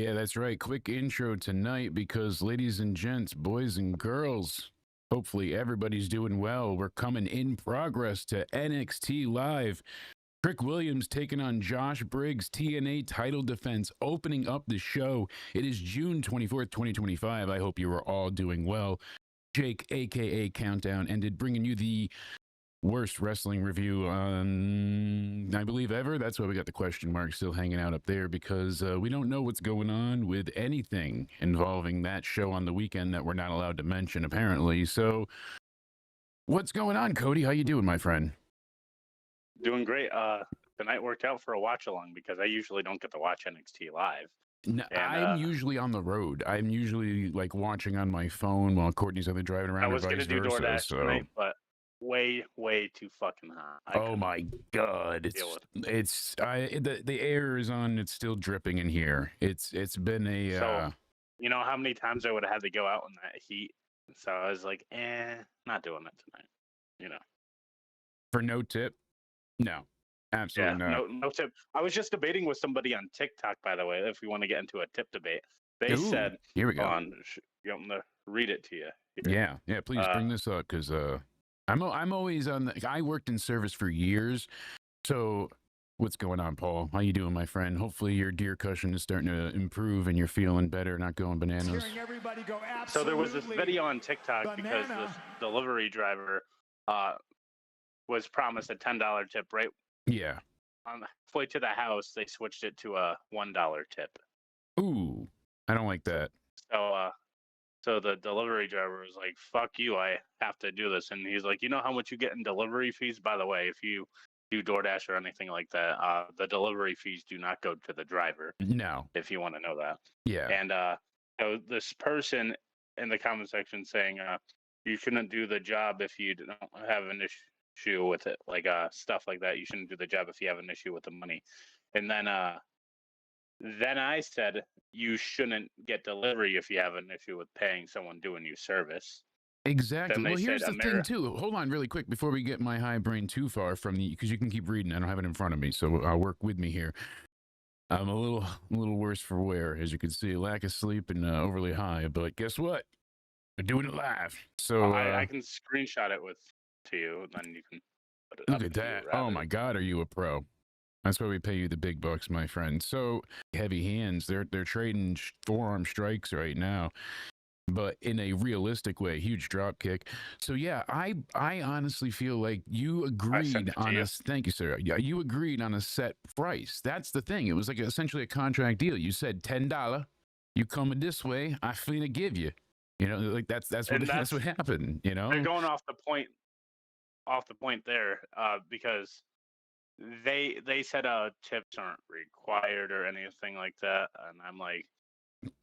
Yeah, that's right. Quick intro tonight because, ladies and gents, boys and girls, hopefully everybody's doing well. We're coming in progress to NXT Live. Trick Williams taking on Josh Briggs, TNA title defense, opening up the show. It is June 24th, 2025. I hope you are all doing well. Jake, a.k.a. Countdown, ended bringing you the worst wrestling review I believe ever. That's why we got the question mark still hanging out up there, because we don't know what's going on with anything involving that show on the weekend that we're not allowed to mention, apparently. So what's going on, Cody? How you doing, my friend? Doing great. Tonight worked out for a watch along because I usually don't get to watch NXT live. No, I'm usually on the road. I'm usually like watching on my phone while Courtney's either driving around. I was going to do DoorDash tonight, but way too fucking hot. Oh my god, the air is on. It's still dripping in here. It's been a so you know how many times I would have had to go out in that heat. So I was like, not doing it tonight. You know, for no tip. No, absolutely not. No tip. I was just debating with somebody on TikTok, by the way, if we want to get into a tip debate. They said, here we go. You want me to read it to you? Here. Yeah, please bring this up, because I'm always on I worked in service for years. So what's going on, Paul? How you doing, my friend? Hopefully your deer cushion is starting to improve and you're feeling better, not going bananas. So there was this video on TikTok because this delivery driver was promised a $10 tip, right? Yeah. On the way to the house, they switched it to a $1 tip. Ooh, I don't like that. So the delivery driver was like, fuck you, I have to do this. And he's like, you know how much you get in delivery fees? By the way, if you do DoorDash or anything like that, the delivery fees do not go to the driver. No. If you want to know that. Yeah. And so this person in the comment section saying, you shouldn't do the job if you don't have an issue with it. Like stuff like that. You shouldn't do the job if you have an issue with the money. And then I said, you shouldn't get delivery if you have an issue with paying someone doing you service. Exactly. Well, here's the thing, too. Hold on really quick before we get my high brain too far from the, because you can keep reading. I don't have it in front of me, so work with me here. I'm a little worse for wear, as you can see. Lack of sleep and overly high. But guess what? We're doing it live. So I can screenshot it to you, and then you can put it look at that. Oh, my God. Are you a pro? That's why we pay you the big bucks, my friend. So heavy hands, they're trading forearm strikes right now, but in a realistic way, huge drop kick. So yeah, I honestly feel like you agreed on a, thank you, sir. Yeah, you agreed on a set price. That's the thing. It was like essentially a contract deal. You said $10. You coming this way, I finna give you. You know, like that's what happened. You know, they're going off the point there, because they said tips aren't required or anything like that, and I'm like,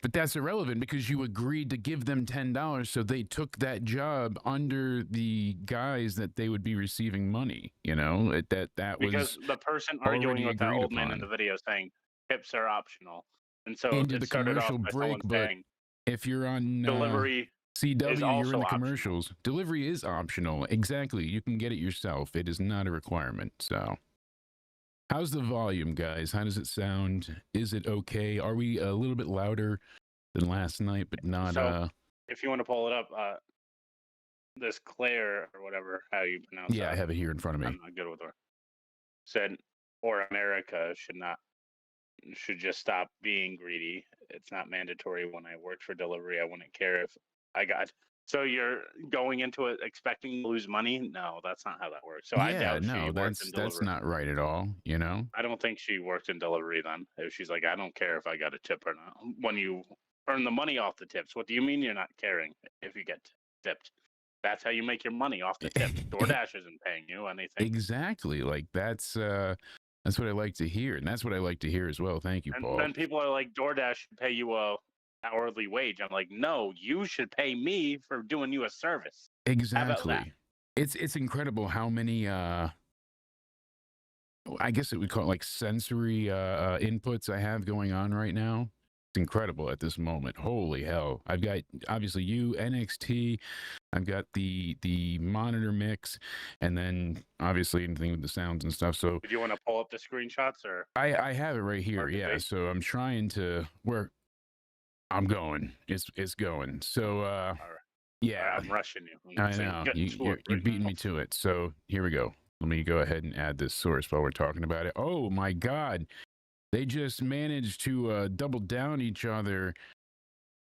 but that's irrelevant because you agreed to give them $10, so they took that job under the guise that they would be receiving money. You know, that because was the person arguing with that old man in the video saying tips are optional, and so into it the started commercial off by break. But saying, if you're on delivery CW, you're in the commercials. Optional. Delivery is optional. Exactly. You can get it yourself. It is not a requirement. So how's the volume, guys? How does it sound? Is it okay? Are we a little bit louder than last night, but not... So, if you want to pull it up, this Claire, or whatever, how you pronounce it. Yeah, I have it here in front of me. I'm not good with her. Said, or America should just stop being greedy. It's not mandatory. When I worked for delivery, I wouldn't care if I got... So you're going into it expecting to lose money? No, that's not how that works. So I doubt that's not right at all. You know, I don't think she worked in delivery then. If she's like, I don't care if I got a tip or not. When you earn the money off the tips, what do you mean you're not caring if you get tipped? That's how you make your money, off the tips. DoorDash isn't paying you anything. Exactly. Like that's what I like to hear, and that's what I like to hear as well. Thank you, Paul. And then people are like, DoorDash should pay you a hourly wage. I'm like, no, you should pay me for doing you a service. Exactly. It's incredible how many I guess it would call it like sensory inputs I have going on right now. It's incredible at this moment. Holy hell. I've got obviously NXT, I've got the monitor mix, and then obviously anything with the sounds and stuff. So do you want to pull up the screenshots, or I have it right here, yeah. So I'm trying to I'm going. It's going. So All right. yeah, I'm rushing you. I know you're beating me to it. So here we go. Let me go ahead and add this source while we're talking about it. Oh my God, they just managed to double down each other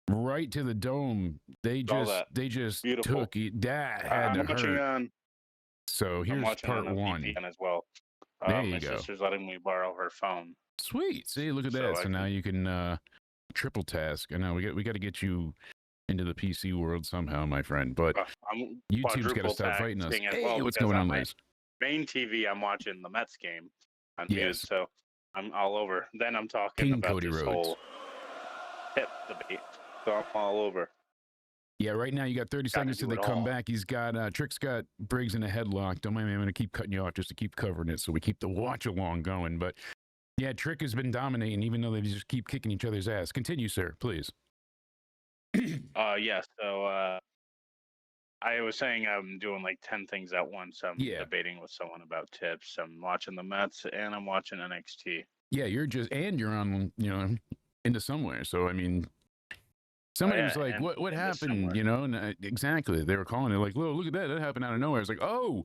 right to the dome. They just Beautiful. took it. That had to hurt. So I'm here's watching part on a one. VPN as well. There you my go. sister's letting me borrow her phone. Sweet. See, look at that. So now you can triple task. I know we got to get you into the PC world somehow, my friend. But YouTube's got to stop fighting us. Hey, what's going on, Liz? Main TV, I'm watching the Mets game on mute, so I'm all over. Then I'm talking King about Cody this Rhodes. whole hip debate, so I'm all over. Yeah, right now you got 30 seconds till they come back. He's got Trick's got Briggs in a headlock. Don't mind me, I'm going to keep cutting you off just to keep covering it, so we keep the watch along going. But yeah, Trick has been dominating, even though they just keep kicking each other's ass. Continue, sir, please. Yeah. So I was saying I'm doing like 10 things at once. I'm debating with someone about tips. I'm watching the Mets and I'm watching NXT. Yeah, you're on, into somewhere. So I mean, somebody was like, "What happened?" And exactly, they were calling it like, "Look at that! That happened out of nowhere." I was like, "Oh,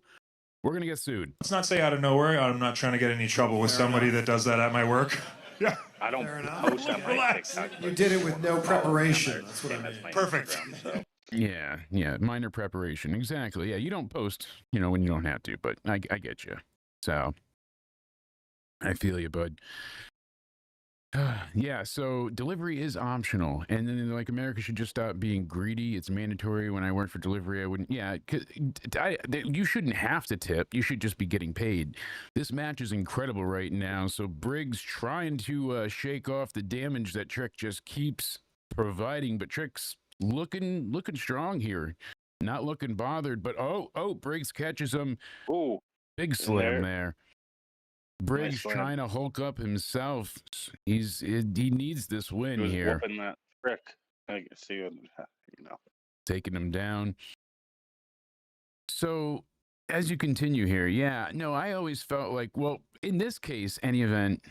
we're gonna get sued." Let's not say out of nowhere. I'm not trying to get any trouble with somebody that does that at my work. Yeah. I don't post on my TikTok. You did it with no preparation. That's what I mean. Perfect. So. Yeah, minor preparation. Exactly. Yeah, you don't post, when you don't have to, but I get you. So I feel you, bud. Yeah, so delivery is optional, and then like America should just stop being greedy. It's mandatory. When I worked for delivery, I wouldn't. Yeah, you shouldn't have to tip. You should just be getting paid. This match is incredible right now. So Briggs trying to shake off the damage that Trick just keeps providing, but Trick's looking sstrong here, not looking bothered. But Briggs catches him. Ooh, big slam there. Briggs trying to Hulk up himself. He needs this win here. Whooping that Trick. I can see it, taking him down. So as you continue here, I always felt like, well, in this case, any event,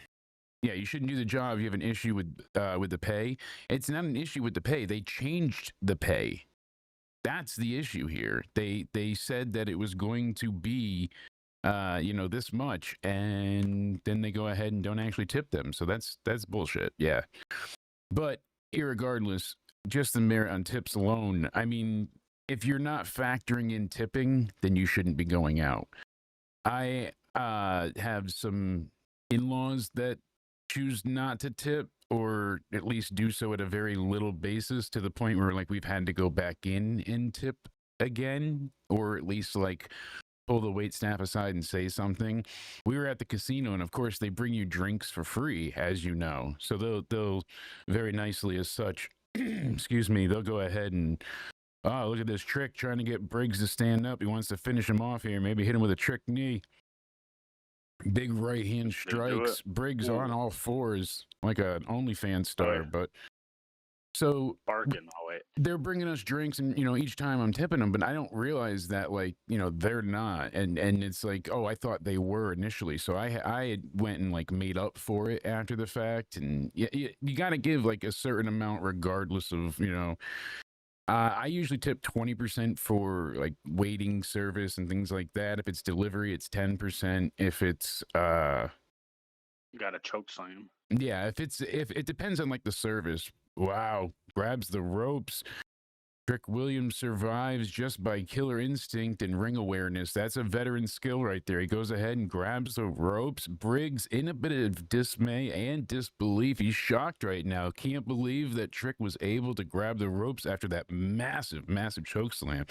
you shouldn't do the job. You have an issue with the pay. It's not an issue with the pay. They changed the pay. That's the issue here. They said that it was going to be this much, and then they go ahead and don't actually tip them. So that's bullshit. Yeah. But irregardless, just the merit on tips alone. I mean, if you're not factoring in tipping, then you shouldn't be going out. I have some in-laws that choose not to tip, or at least do so at a very little basis, to the point where like we've had to go back in and tip again, or at least like pull the wait staff aside and say something. We were at the casino, and of course they bring you drinks for free, as you know. So they'll very nicely as such, excuse me, they'll go ahead and, look at this Trick trying to get Briggs to stand up. He wants to finish him off here. Maybe hit him with a trick knee. Big right hand strikes. Briggs on all fours like an OnlyFans star, but so barking all way. They're bringing us drinks, and each time I'm tipping them, but I don't realize that they're not, and it's like, I thought they were initially. So I went and like made up for it after the fact, and you got to give like a certain amount regardless of I usually tip 20% for like waiting service and things like that. If it's delivery, it's 10%. If it's you got a choke slam. Yeah, if it depends on like the service. Wow, grabs the ropes. Trick Williams survives just by killer instinct and ring awareness. That's a veteran skill right there. He goes ahead and grabs the ropes. Briggs in a bit of dismay and disbelief. He's shocked right now. Can't believe that Trick was able to grab the ropes after that massive choke slam.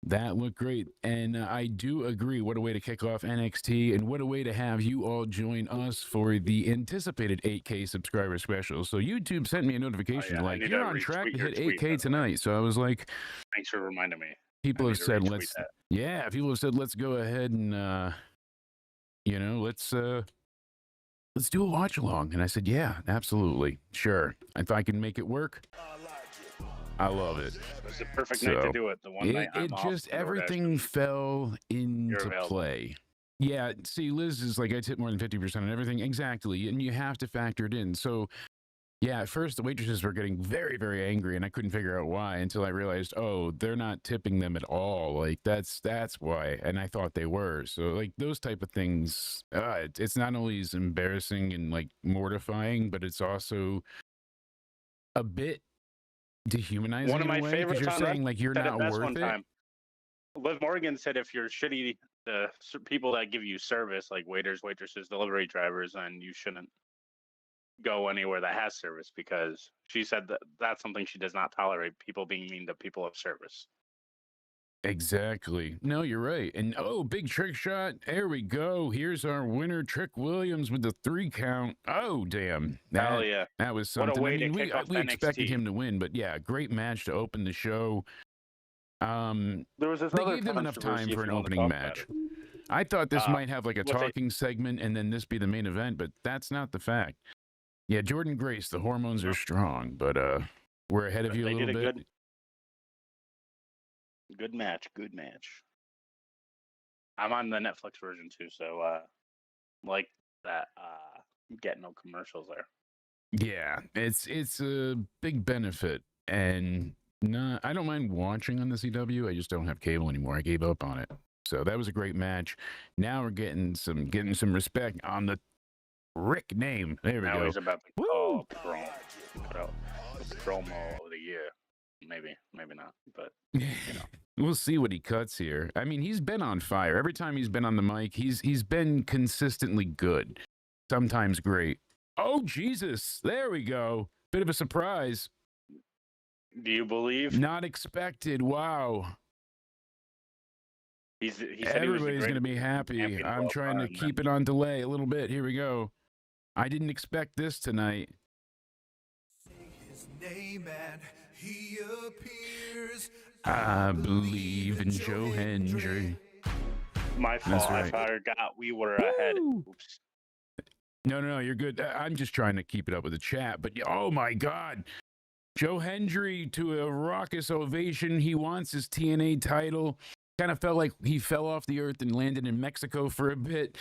That looked great, and I do agree. What a way to kick off NXT, and what a way to have you all join us for the anticipated 8K subscriber special. So YouTube sent me a notification like, you're on track to hit 8K tonight. So I was like, thanks for reminding me. People have said, let's go ahead and, let's do a watch along. And I said, yeah, absolutely. Sure. If I can make it work. I love it. It was the perfect night to do it. The one night I'm off, everything fell into play. Yeah, see, Liz is like, I tip more than 50% on everything. Exactly. And you have to factor it in. So, Yeah, at first the waitresses were getting very, very angry, and I couldn't figure out why until I realized, oh, they're not tipping them at all. Like that's why, and I thought they were. So like those type of things, it's not only as embarrassing and like mortifying, but it's also a bit dehumanizing. One of in a my way, favorites you're on saying like you're said it not best worth one it. time. Liv Morgan said if you're shitty, the people that give you service, like waiters, waitresses, delivery drivers, then you shouldn't go anywhere that has service, because she said that that's something she does not tolerate, people being mean to people of service. Exactly. No, you're right. And oh, big trick shot. There we go. Here's our winner, Trick Williams, with the 3 count. Oh, damn. Hell yeah. That was What a something. way I to mean, kick off we expected NXT. him to win, but yeah, great match to open the show. There was this They other gave them enough time controversy if for an you wanna opening talk about match. it. I thought this might have like a what they- talking segment and then this be the main event, but that's not the fact. Yeah, Jordan Grace, the hormones are strong, but we're ahead of you a They little did a bit. good match. Good match. I'm on the Netflix version too, so like that. Get no commercials there. Yeah, it's a big benefit, and I don't mind watching on the CW. I just don't have cable anymore. I gave up on it. So that was a great match. Now we're getting some respect on the Rick name. There we Now go. he's about to call a promo of the year. Maybe not, but We'll see what he cuts here. I mean, he's been on fire. Every time he's been on the mic, he's been consistently good. Sometimes great. Oh, Jesus. There we go. Bit of a surprise. do you believe Not expected. Wow. he said Everybody's going to be happy. champion I'm of trying to all time, keep it on delay a little bit. Here we go. I didn't expect this tonight. His name and he appears. I believe in Joe Hendry. My fault. That's right. I forgot we were ahead. Woo! Oops. No, you're good. I'm just trying to keep it up with the chat. But oh my God, Joe Hendry to a raucous ovation. He wants his TNA title. Kind of felt like he fell off the earth and landed in Mexico for a bit.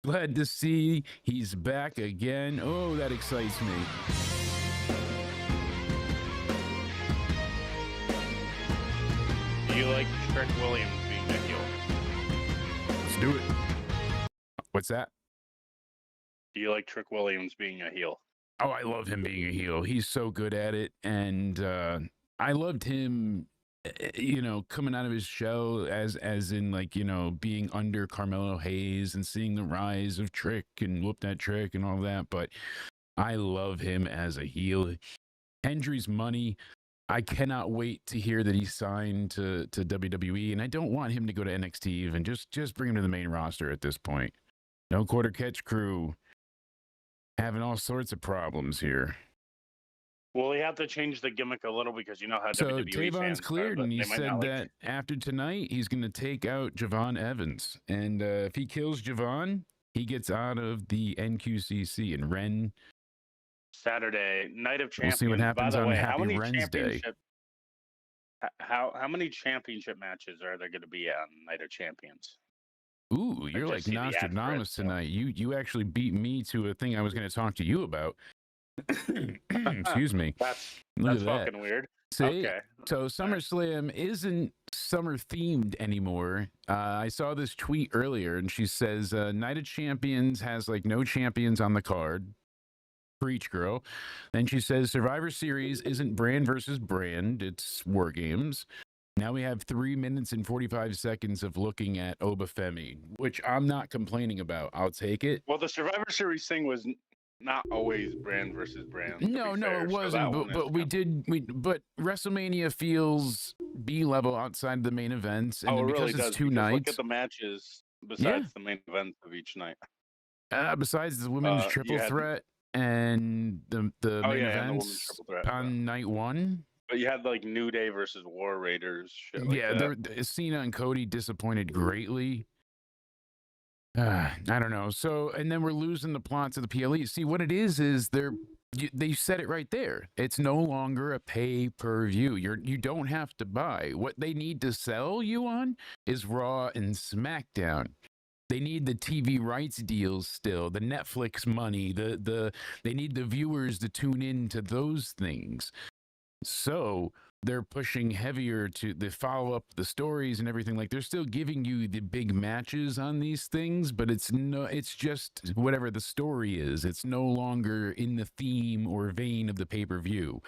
Glad to see he's back again. Oh, that excites me. Do you like Trick Williams being a heel? Let's do it. What's that? Do you like Trick Williams being a heel? Oh, I love him being a heel. He's so good at it. And I loved him, coming out of his show as in like, being under Carmelo Hayes and seeing the rise of Trick and Whoop That Trick and all that. But I love him as a heel. Hendry's money. I cannot wait to hear that he signed to WWE. And I don't want him to go to NXT even. Just bring him to the main roster at this point. No quarter catch crew. Having all sorts of problems here. Well, he had to change the gimmick a little because you know how So WWE Tavon's fans are, cleared, but and he they might said not like that after tonight, he's going to take out Javon Evans. And if he kills Javon, he gets out of the NQCC and Ren. Saturday Night of We'll Champions. see what happens By the on way, Happy Wednesday. How many championship matches are there going to be on Night of Champions? Ooh, you're just like see the ad for it, Nostradamus so. tonight. You actually beat me to a thing I was going to talk to you about. Excuse me. That's Look at that. fucking weird. See? Okay. So SummerSlam isn't summer themed anymore. I saw this tweet earlier, and she says Night of Champions has like no champions on the card. Preach, girl. Then she says Survivor Series isn't brand versus brand. It's War Games. Now we have 3 minutes and 45 seconds of looking at Obafemi, which I'm not complaining about. I'll take it. Well, the Survivor Series thing was not always brand versus brand. to No, be no, fair, it so wasn't. that one But is but WrestleMania feels B level outside of the main events, and Oh, then it because really it's does. two because nights. Look at the matches besides the main event of each night. Besides the women's you triple had- threat and the Oh, main yeah, and the women's events triple threat. on night one. But you had like New Day versus War Raiders. Shit like Yeah, that. Cena and Cody disappointed greatly. I don't know. So, and then we're losing the plots of the PLE. See, what it is they said it right there. It's no longer a pay-per-view. You don't have to buy. What they need to sell you on is Raw and SmackDown. They need the TV rights deals still, the Netflix money, they need the viewers to tune in to those things. So they're pushing heavier to the follow up, the stories and everything. Like they're still giving you the big matches on these things, but it's just whatever the story is. It's no longer in the theme or vein of the pay-per-view.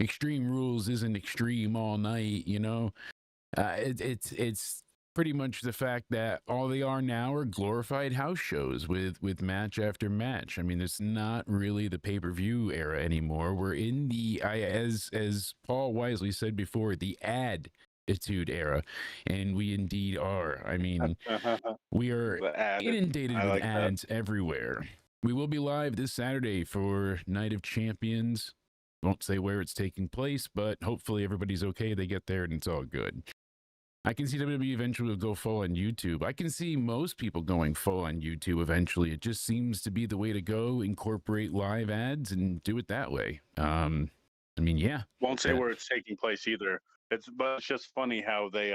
Extreme Rules isn't extreme all night, you know. It's pretty much the fact that all they are now are glorified house shows with match after match. I mean, it's not really the pay-per-view era anymore. We're in the as Paul wisely said before, the attitude era, and we indeed are. I mean, we are inundated with ads everywhere. We will be live this Saturday for Night of Champions. Won't say where it's taking place, but hopefully everybody's okay. They get there and it's all good. I can see WWE eventually will go full on YouTube. I can see most people going full on YouTube eventually. It just seems to be the way to go. Incorporate live ads and do it that way. I mean, yeah. Won't say where it's taking place either. But it's just funny how they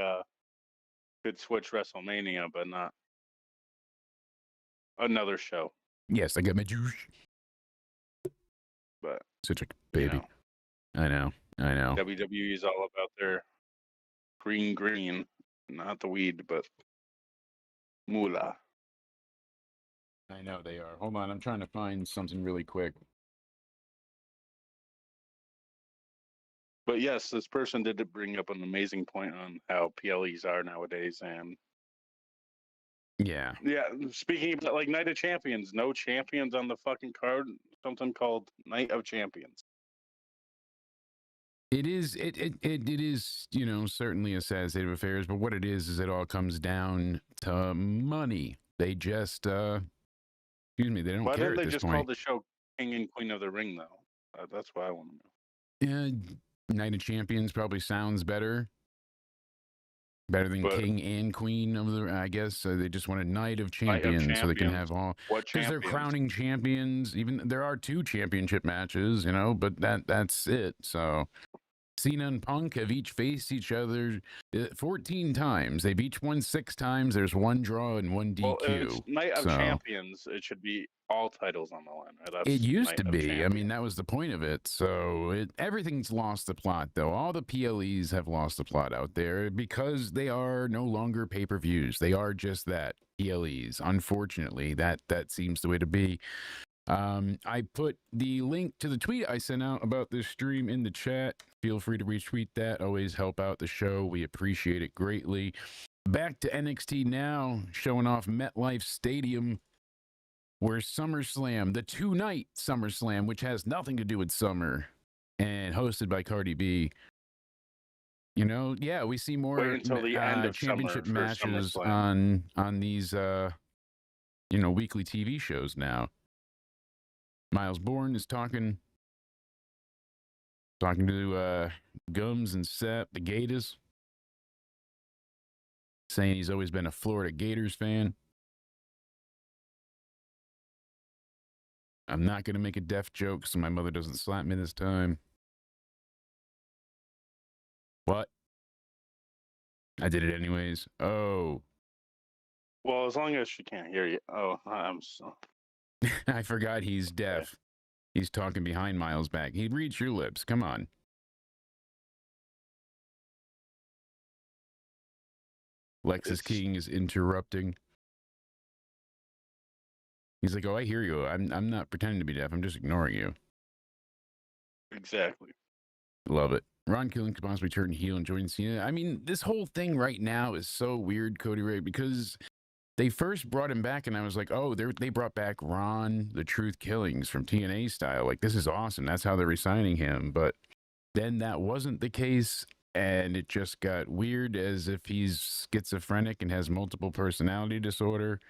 could switch WrestleMania, but not another show. Yes, I got my juice. But such a baby. I know. WWE is all about their green, not the weed, but moolah. I know they are. Hold on, I'm trying to find something really quick. But yes, this person did bring up an amazing point on how PLEs are nowadays, and yeah. Speaking of like Night of Champions, no champions on the fucking card. Something called Night of Champions. It is, you know, certainly a sad state of affairs, but what it is it all comes down to money. They just, excuse me, they don't care. Why didn't they just call the show King and Queen of the Ring, though? That's what I want to know. Yeah, Night of Champions probably sounds better. Better than King and Queen of the, I guess. They just wanted Night of Champions so they can have all. Because they're crowning champions. Even there are 2 championship matches, you know, but that's it. So Cena and Punk have each faced each other 14 times. They've each won 6 times. There's 1 draw and 1 DQ. Well, it's Night of Champions. It should be all titles on the line. Right? It used to be. I mean, that was the point of it. So everything's lost the plot, though. All the PLEs have lost the plot out there because they are no longer pay-per-views. They are just that, PLEs. Unfortunately, that seems the way to be. I put the link to the tweet I sent out about this stream in the chat. Feel free to retweet that. Always help out the show. We appreciate it greatly. Back to NXT now, showing off MetLife Stadium, where SummerSlam, the 2-night SummerSlam, which has nothing to do with summer, and hosted by Cardi B. You know, yeah, we see more until the end of championship matches on these, you know, weekly TV shows now. Miles Bourne is talking to Gums and Seth, the Gators, saying he's always been a Florida Gators fan. I'm not going to make a deaf joke so my mother doesn't slap me this time. What? I did it anyways. Oh. Well, as long as she can't hear you. Oh, I'm so... I forgot he's deaf. He's talking behind Miles' back. He'd reach your lips. Come on. Lexus King is interrupting. He's like, "Oh, I hear you. I'm not pretending to be deaf. I'm just ignoring you." Exactly. Love it. Ron Killen could possibly turn heel and join Cena. I mean, this whole thing right now is so weird, Cody Ray, because they first brought him back, and I was like, oh, they brought back Ron, the Truth Killings from TNA style. Like, this is awesome. That's how they're re-signing him. But then that wasn't the case, and it just got weird, as if he's schizophrenic and has multiple personality disorder.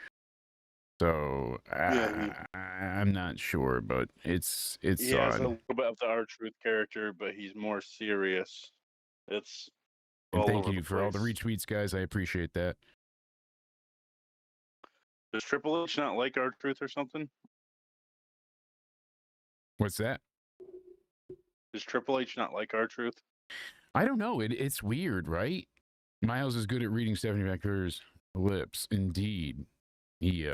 So I'm not sure, but it's he has a little bit of the R-Truth character, but he's more serious. It's and thank you for all the retweets, guys. I appreciate that. Does Triple H not like R-Truth or something? What's that? Does Triple H not like R-Truth? I don't know. It's weird, right? Miles is good at reading Stephanie McCurry's lips, indeed. he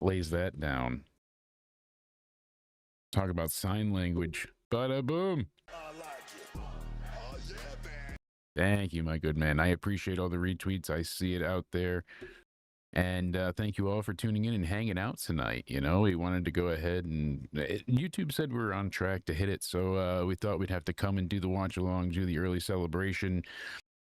lays that down. Talk about sign language. Bada boom. Thank you, my good man. I appreciate all the retweets. I see it out there. And thank you all for tuning in and hanging out tonight. You know, we wanted to go ahead and YouTube said we were on track to hit it. So we thought we'd have to come and do the watch along, do the early celebration,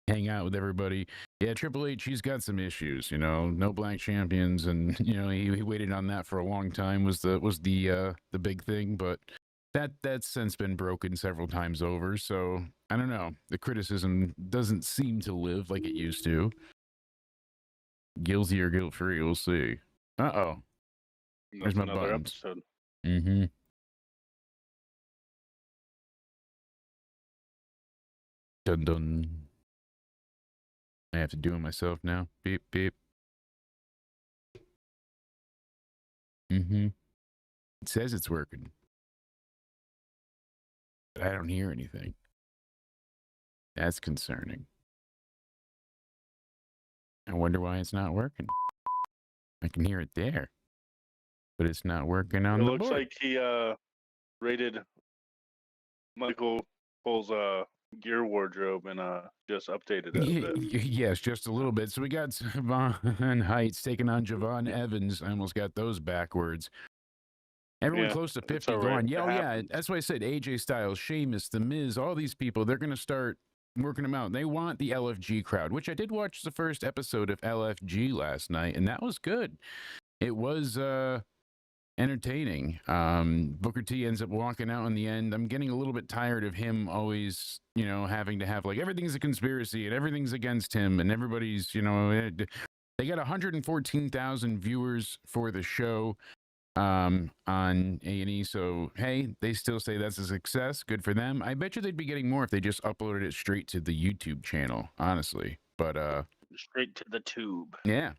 hang out with everybody. Yeah, Triple H, he's got some issues, you know, no black champions. And, you know, he waited on that for a long time was the big thing. But that's since been broken several times over. So I don't know. The criticism doesn't seem to live like it used to. Guilty or guilt-free, we'll see. Uh-oh. There's my another buttons. episode. Mm-hmm. Dun-dun. I have to do it myself now. Beep, beep. Mm-hmm. It says it's working. But I don't hear anything. That's concerning. I wonder why it's not working. I can hear it there, but it's not working on It the looks board. like he rated Michael Cole's gear wardrobe and just updated it a bit. Yes, just a little bit. So we got Javon Heights taking on Javon Evans. I almost got those backwards. Everyone Yeah, close to it's 50 all right. gone. It Yeah, oh, yeah. happens. That's why I said AJ Styles, Sheamus, The Miz, all these people, they're going to start working them out. They want the LFG crowd, which I did watch the first episode of LFG last night, and that was good. It was entertaining. Booker T ends up walking out in the end. I'm getting a little bit tired of him always, you know, having to have like everything's a conspiracy and everything's against him and everybody's, you know, they got 114,000 viewers for the show on A&E. So, hey, they still say that's a success. Good for them. I bet you they'd be getting more if they just uploaded it straight to the YouTube channel, honestly. But Straight to the tube. yeah.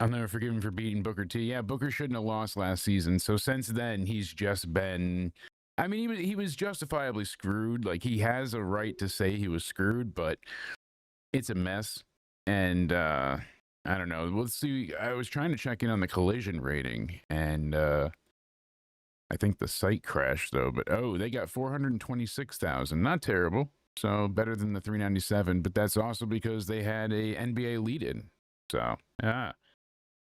I'll never forgive him for beating Booker T. Yeah, Booker shouldn't have lost last season. So since then, he's just been, I mean, he was justifiably screwed. Like, he has a right to say he was screwed, but it's a mess. And I don't know. Let's see. I was trying to check in on the collision rating, and I think the site crashed, though. But, oh, they got 426,000. Not terrible. So better than the 397. But that's also because they had a NBA lead-in. So, yeah.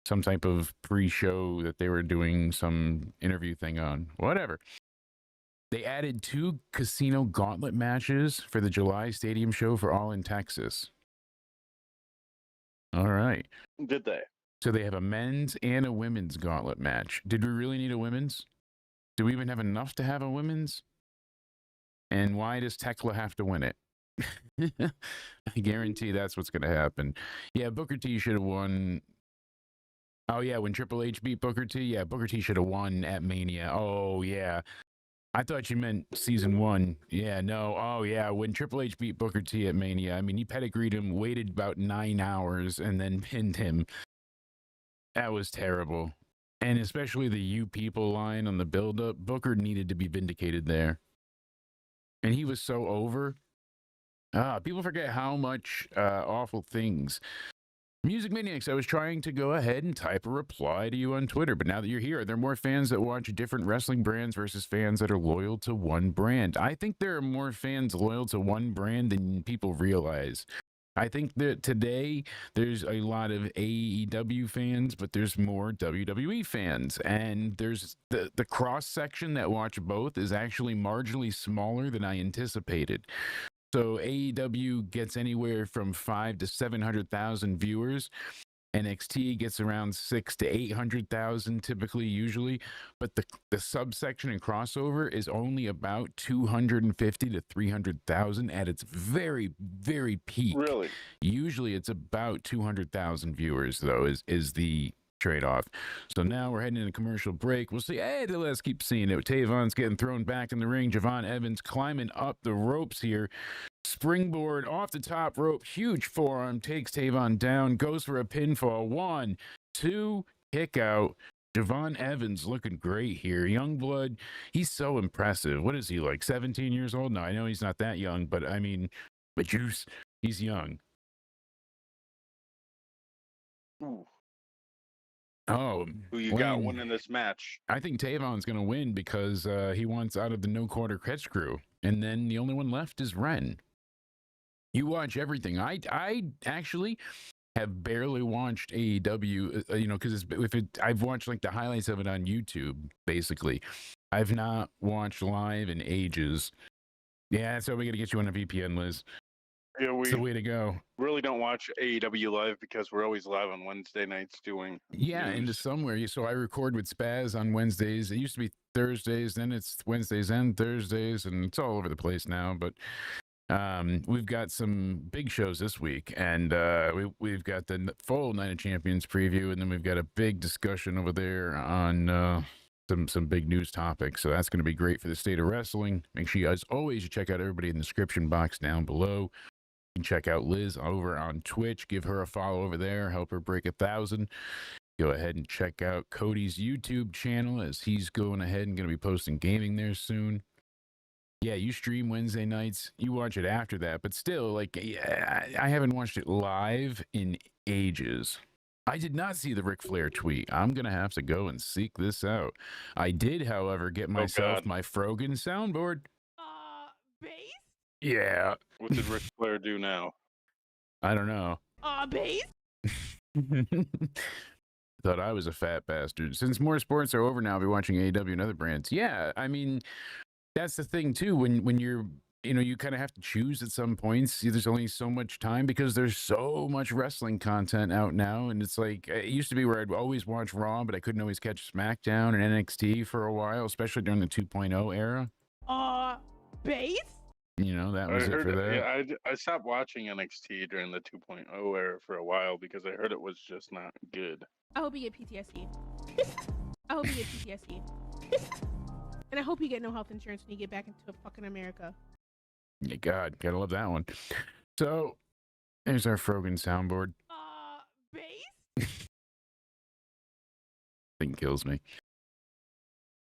Some type of pre-show that they were doing some interview thing on. Whatever. They added 2 casino gauntlet matches for the July stadium show for All in Texas. All right. Did they? So they have a men's and a women's gauntlet match. Did we really need a women's? Do we even have enough to have a women's? And why does Tekla have to win it? I guarantee that's what's going to happen. Yeah, Booker T should have won. Oh, yeah, when Triple H beat Booker T? Yeah, Booker T should have won at Mania. Oh, yeah. I thought you meant season 1. Yeah, no. Oh, yeah, when Triple H beat Booker T at Mania, I mean, he pedigreed him, waited about 9 hours, and then pinned him. That was terrible. And especially the "you people" line on the build-up. Booker needed to be vindicated there. And he was so over. People forget how much awful things. Music Maniacs, I was trying to go ahead and type a reply to you on Twitter, but now that you're here, are there more fans that watch different wrestling brands versus fans that are loyal to one brand? I think there are more fans loyal to one brand than people realize. I think that today there's a lot of AEW fans, but there's more WWE fans. And there's the cross section that watch both is actually marginally smaller than I anticipated. So AEW gets anywhere from 500,000 to 700,000 viewers. NXT gets around 600,000 to 800,000 typically, usually. But the subsection and crossover is only about 250,000 to 300,000 at its very, very peak. Really? Usually it's about 200,000 viewers, though, is the trade-off. So now we're heading into commercial break. We'll see. Hey, let's keep seeing it. Tavon's getting thrown back in the ring. Javon Evans climbing up the ropes here. Springboard off the top rope. Huge forearm. Takes Tavon down. Goes for a pinfall. 1, 2, kick out. Javon Evans looking great here. Youngblood, he's so impressive. What is he, like 17 years old? No, I know he's not that young, but I mean, but he's young. Ooh, Oh, who you got Wayne, winning this match? I think Tavon's going to win because he wants out of the no quarter catch crew. And then the only one left is Ren. You watch everything. I actually have barely watched AEW, because I've watched like the highlights of it on YouTube, basically. I've not watched live in ages. Yeah, so we got to get you on a VPN, Liz. Yeah, It's the way to go. really don't watch AEW live because we're always live on Wednesday nights doing Yeah, into news. somewhere. So I record with Spaz on Wednesdays. It used to be Thursdays, then it's Wednesdays and Thursdays, and it's all over the place now. But we've got some big shows this week, and we've got the full Night of Champions preview, and then we've got a big discussion over there on some big news topics. So that's going to be great for the state of wrestling. Make sure you guys always check out everybody in the description box down below. You can check out Liz over on Twitch. Give her a follow over there. Help her break 1,000. Go ahead and check out Cody's YouTube channel as he's going ahead and going to be posting gaming there soon. Yeah, you stream Wednesday nights. You watch it after that. But still, like, I haven't watched it live in ages. I did not see the Ric Flair tweet. I'm going to have to go and seek this out. I did, however, get myself my Frogan soundboard. Base? Yeah. What did Ric Flair do now? I don't know. Base? Thought I was a fat bastard. Since more sports are over now, I'll be watching AEW and other brands. Yeah, I mean, that's the thing too. When you're, you kind of have to choose at some points. There's only so much time because there's so much wrestling content out now, and it's like it used to be where I'd always watch Raw, but I couldn't always catch SmackDown and NXT for a while, especially during the 2.0 era. Base? That was it for that. Yeah, I stopped watching NXT during the 2.0 era for a while because I heard it was just not good. I hope you get PTSD. I hope you get PTSD. And I hope you get no health insurance when you get back into fucking America. Yeah, God, gotta love that one. So, there's our Frogan soundboard. Base? Thing kills me.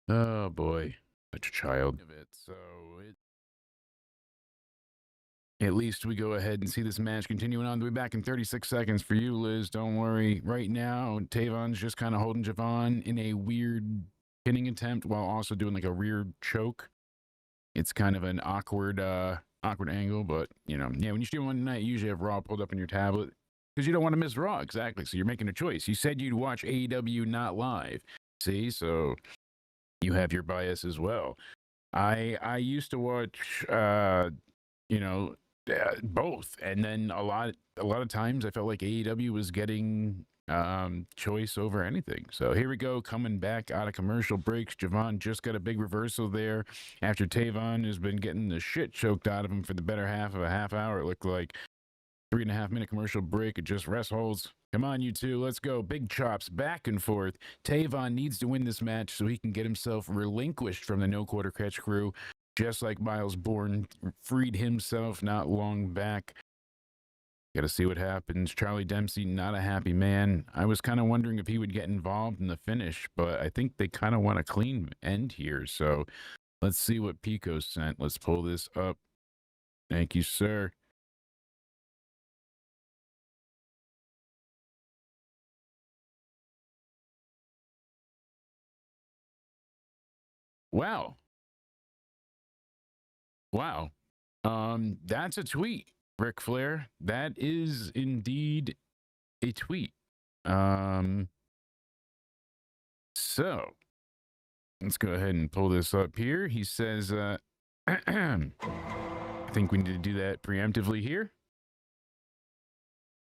Oh boy, such a child of it. So at least we go ahead and see this match continuing on. We'll be back in 36 seconds for you, Liz. Don't worry. Right now, Tavon's just kind of holding Javon in a weird pinning attempt while also doing like a rear choke. It's kind of an awkward angle, but when you stream one night, you usually have Raw pulled up on your tablet because you don't want to miss Raw. Exactly. So you're making a choice. You said you'd watch AEW not live. See, so you have your bias as well. I used to watch both, and then a lot of times I felt like AEW was getting choice over anything. So here we go, coming back out of commercial breaks. Javon just got a big reversal there after Tavon has been getting the shit choked out of him for the better half of a half hour. It looked like 3.5 minute commercial break. It just rest holds. Come on, you two, let's go. Big chops back and forth. Tavon needs to win this match so he can get himself relinquished from the no quarter catch crew, just like Miles Bourne freed himself not long back. Got to see what happens. Charlie Dempsey, not a happy man. I was kind of wondering if he would get involved in the finish, but I think they kind of want a clean end here. So let's see what Pico sent. Let's pull this up. Thank you, sir. Wow. Wow. That's a tweet, Ric Flair. That is indeed a tweet. So let's go ahead and pull this up here. He says, I think we need to do that preemptively here.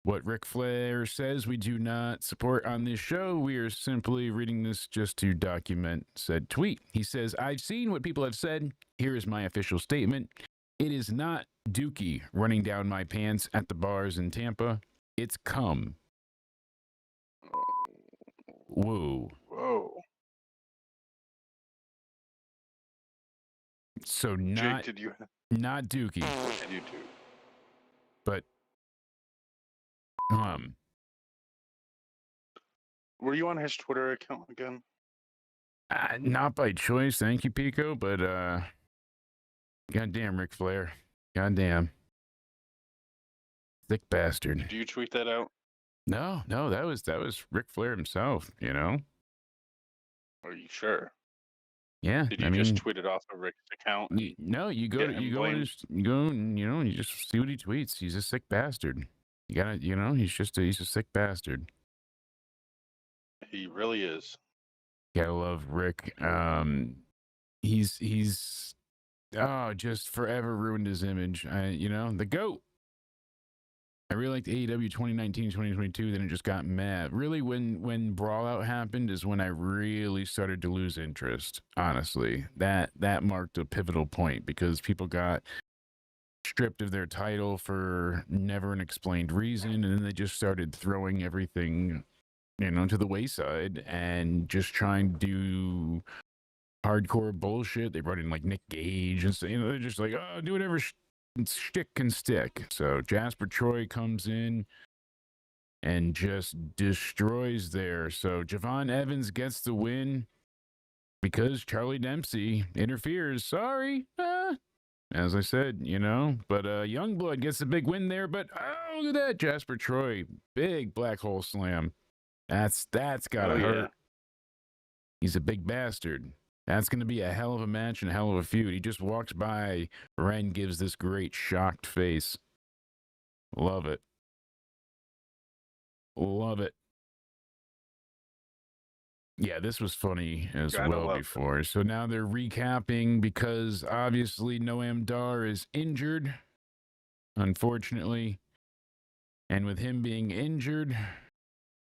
What Ric Flair says we do not support on this show. We are simply reading this just to document said tweet. He says, I've seen what people have said. Here is my official statement. It is not Dookie running down my pants at the bars in Tampa. It's cum. Whoa. Whoa. So Jake, did you? Not Dookie. You too. But were you on his Twitter account again? Not by choice, thank you, Pico, but goddamn Ric Flair. Goddamn. Thick bastard. Did you tweet that out? No, that was Ric Flair himself, you know? Are you sure? Yeah, Did I you just mean, tweet it off of Rick's account? no, you go Get to him you go on blamed? his, you go and you just see what he tweets. He's a sick bastard. You gotta, he's a sick bastard. He really is. Gotta love Rick. He's just forever ruined his image. The GOAT. I really liked AEW 2019, 2022. Then it just got mad. Really, when Brawl Out happened is when I really started to lose interest. Honestly, that marked a pivotal point because people got stripped of their title for never an explained reason, and then they just started throwing everything, to the wayside and just trying to do hardcore bullshit. They brought in like Nick Gage and so, they're just like, oh, do whatever stick can stick. So Jasper Troy comes in and just destroys there. So Javon Evans gets the win because Charlie Dempsey interferes. Sorry. As I said, but Youngblood gets a big win there. But oh, look at that. Jasper Troy, big black hole slam. That's gotta hurt. Yeah. He's a big bastard. That's going to be a hell of a match and a hell of a feud. He just walks by. Ren gives this great shocked face. Love it. Love it. Yeah, this was funny as well before. So now they're recapping because obviously Noam Dar is injured, unfortunately. And with him being injured,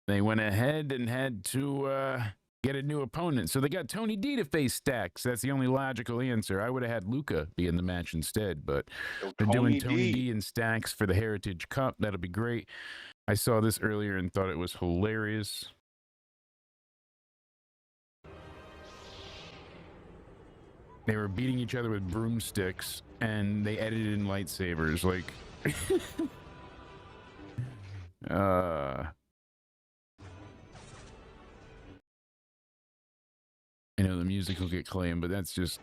they went ahead and had to get a new opponent. So they got Tony D to face Stacks. That's the only logical answer. I would have had Luca be in the match instead, but they're doing Tony D and Stacks for the Heritage Cup. That'll be great. I saw this earlier and thought it was hilarious. They were beating each other with broomsticks, and they edited in lightsabers. Like, I know the music will get claimed, but that's just...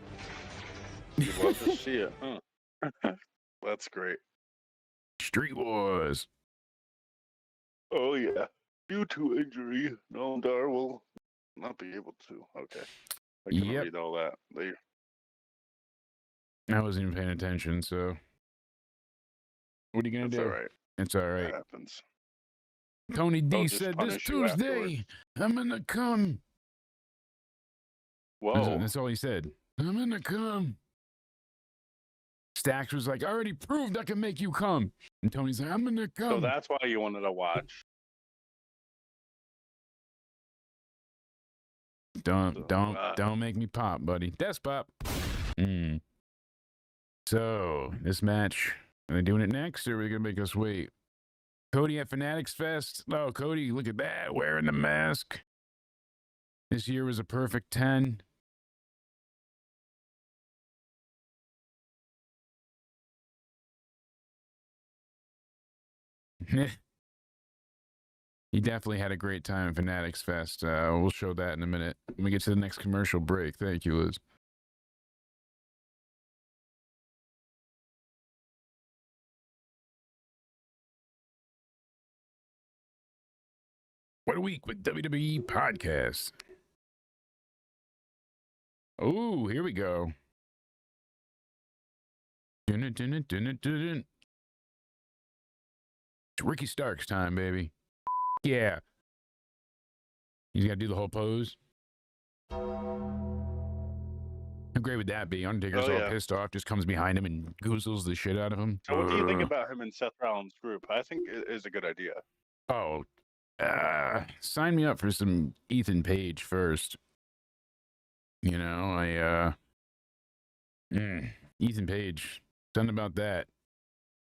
You'd love to see it, huh? That's great. Street Wars. Oh, yeah. Due to injury, Noam Dar will not be able to. Okay. I can read all that later. I wasn't even paying attention, so... What are you going to do? All right. It's all right. That happens. Tony D said this Tuesday, I'm going to come. Whoa. That's all he said. I'm going to come. Stacks was like, I already proved I can make you come. And Tony's like, I'm going to come. So that's why you wanted to watch. Don't make me pop, buddy. That's pop. So, this match, are they doing it next, or are they going to make us wait? Cody at Fanatics Fest. Oh, Cody, look at that, wearing the mask. This year was a perfect 10. He definitely had a great time at Fanatics Fest. We'll show that in a minute. When we get to the next commercial break. Thank you, Liz. What a week with WWE Podcast. Oh, here we go. It's Ricky Starks time, baby. Yeah. He's got to do the whole pose. How great would that be? Undertaker's all pissed off, just comes behind him and goozles the shit out of him. So what do you think about him and Seth Rollins' group? I think it is a good idea. Oh, sign me up for some Ethan Page first. Ethan Page, something about that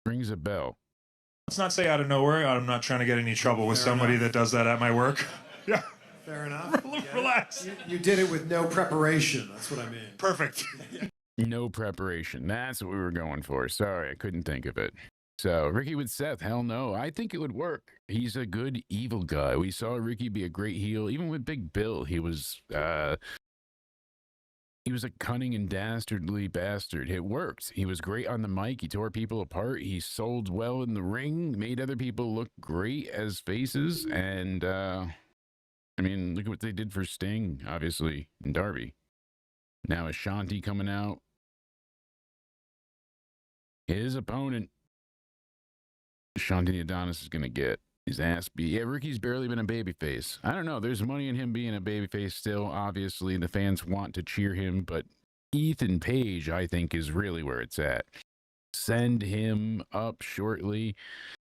rings a bell. Let's not say out of nowhere. I'm not trying to get any trouble with somebody that does that at my work. Yeah. Fair enough. Relax. You did it with no preparation. That's what I mean. Perfect. No preparation. That's what we were going for. Sorry, I couldn't think of it. So, Ricky with Seth, hell no. I think it would work. He's a good evil guy. We saw Ricky be a great heel. Even with Big Bill, he was, He was a cunning and dastardly bastard. It worked. He was great on the mic. He tore people apart. He sold well in the ring, made other people look great as faces. And, I mean, look at what they did for Sting, obviously, and Darby. Now Ashanti coming out. His opponent, Ashanti Adonis, is going to get his ass beat. Yeah, Ricky's barely been a babyface. I don't know. There's money in him being a babyface still. Obviously, the fans want to cheer him, but Ethan Page, I think, is really where it's at. Send him up shortly.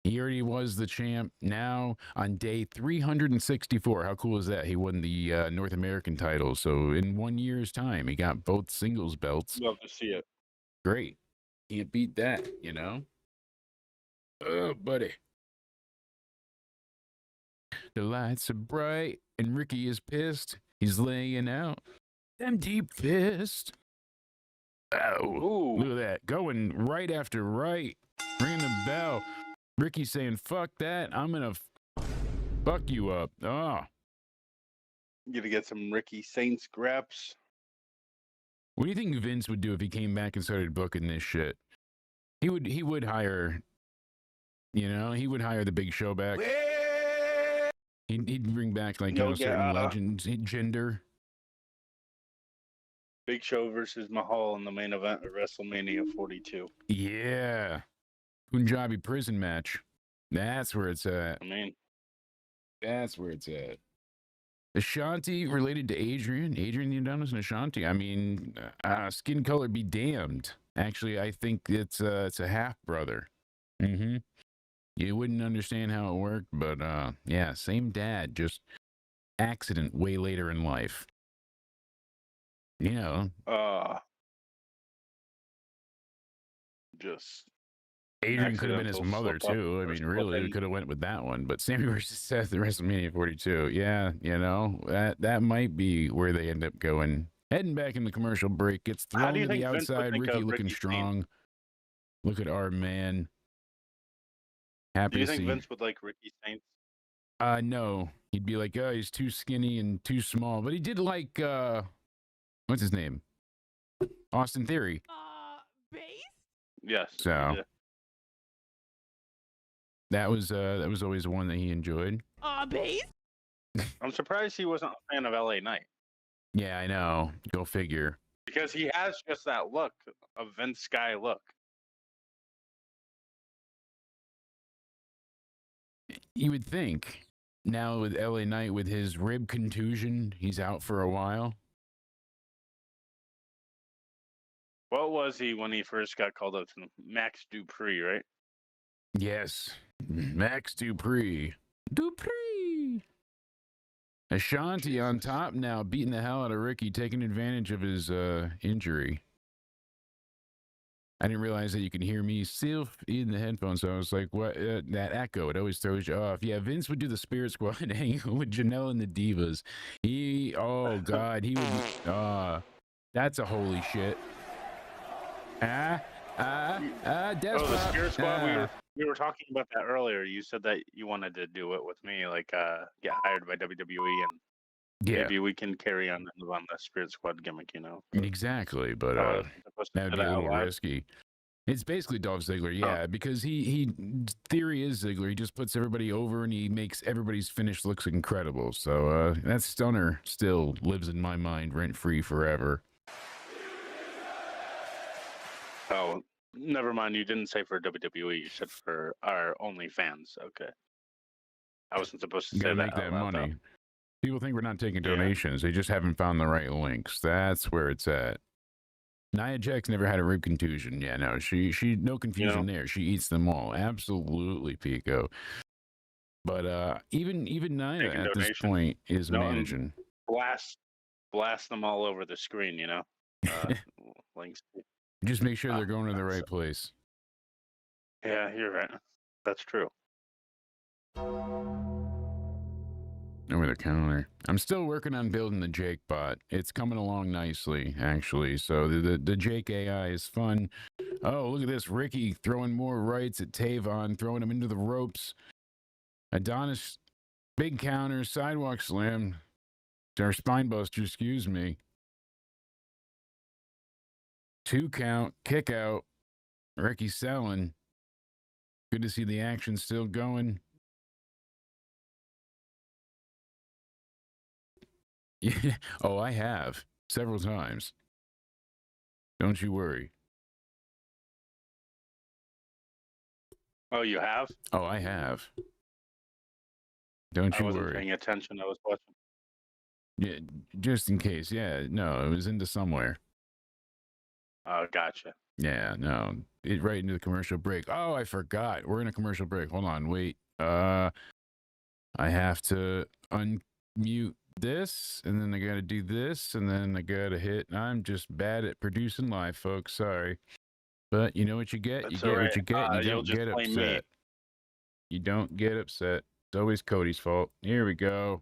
He already was the champ. Now, on day 364, how cool is that? He won the North American title. So, in 1 year's time, he got both singles belts. Love to see it. Great. Can't beat that, you know? Oh, buddy. The lights are bright, and Ricky is pissed. He's laying out them deep fist. Oh, Ooh. look at that. Going right after right. Ringing the bell. Ricky saying, fuck that. I'm going to fuck you up. Oh. You gonna get some Ricky Saints graps? What do you think Vince would do if he came back and started booking this shit? He would hire, you know, he would hire the Big Show back. He'd bring back, like, you know, certain legends, gender. Big Show versus Mahal in the main event of WrestleMania 42. Yeah. Punjabi prison match. That's where it's at. I mean, That's where it's at. Ashanti related to Adrian. Adrian the Adonis and Ashanti. I mean, skin color be damned. Actually, I think it's a half brother. Mm-hmm. You wouldn't understand how it worked, but yeah, same dad, just accident way later in life. You know. Just Adrian could have been his accidental mother slip-up too. I or mean, really, we slipping. could have went with that one. But Sammy versus Seth at WrestleMania 42. Yeah, you know, that might be where they end up going. Heading back in the commercial break, gets How thrown do to you the think Vince would outside. think Ricky of looking Ricky strong. Look at our man. Do Happy you to think see. Vince would like Ricky Saints? No, he'd be like, oh, he's too skinny and too small. But he did like, what's his name? Austin Theory. Base? Yes. he So did. that was always one that he enjoyed. Base? I'm surprised he wasn't a fan of LA Knight Yeah, I know. Go figure. because he has just that look, a Vince guy look. You would think now with LA Knight with his rib contusion, he's out for a while. What was he when he first got called up to Max Dupree, right? Yes, Max Dupree. Dupree. Ashanti on top now, beating the hell out of Ricky, taking advantage of his injury. I didn't realize that you can hear me still in the headphones, so I was like, what? That echo, it always throws you off. Yeah, Vince would do the Spirit Squad and hang out with Janelle and the Divas. Oh, God, he would, that's a holy shit. The Spirit Squad. We were talking about that earlier. You said that you wanted to do it with me, like get hired by WWE, and Yeah, maybe we can carry on the Spirit Squad gimmick. You know, exactly, but supposed to that would say be a out little loud. risky. It's basically Dolph Ziggler, yeah, because he theory is Ziggler. He just puts everybody over and he makes everybody's finish looks incredible. So that stunner still lives in my mind rent free forever. Oh, never mind. You didn't say for WWE. You said for our OnlyFans. Okay. I wasn't supposed to You say gotta that make out that loud, money. People think we're not taking Yeah. donations. They just haven't found the right links. That's where it's at. Nia Jax never had a rib contusion. Yeah, no, she no confusion there. She eats them all. Absolutely, Pico. But even Nia Taking at this donations. point is No, managing. blast them all over the screen. You know, links. Just make sure they're going to the that's- right place. Yeah, you're right. That's true. Over the counter. I'm still working on building the Jake bot. It's coming along nicely, actually. So the Jake AI is fun. Oh, look at this. Ricky throwing more rights at Tavon, throwing him into the ropes. Adonis, big counter, sidewalk slam. Or spine buster, excuse me. 2 count, kick out. Ricky selling. Good to see the action still going. Yeah. Oh, I have several times. Don't you worry. Oh, you have? Oh, I have. Don't I you wasn't worry. paying attention. I was watching. Yeah, just in case. Yeah, no, it was into somewhere. Oh, gotcha. Yeah, no, right into the commercial break. Oh, I forgot. We're in a commercial break. Hold on, wait. I have to unmute this, and then I got to do this, and then I got to hit. I'm just bad at producing live, folks. Sorry, but you know what you get. That's You get all what right. you get. And you You'll don't just get blame me. upset. You don't get upset. It's always Cody's fault. Here we go.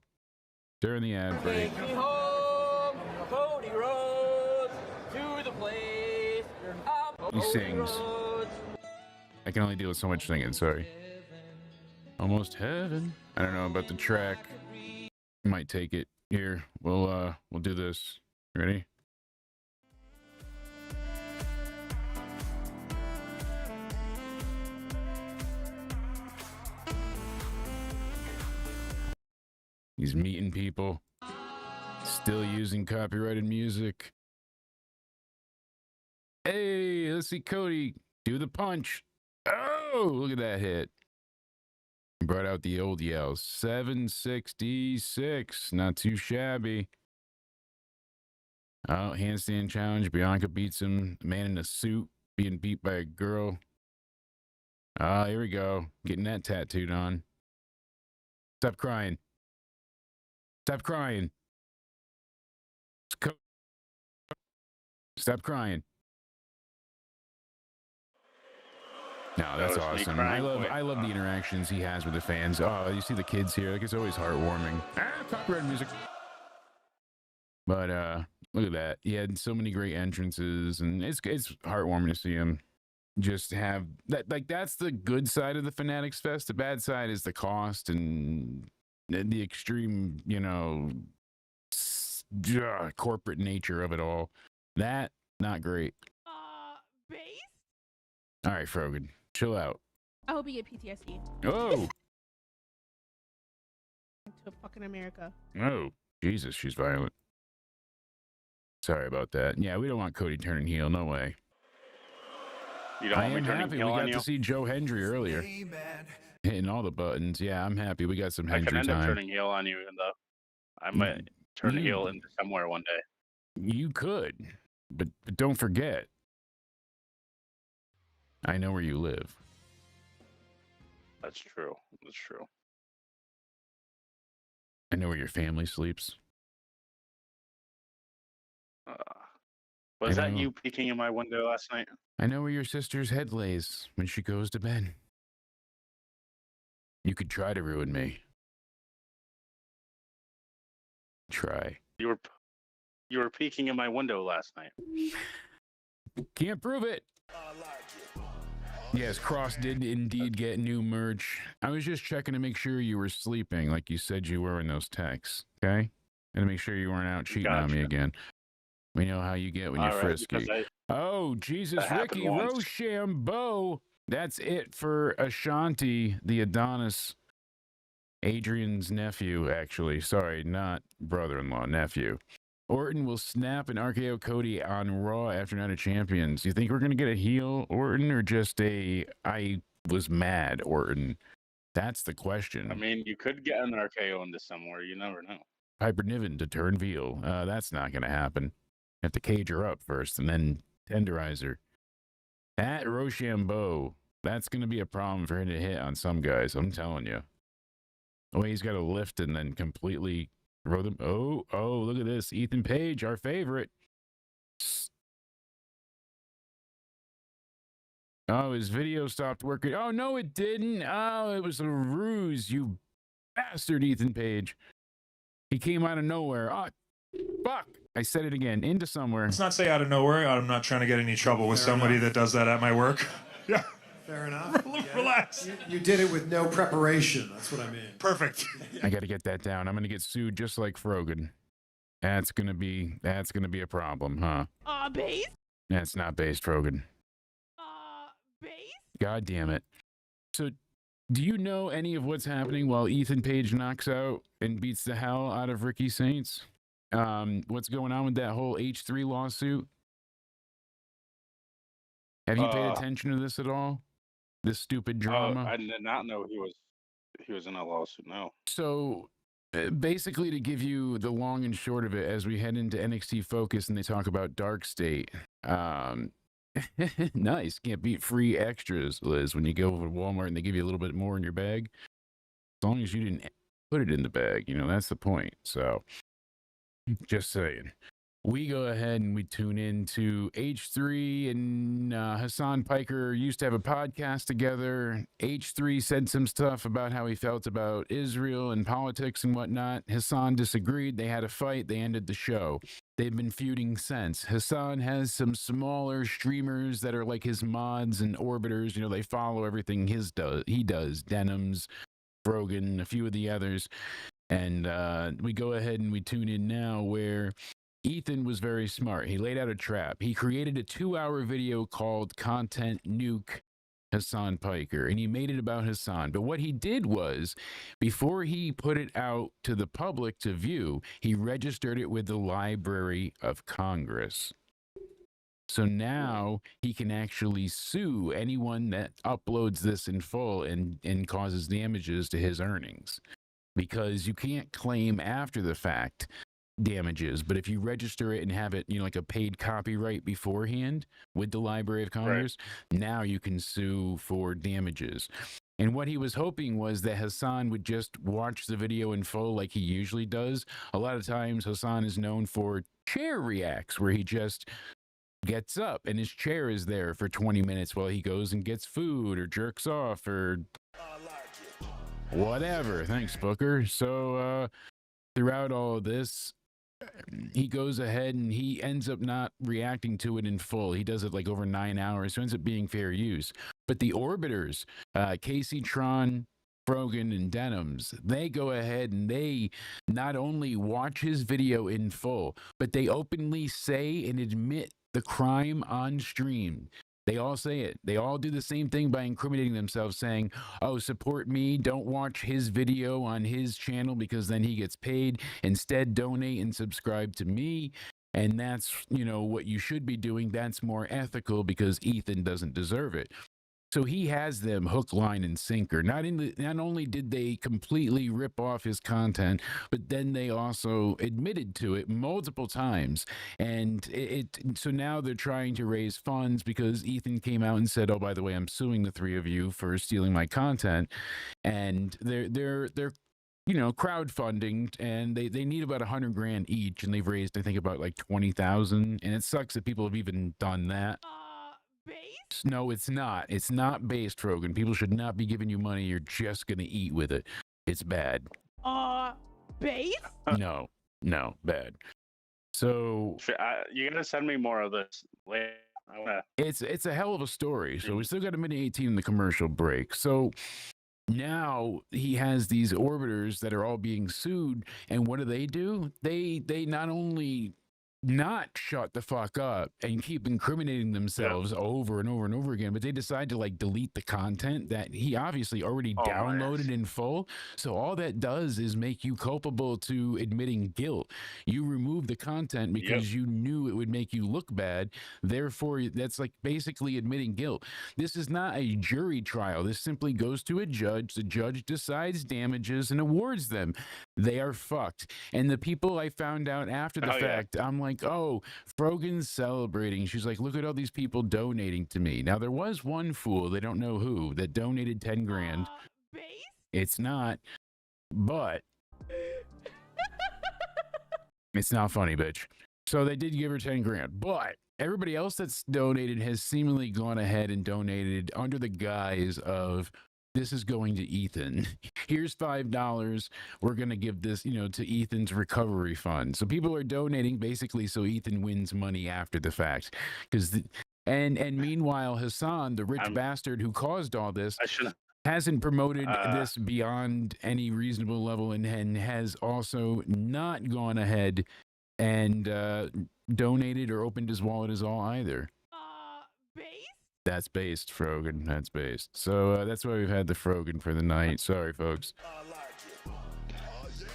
During the ad break. Take me home, Cody Rhodes, to the place. He sings. I can only deal with so much singing, sorry. Almost heaven. I don't know about the track. Might take it. Here, we'll do this. Ready? He's meeting people. Still using copyrighted music. Hey, let's see Cody do the punch. Oh, look at that hit. Brought out the old yells. 766. Not too shabby. Oh, handstand challenge. Bianca beats him. Man in a suit being beat by a girl. Ah, here we go. Getting that tattooed on. Stop crying. Stop crying. Stop crying. No, that's That was me awesome. crying. I love the interactions he has with the fans. Oh, you see the kids here. Like, it's always heartwarming. Copyright music. But look at that. He had so many great entrances, and it's heartwarming to see him just have that. Like, that's the good side of the Fanatics Fest. The bad side is the cost and the extreme, corporate nature of it all. That, not great. Base? All right, Frogan, chill out. I hope you get PTSD. Oh, To fucking America. oh, Jesus, she's violent. Sorry about that. Yeah, we don't want Cody turning heel. No way. You don't I want me am turning happy we heel on got you? to see Joe Hendry earlier, Amen. hitting all the buttons. Yeah, I'm happy we got some I can Hendry end up time. turning heel on you, even though I might turn you- heel into somewhere one day. You could, but don't forget, I know where you live. That's true. That's true. I know where your family sleeps. Was I that know. you peeking in my window last night? I know where your sister's head lays when she goes to bed. You could try to ruin me. Try. You were peeking in my window last night. Can't prove it. Yes, Cross did indeed get new merch. I was just checking to make sure you were sleeping like you said you were in those texts, okay? And to make sure you weren't out cheating on me Gotcha. again. We know how you get when you're All right, frisky. because Oh, Jesus, That happened Ricky once. Rochambeau. That's it for Ashanti, the Adonis. Adrian's nephew, actually. Sorry, not brother-in-law, nephew. Orton will snap and RKO Cody on Raw after Night of Champions. You think we're going to get a heel Orton or just a I was mad Orton? That's the question. I mean, you could get an RKO into somewhere. You never know. Piper Niven to turn Veal. That's not going to happen. Have to cage her up first and then tenderize her. At Rochambeau, that's going to be a problem for him to hit on some guys. I'm telling you. Oh, he's got to lift and then completely throw them. Oh, look at this. Ethan Page, our favorite. Oh, his video stopped working. Oh, no, it didn't. Oh, it was a ruse, you bastard, Ethan Page. He came out of nowhere. Oh, fuck. I said it again. Into somewhere. Let's not say out of nowhere. I'm not trying to get any trouble with Fair somebody enough. that does that at my work. Yeah, Fair enough. relax. You did it with no preparation. That's what I mean. Perfect. I got to get that down. I'm going to get sued just like Frogan. That's gonna be a problem, huh? Base? That's not based, Rogan. Base? God damn it. So, do you know any of what's happening while Ethan Page knocks out and beats the hell out of Ricky Saints? What's going on with that whole H3 lawsuit? Have you paid attention to this at all? This stupid drama? I did not know he was in a lawsuit. No. So, basically, to give you the long and short of it, as we head into NXT Focus and they talk about Dark State, nice. Can't beat free extras, Liz, when you go over to Walmart and they give you a little bit more in your bag. As long as you didn't put it in the bag, that's the point. So, just saying. We go ahead and we tune into H3 and Hassan Piker used to have a podcast together. H3 said some stuff about how he felt about Israel and politics and whatnot. Hassan disagreed. They had a fight. They ended the show. They've been feuding since. Hassan has some smaller streamers that are like his mods and orbiters. They follow everything he does. Denims, Brogan, a few of the others. And we go ahead and we tune in now where Ethan was very smart. He laid out a trap. He created a 2-hour video called Content Nuke Hassan Piker, and he made it about Hassan. But what he did was, before he put it out to the public to view, he registered it with the Library of Congress. So now he can actually sue anyone that uploads this in full and causes damages to his earnings. Because you can't claim after the fact damages, but if you register it and have it, like a paid copyright beforehand with the Library of Congress, now you can sue for damages. And what he was hoping was that Hassan would just watch the video in full like he usually does. A lot of times Hassan is known for chair reacts, where he just gets up and his chair is there for 20 minutes while he goes and gets food or jerks off or whatever. Thanks, Booker. So throughout all of this, he goes ahead and he ends up not reacting to it in full. He does it like over 9 hours, so it ends up being fair use. But the Orbiters, Casey Tron, Brogan, and Denims, they go ahead and they not only watch his video in full, but they openly say and admit the crime on stream. They all say it. They all do the same thing by incriminating themselves, saying, oh, support me. Don't watch his video on his channel because then he gets paid. Instead, donate and subscribe to me. And that's, what you should be doing. That's more ethical because Ethan doesn't deserve it. So he has them hook, line, and sinker. Not only did they completely rip off his content, but then they also admitted to it multiple times. And so now they're trying to raise funds because Ethan came out and said, "Oh, by the way, I'm suing the three of you for stealing my content." And they're crowdfunding, and they need about $100,000 each, and they've raised, I think, about like 20,000. And it sucks that people have even done that. Base? No, it's not. It's not based, Rogan. People should not be giving you money. You're just going to eat with it. It's bad. Base? No, bad. So You gotta send me more of this later. it's a hell of a story. So we still got a minute 18 in the commercial break. So now he has these orbiters that are all being sued, and what do? They not only not shut the fuck up and keep incriminating themselves over and over and over again, but they decide to like delete the content that he obviously already downloaded in full. So all that does is make you culpable to admitting guilt. You remove the content because you knew it would make you look bad. Therefore, that's like basically admitting guilt. This is not a jury trial. This simply goes to a judge. The judge decides damages and awards them. They are fucked. And the people I found out after the fact, I'm like, oh, Frogan's celebrating. She's like, look at all these people donating to me. Now, there was one fool, they don't know who, that donated 10 grand. Base? It's not, but it's not funny, bitch. So they did give her 10 grand, but everybody else that's donated has seemingly gone ahead and donated under the guise of, this is going to Ethan. Here's $5. We're going to give this, to Ethan's recovery fund. So people are donating basically so Ethan wins money after the fact. And meanwhile, Hassan, the rich bastard who caused all this, hasn't promoted this beyond any reasonable level and has also not gone ahead and donated or opened his wallet as all either. That's based, Frogan. That's based. So that's why we've had the Frogan for the night. Sorry, folks.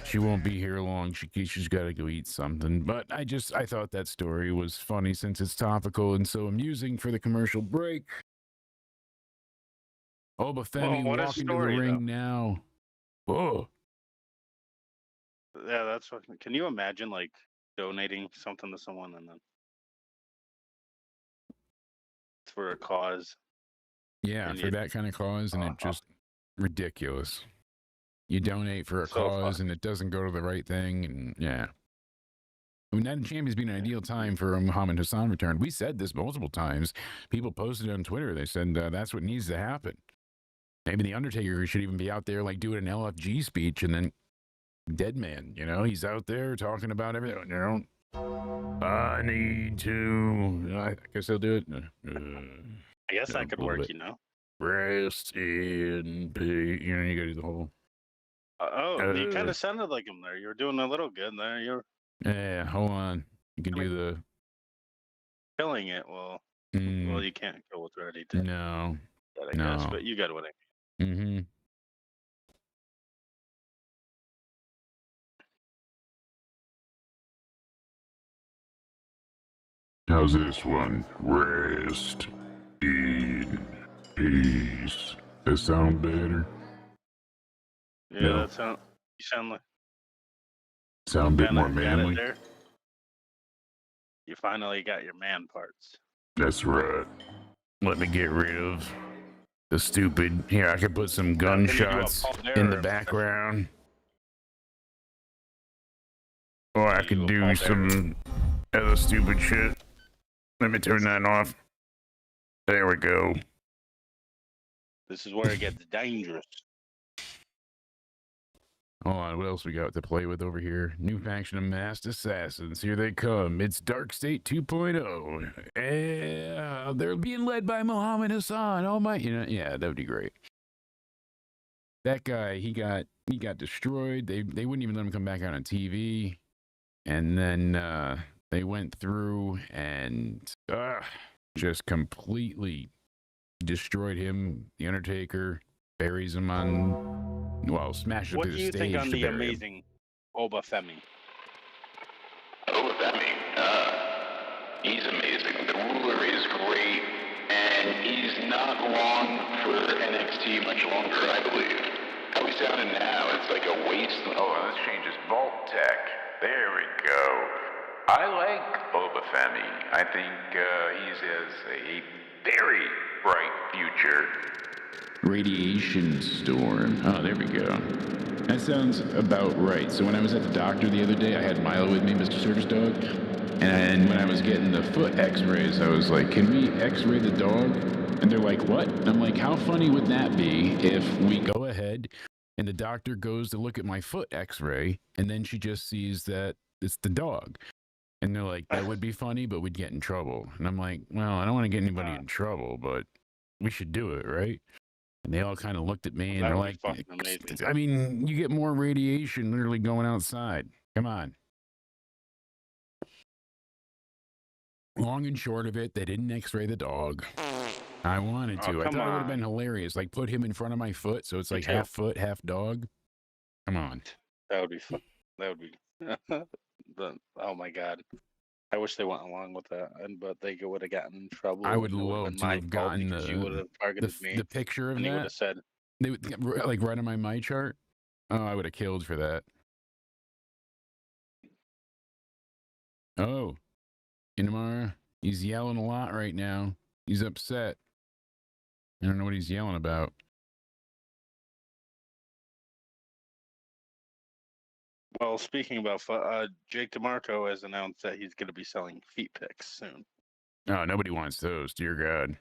She won't be here long. She's got to go eat something. But I thought that story was funny since it's topical and so amusing for the commercial break. Obafemi what a walking to the story, ring though. now. Whoa. Yeah, that's what. Can you imagine like donating something to someone and then it's for a cause? Yeah, And for that kind of cause, and it just ridiculous. You donate for a So cause, fun. and it doesn't go to the right thing, and yeah. I mean, Night of Champions being an ideal time for a Muhammad Hassan return. We said this multiple times. People posted on Twitter. They said that's what needs to happen. Maybe the Undertaker should even be out there like doing an LFG speech, and then dead man. You know, he's out there talking about everything. You know, I need to. I guess he'll do it. I guess Yeah, that could a little work, bit. you know. Rest in peace. You know, you gotta do the whole. You kind of sounded like him there. You were doing a little good there. You're Yeah, hold on. You can do the. killing it. Well, you can't kill what's already dead. No. I guess, but you got what I mean. Mm-hmm. How's this one? Rest in peace. That sound better? Yeah, No. that sound. You sound like. Sound a bit more Got it manly? there. You finally got your man parts. That's right. Let me get rid of the stupid. Here, I could put some gunshots Paul in the Bearer background. Or I could do Bearer. some other stupid shit. Let me turn that off. There we go. This is where it gets dangerous. Hold on, what else we got to play with over here? New faction of masked assassins. Here they come. It's Dark State 2.0. Yeah, they're being led by Muhammad Hassan. Oh my, yeah, that would be great. That guy, he got destroyed. They wouldn't even let him come back out on TV. And then they went through and just completely destroyed him. The Undertaker buries him on, well, smashes him What through do the you stage think on to the bury him. amazing Obafemi? Obafemi, he's amazing. The ruler is great, and he's not long for NXT much longer, I believe. How he's sounding now, it's like a waste. Oh, let's change his vault tech. There we go. I like Obafemi. I think he has a very bright future. Radiation storm. Oh, there we go. That sounds about right. So when I was at the doctor the other day, I had Milo with me, Mr. Service Dog. And when I was getting the foot x-rays, I was like, can we x-ray the dog? And they're like, what? And I'm like, how funny would that be if we go ahead and the doctor goes to look at my foot x-ray and then she just sees that it's the dog. And they're like, that would be funny, but we'd get in trouble. And I'm like, well, I don't want to get anybody in trouble, but we should do it, right? And they all kind of looked at me and That they're would be like, fucking amazing. I mean, you get more radiation literally going outside. Come on. Long and short of it, they didn't x-ray the dog. I wanted to. I thought it would have been hilarious. Like, put him in front of my foot so it's like half foot, half dog. Come on. That would be fun. That would be. Oh my god. I wish they went along with that, but they would have gotten in trouble. I would love to have gotten the picture of and that. They would have said, they would, like right on my chart. Oh, I would have killed for that. Oh, Inamara, he's yelling a lot right now. He's upset. I don't know what he's yelling about. Well, speaking about Jake DeMarco has announced that he's going to be selling feet pics soon. Oh, nobody wants those. Dear God.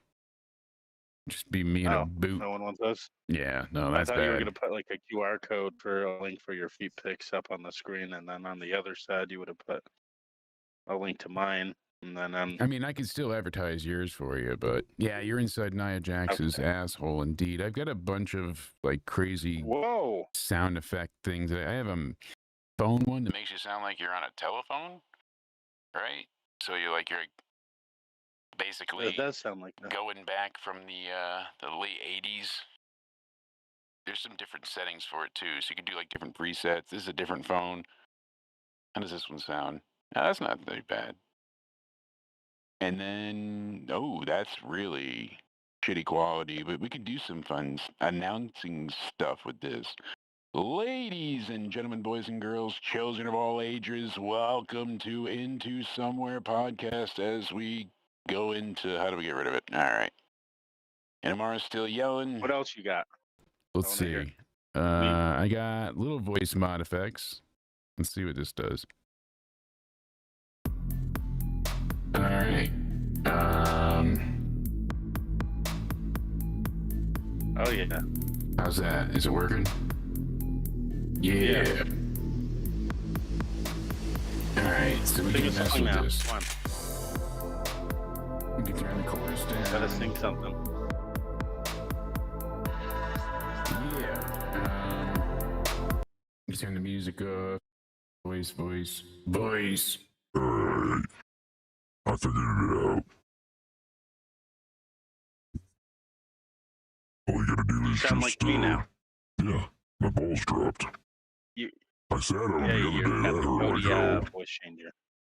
Just be me in a boot. No one wants those? Yeah, no, that's I thought bad. you were going to put like a QR code for a link for your feet pics up on the screen, and then on the other side you would have put a link to mine. And then I mean, I could still advertise yours for you, but yeah, you're inside Nia Jax's asshole indeed. I've got a bunch of like crazy sound effect things. I have a phone one that makes you sound like you're on a telephone, right? So you're like basically It does sound like that. going back from the late 80s. There's some different settings for it too, so you can do like different presets. This is a different phone. How does this one sound? That's not very bad. And then, oh, that's really shitty quality, but we can do some fun announcing stuff with this. Ladies and gentlemen, boys and girls, children of all ages, welcome to Into Somewhere podcast as we go into, how do we get rid of it? All right. And Amara's still yelling. What else you got? Let's wanna hear. see. I got little voice mod effects. Let's see what this does. All right. Oh yeah. How's that? Is it working? Yeah. All right. So we Sing can a mess song with now. this. Come on. We can turn the chorus down. Gotta sing something. Yeah. You turn the music up. Voice. Alright. I figured it out. All you gotta do You is sound just, like me now. Yeah, my balls dropped. You- I sat on Yeah, the you other got day. I the heard Cody like, oh, voice changer.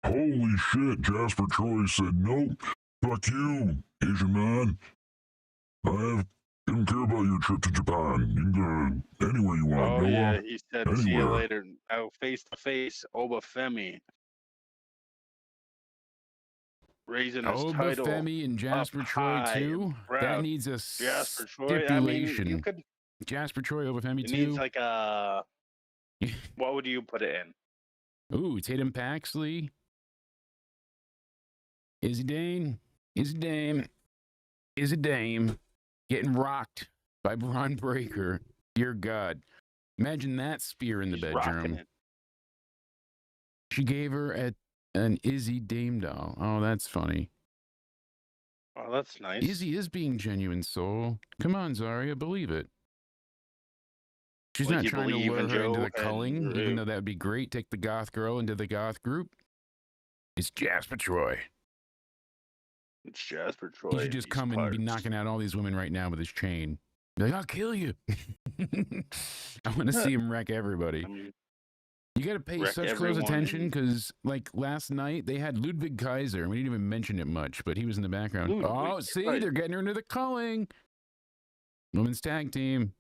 holy shit, Jasper Troy said, nope, fuck you, Asian man. I don't care about your trip to Japan. You can go anywhere you want, Oh Noah. yeah, he said, "See you Anywhere. later." Oh, face to face, Obafemi, raising his title. Obafemi and Jasper Troy high too. and That proud. needs a Jasper Troy. I mean, stipulation. you could. Jasper Troy, Obafemi It too. needs like a. What would you put it in? Ooh, Tatum Paxley. Izzy Dame. Getting rocked by Braun Breaker. Dear God. Imagine that spear in the He's rocking bedroom. it. She gave her an Izzy Dame doll. Oh, that's funny. Oh, that's nice. Izzy is being genuine, Soul. Come on, Zarya, believe it. She's Like not you trying to believe lure in her into Joe the culling, and even though that would be great. Take the goth girl into the goth group. It's Jasper Troy. It's Jasper Troy. He should just These come and be parts. knocking out all these women right now with his chain. Be like, I'll kill you. I want to see him wreck everybody. I mean, You got to pay wreck such close everyone attention and- because, like, last night they had Ludwig Kaiser, and we didn't even mention it much, but he was in the background. Ludwig, Oh, see, right. they're getting her into the culling. Women's tag team.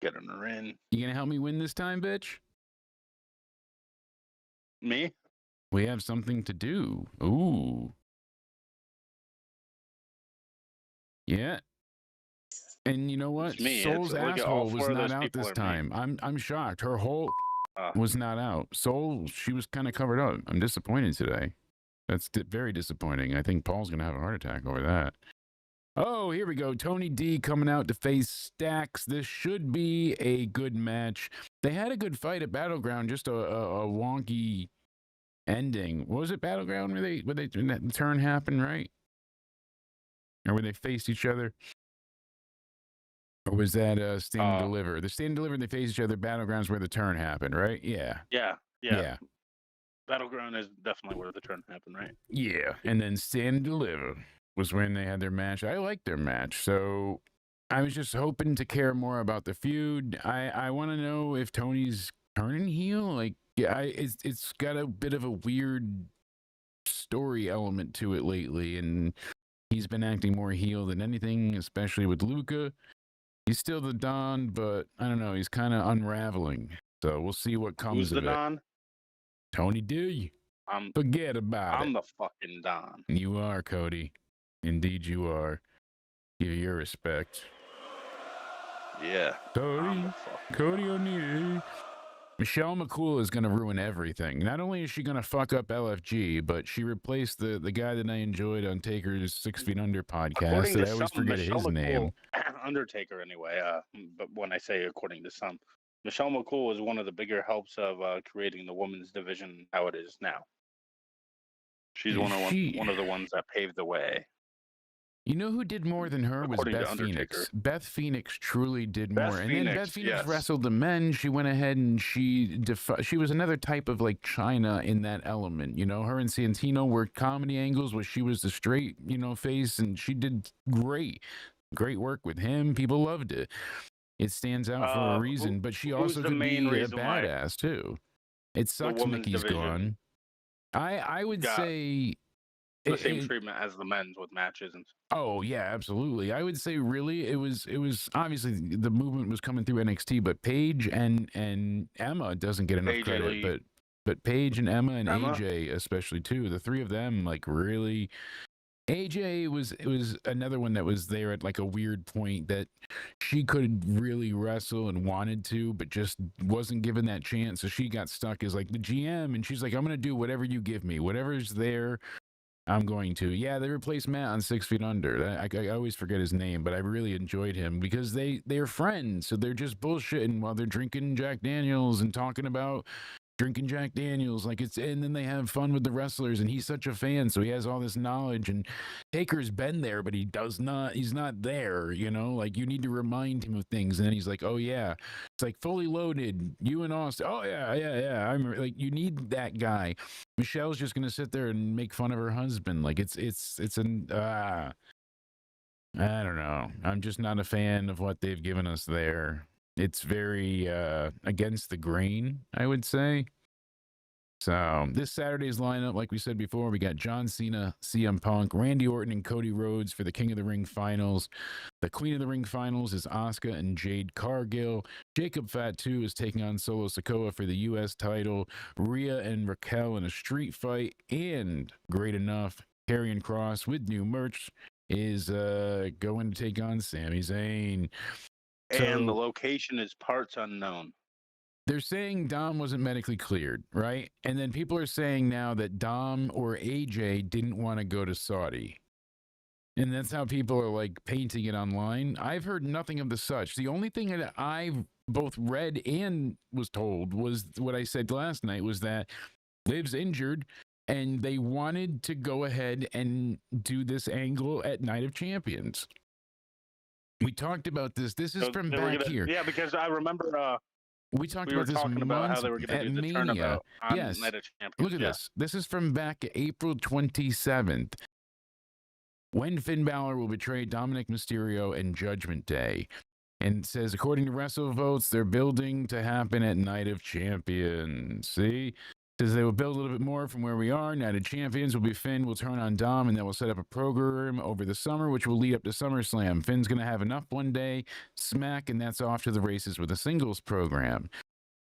getting her in. You going to help me win this time, bitch? Me? We have something to do. Ooh. Yeah. And you know what? It's me. Soul's Look at all asshole was four of not those out people this are me. time. I'm shocked. Her hole was not out. Soul, she was kind of covered up. I'm disappointed today. That's very disappointing. I think Paul's going to have a heart attack over that. Oh, here we go. Tony D coming out to face Stacks. This should be a good match. They had a good fight at Battleground, just a wonky ending. What was it, Battleground, where that turn happened, right? Or where they faced each other? Or was that Stand and Deliver? The Stand and Deliver, they faced each other. Battlegrounds where the turn happened, right? Yeah. Yeah. Battleground is definitely where the turn happened, right? Yeah. And then Stand and Deliver was when they had their match. I liked their match. So I was just hoping to care more about the feud. I want to know if Tony's turning heel. Like, yeah, it's got a bit of a weird story element to it lately. And he's been acting more heel than anything, especially with Luca. He's still the Don, but I don't know. He's kind of unraveling. So we'll see what comes Who's the of it. Don? Tony D. Forget about it. I'm the fucking Don. You are, Cody. Indeed you are. Give your respect. Yeah. Cody O'Neill. Michelle McCool is going to ruin everything. Not only is she going to fuck up LFG, but she replaced the guy that I enjoyed on Taker's 6 Feet Under podcast that I always forget his name. Undertaker, anyway. But when I say according to some, Michelle McCool is one of the bigger helps of creating the women's division how it is now. She's one of the ones that paved the way. You know who did more than her was According to Beth Undertaker. Phoenix. Beth Phoenix truly did Beth more. And then Beth Phoenix, Phoenix yes. wrestled the men. She went ahead and she was another type of like China in that element. You know, her and Santino worked comedy angles where she was the straight, you know, face, and she did great work with him. People loved it. It stands out for a reason, but she also the could main be a reason why badass too. It sucks women's Mickey's division gone. I would got say the same treatment as the men's with matches and oh yeah, absolutely. I would say really it was obviously the movement was coming through NXT, but Paige and Emma doesn't get enough AJ credit, Lee. but Paige and Emma and Emma? AJ especially too. The three of them like really. AJ was another one that was there at like a weird point that she could really wrestle and wanted to, but just wasn't given that chance. So she got stuck as like the GM, and she's like, "I'm gonna do whatever you give me, whatever's there." I'm going to. Yeah, they replaced Matt on 6 Feet Under. I always forget his name, but I really enjoyed him because they're friends. So they're just bullshitting while they're drinking Jack Daniels and talking about drinking Jack Daniels. Like and then they have fun with the wrestlers, and he's such a fan, so he has all this knowledge. And Taker's been there, but he's not there, you know? Like you need to remind him of things. And then he's like, oh yeah. It's like Fully Loaded, you and Austin. Oh yeah. I'm like, you need that guy. Michelle's just gonna sit there and make fun of her husband. Like it's an I don't know. I'm just not a fan of what they've given us there. It's very against the grain, I would say. So this Saturday's lineup, like we said before, we got John Cena, CM Punk, Randy Orton, and Cody Rhodes for the King of the Ring finals. The Queen of the Ring finals is Asuka and Jade Cargill. Jacob Fatu is taking on Solo Sikoa for the U.S. title. Rhea and Raquel in a street fight. And great enough, Karrion Kross with new merch is going to take on Sami Zayn. and the location is parts unknown. They're saying Dom wasn't medically cleared, right? And then people are saying now that Dom or AJ didn't want to go to Saudi. And that's how people are like painting it online. I've heard nothing of the such. The only thing that I've both read and was told was what I said last night was that Liv's injured and they wanted to go ahead and do this angle at Night of Champions. We talked about this. This is from back here. Yeah, because I remember we talked we about were this talking about how they were going to do the Mania. turnabout on Yes. Night of Champions. Look at this. This is from back April 27th. When Finn Balor will betray Dominic Mysterio and Judgment Day. And it says, according to WrestleVotes, they're building to happen at Night of Champions. See? It says they will build a little bit more from where we are. Night of Champions will be Finn will turn on Dom, and then we'll set up a program over the summer, which will lead up to SummerSlam. Finn's going to have enough one day, smack, and that's off to the races with a singles program.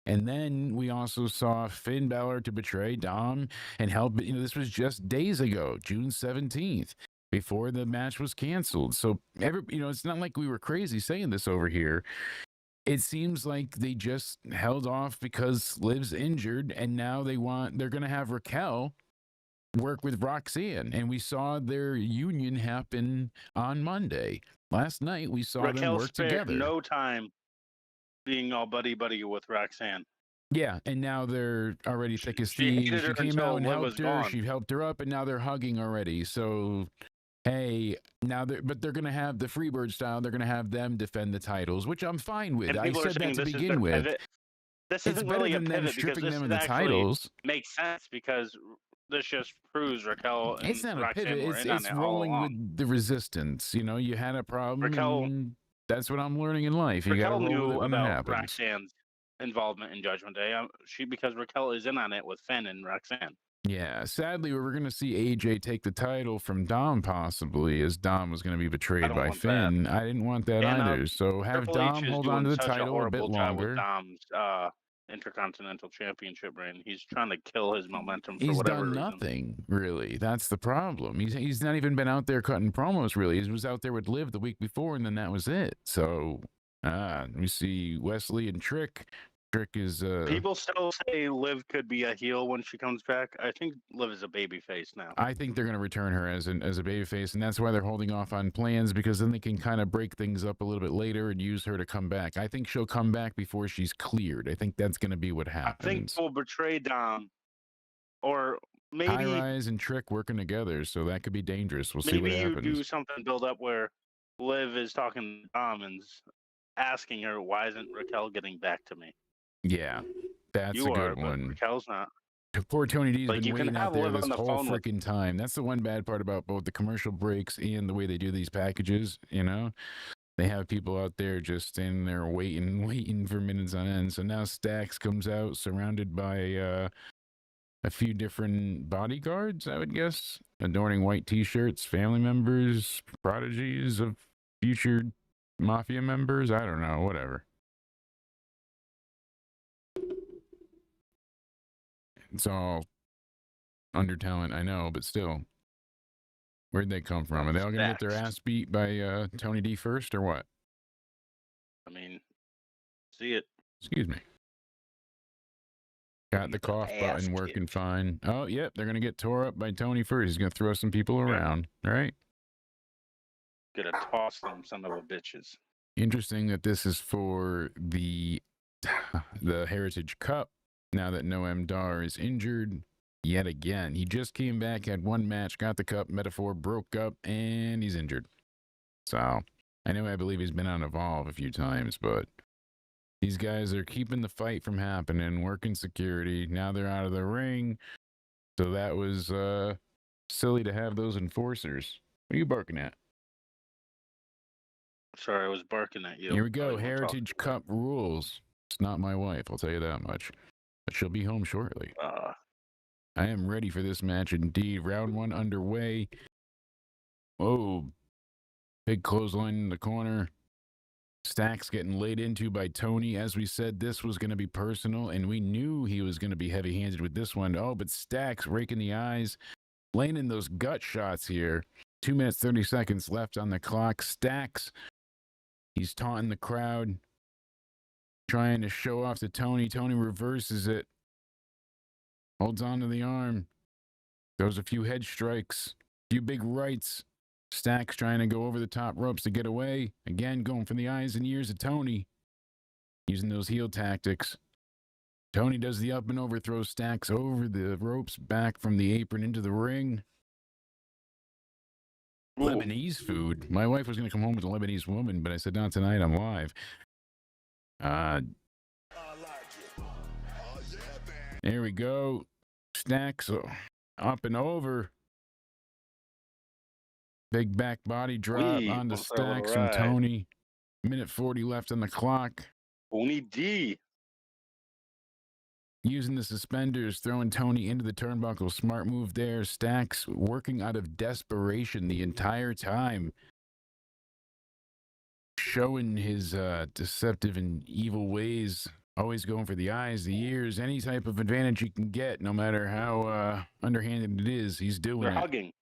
And then we also saw Finn Balor to betray Dom and help. This was just days ago, June 17th. Before the match was canceled. So it's not like we were crazy saying this over here. It seems like they just held off because Liv's injured, and now they're going to have Raquel work with Roxanne, and we saw their union happen on Monday. Last night we saw them work together. No time being all buddy with Roxanne. Yeah, and now they're already thick as thieves. She came out and helped her. She helped her up, and now they're hugging already. So. Hey, now they're going to have the Freebird style. They're going to have them defend the titles, which I'm fine with. I said that to begin with. This it's isn't better really than a them pivot stripping because them of this the titles. Makes sense because this just proves Raquel and it's not a pivot. It's rolling with the resistance. You had a problem. Raquel, that's what I'm learning in life. You got to roll with it when it happens. Roxanne's involvement in Judgment Day. Because Raquel is in on it with Finn and Roxanne. Yeah, sadly, we're going to see AJ take the title from Dom, possibly, as Dom was going to be betrayed by Finn. I didn't want that either. So have Dom hold on to the title a bit longer. Dom's Intercontinental Championship reign. He's trying to kill his momentum for he's whatever done reason. Nothing, really. That's the problem. He's not even been out there cutting promos, really. He was out there with Liv the week before, and then that was it. So we see Wesley and Trick. Trick is people still say Liv could be a heel when she comes back. I think Liv is a babyface now. I think they're going to return her as a babyface, and that's why they're holding off on plans, because then they can kind of break things up a little bit later and use her to come back. I think she'll come back before she's cleared. I think that's going to be what happens. I think we'll betray Dom, or maybe High-Rise and Trick working together, so that could be dangerous. We'll see what maybe you happens. do something build up where Liv is talking to Dom and asking her, "Why isn't Raquel getting back to me?" Yeah, that's You a are, good but one. Raquel's not. Poor Tony D's Like, been you can waiting out have there Liv this on the whole phone with- freaking time. That's the one bad part about both the commercial breaks and the way they do these packages, you know? They have people out there just standing there waiting for minutes on end. So now Stacks comes out surrounded by a few different bodyguards, I would guess, adorning white t-shirts, family members, prodigies of future mafia members. I don't know, whatever. It's all undertalent, I know, but still. Where'd they come from? Are they all going to get their ass beat by Tony D first, or what? I mean, see it. Excuse me. Got the cough button working fine. Oh, yep, they're going to get tore up by Tony first. He's going to throw some people around, right? Gonna toss them, son of a bitches. Interesting that this is for the Heritage Cup. Now that Noam Dar is injured yet again. He just came back, had one match, got the cup, Metaphor broke up, and he's injured. So, I believe he's been on Evolve a few times, but these guys are keeping the fight from happening, working security. Now they're out of the ring. So that was silly to have those enforcers. What are you barking at? Sorry, I was barking at you. Here we go. Heritage Cup rules. It's not my wife, I'll tell you that much. But she'll be home shortly. I am ready for this match indeed. Round one underway. Oh, big clothesline in the corner. Stacks getting laid into by Tony. As we said, this was going to be personal, and we knew he was going to be heavy-handed with this one. Oh, but Stacks raking the eyes, laying in those gut shots here. 2 minutes, 30 seconds left on the clock. Stacks, he's taunting the crowd, trying to show off to Tony. Tony reverses it. Holds on to the arm. Throws a few head strikes. A few big rights. Stacks trying to go over the top ropes to get away. Again, going for the eyes and ears of Tony. Using those heel tactics. Tony does the up and over, throws Stacks over the ropes, back from the apron into the ring. Ooh. Lebanese food. My wife was going to come home with a Lebanese woman, but I said, not tonight, I'm live. There we go. Stacks up and over. Big back body drop onto Stacks from Tony. Minute 40 left on the clock. Tony D. Using the suspenders, throwing Tony into the turnbuckle. Smart move there. Stacks working out of desperation the entire time. Showing his deceptive and evil ways. Always going for the eyes, the ears, any type of advantage he can get, no matter how underhanded it is. He's doing it. They're hugging.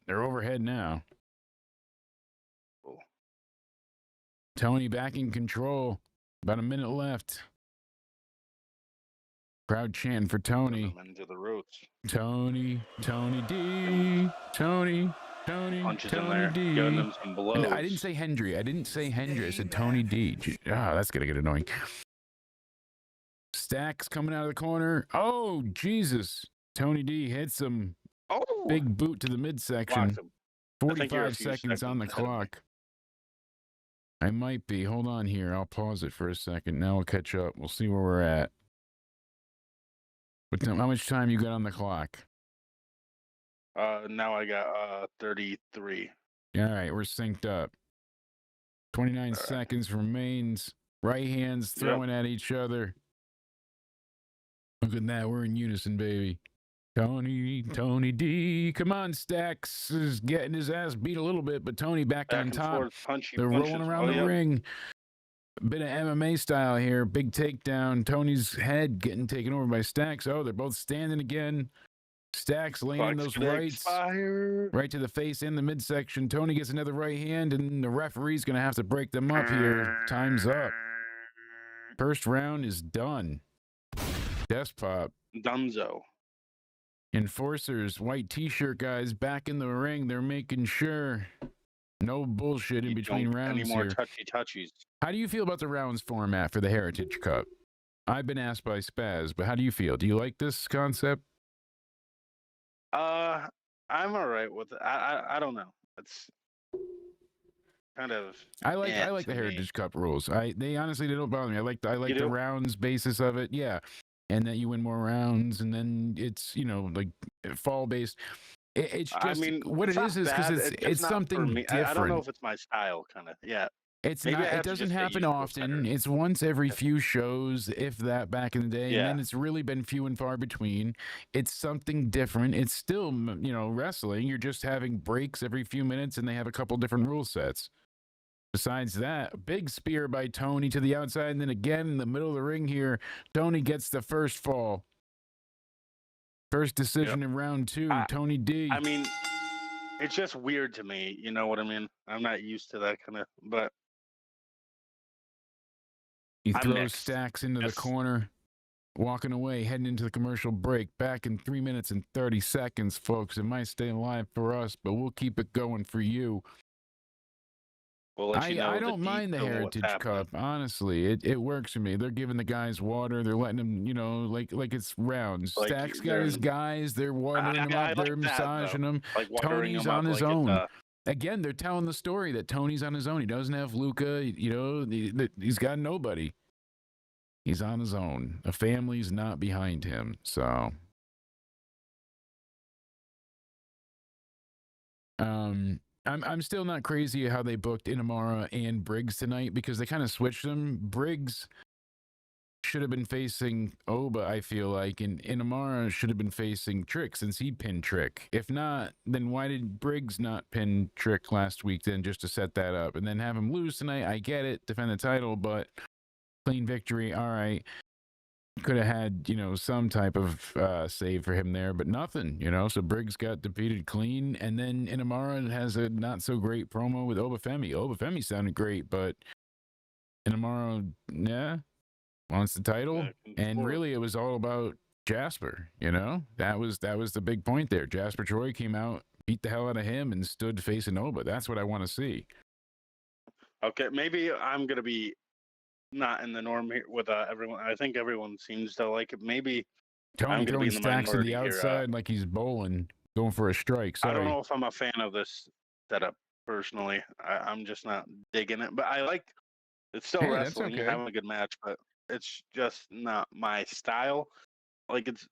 They're overhead now. Oh. Tony back in control. About a minute left. Crowd chanting for Tony. Into the roots. Tony D. Tony Punches Tony in there, D. giving them some blows. I didn't say Hendry. I said Tony D. That's going to get annoying. Stacks coming out of the corner. Oh, Jesus. Tony D hits him. Oh. Big boot to the midsection. 45 seconds on the clock. I might be. Hold on here. I'll pause it for a second. Now we'll catch up. We'll see where we're at. How much time you got on the clock? Now I got 33. All right, we're synced up. 29 seconds remains. Right hands throwing at each other. Look at that. We're in unison, baby. Tony D. Come on, Stacks is getting his ass beat a little bit, but Tony back on top. They're rolling around the ring. A bit of MMA style here. Big takedown. Tony's head getting taken over by Stacks. Oh, they're both standing again. Stacks laying those rights right to the face and the midsection. Tony gets another right hand, and the referee's going to have to break them up here. Time's up. First round is done. Despop. Dunzo. Enforcers, white t-shirt guys back in the ring. They're making sure no bullshit in between rounds any more here. touchy-touchies. How do you feel about the rounds format for the Heritage Cup? I've been asked by Spaz, but how do you feel? Do you like this concept? I'm all right with it. I don't know. It's kind of I like to the me. Heritage Cup rules. They honestly, they don't bother me. I like You the do? rounds basis of it. Yeah, and that you win more rounds, and then it's like fall based. It's I just mean, what it's it not is because bad. it's just not for something me. different. I don't know if it's my style, kind of. Yeah. It's Maybe I not. It have to doesn't just get happen used to it often. better. It's once every few shows, if that, back in the day, and Yeah. then it's really been few and far between. It's something different. It's still, wrestling. You're just having breaks every few minutes, and they have a couple different rule sets. Besides that, big spear by Tony to the outside, and then again in the middle of the ring here, Tony gets the first fall. First decision in round 2, Tony D. I mean, it's just weird to me. You know what I mean? I'm not used to that kind of, but He I'm throws mixed. Stacks into the corner, walking away, heading into the commercial break. Back in 3 minutes and 30 seconds, folks. It might stay alive for us, but we'll keep it going for you. We'll let you know I the don't mind the detail of what's Heritage happening. Cup. Honestly, it works for me. They're giving the guys water. They're letting them, like it's rounds. Like, Stacks got his guys. They're watering them I up. like They're that, massaging though. them. Like watering Tony's them on up his like it's, own. Again, they're telling the story that Tony's on his own. He doesn't have Luca. He's got nobody. He's on his own. A family's not behind him. So, I'm still not crazy how they booked Inamara and Briggs tonight because they kind of switched them. Briggs should have been facing Oba, I feel like, and Inamara should have been facing Trick since he pinned Trick. If not, then why did Briggs not pin Trick last week then just to set that up and then have him lose tonight? I get it, defend the title, but clean victory, all right. Could have had, some type of save for him there, but nothing, So Briggs got defeated clean, and then Inamara has a not so great promo with Obafemi. Obafemi sounded great, but Inamara, wants the title, and really it was all about Jasper. That was the big point there. Jasper Troy came out, beat the hell out of him, and stood facing Oba. That's what I want to see. Okay, maybe I'm gonna be not in the norm here with everyone. I think everyone seems to like it. Maybe Tony I'm gonna be throwing in the Stacks to minority the here. outside like he's bowling, going for a strike. Sorry. I don't know if I'm a fan of this setup personally. I'm just not digging it, but I like. It's still wrestling. You're having a good match, but it's just not my style. Like it's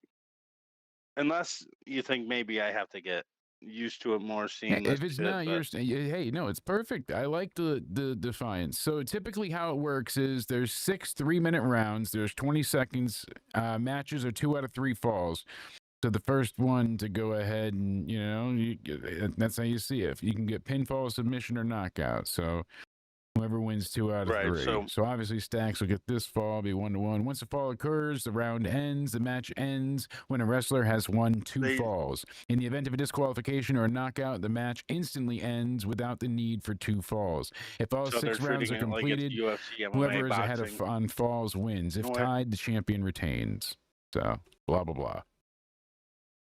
unless you think maybe I have to get used to it more. Seeing if this it's shit, not but... hey, no, it's perfect. I like the Defiance. So typically how it works is there's 6 3-minute rounds. There's 20 seconds. Matches are 2 out of 3 falls. So the first one to go ahead and that's how you see it. You can get pinfall, submission, or knockout. So whoever wins 2 out of 3. So obviously Stacks will get this fall, be 1-1. Once the fall occurs, the round ends. The match ends when a wrestler has won 2 falls. In the event of a disqualification or a knockout, the match instantly ends without the need for 2 falls. If all 6 rounds are completed, whoever is ahead on falls wins. If tied, the champion retains. So blah, blah, blah.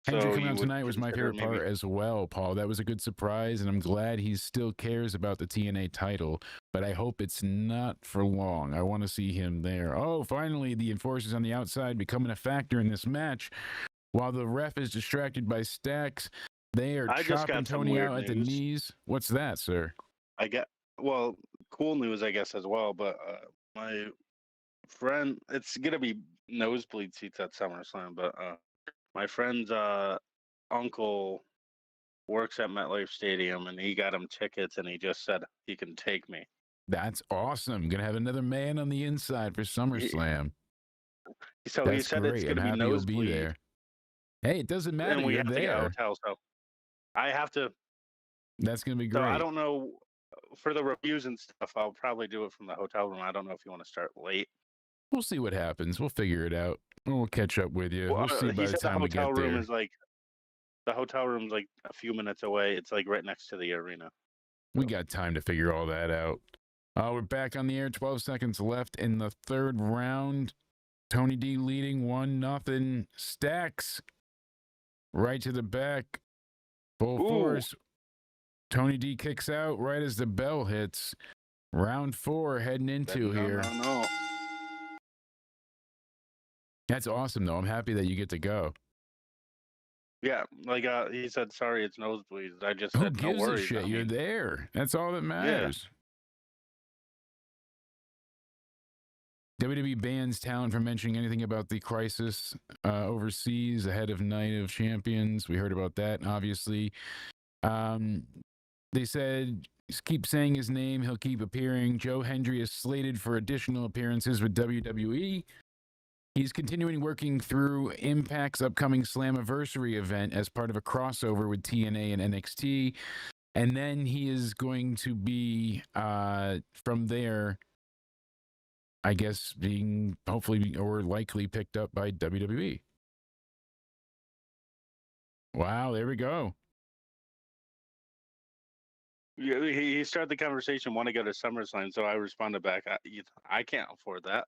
Hendry coming out tonight was my favorite part as well, Paul. That was a good surprise, and I'm glad he still cares about the TNA title, but I hope it's not for long. I want to see him there. Oh, finally, the enforcers on the outside becoming a factor in this match. While the ref is distracted by Stacks, they are chopping Tony out at the knees. What's that, sir? Cool news, I guess, as well, but my friend, it's going to be nosebleed seats at SummerSlam, but my friend's uncle works at MetLife Stadium, and he got him tickets, and he just said he can take me. That's awesome. Gonna have another man on the inside for SummerSlam. So he said it's gonna be nosebleed. Be there. Hey, it doesn't matter. And we You're have there. to get a hotel, so I have to. That's gonna be great. So I don't know for the reviews and stuff. I'll probably do it from the hotel room. I don't know if you want to start late. We'll see what happens. We'll figure it out. We'll catch up with you. We'll see by the time we get there. The hotel room's like a few minutes away. It's like right next to the arena. We got time to figure all that out. We're back on the air. 12 seconds left in the 3rd round. Tony D leading 1-0. Stacks right to the back. Full force. Tony D kicks out right as the bell hits. Round 4 heading into here. No. That's awesome, though. I'm happy that you get to go. Yeah, like he said, sorry, it's nosebleeds. I just Who said, no gives a worries. shit? I You're mean, there. That's all that matters. WWE bans talent from mentioning anything about the crisis overseas ahead of Night of Champions. We heard about that, obviously. They said, keep saying his name. He'll keep appearing. Joe Hendry is slated for additional appearances with WWE. He's continuing working through Impact's upcoming Slammiversary event as part of a crossover with TNA and NXT. And then he is going to be, from there, I guess, being hopefully or likely picked up by WWE. Wow, there we go. Yeah, he started the conversation, want to go to SummerSlam, so I responded back, I can't afford that.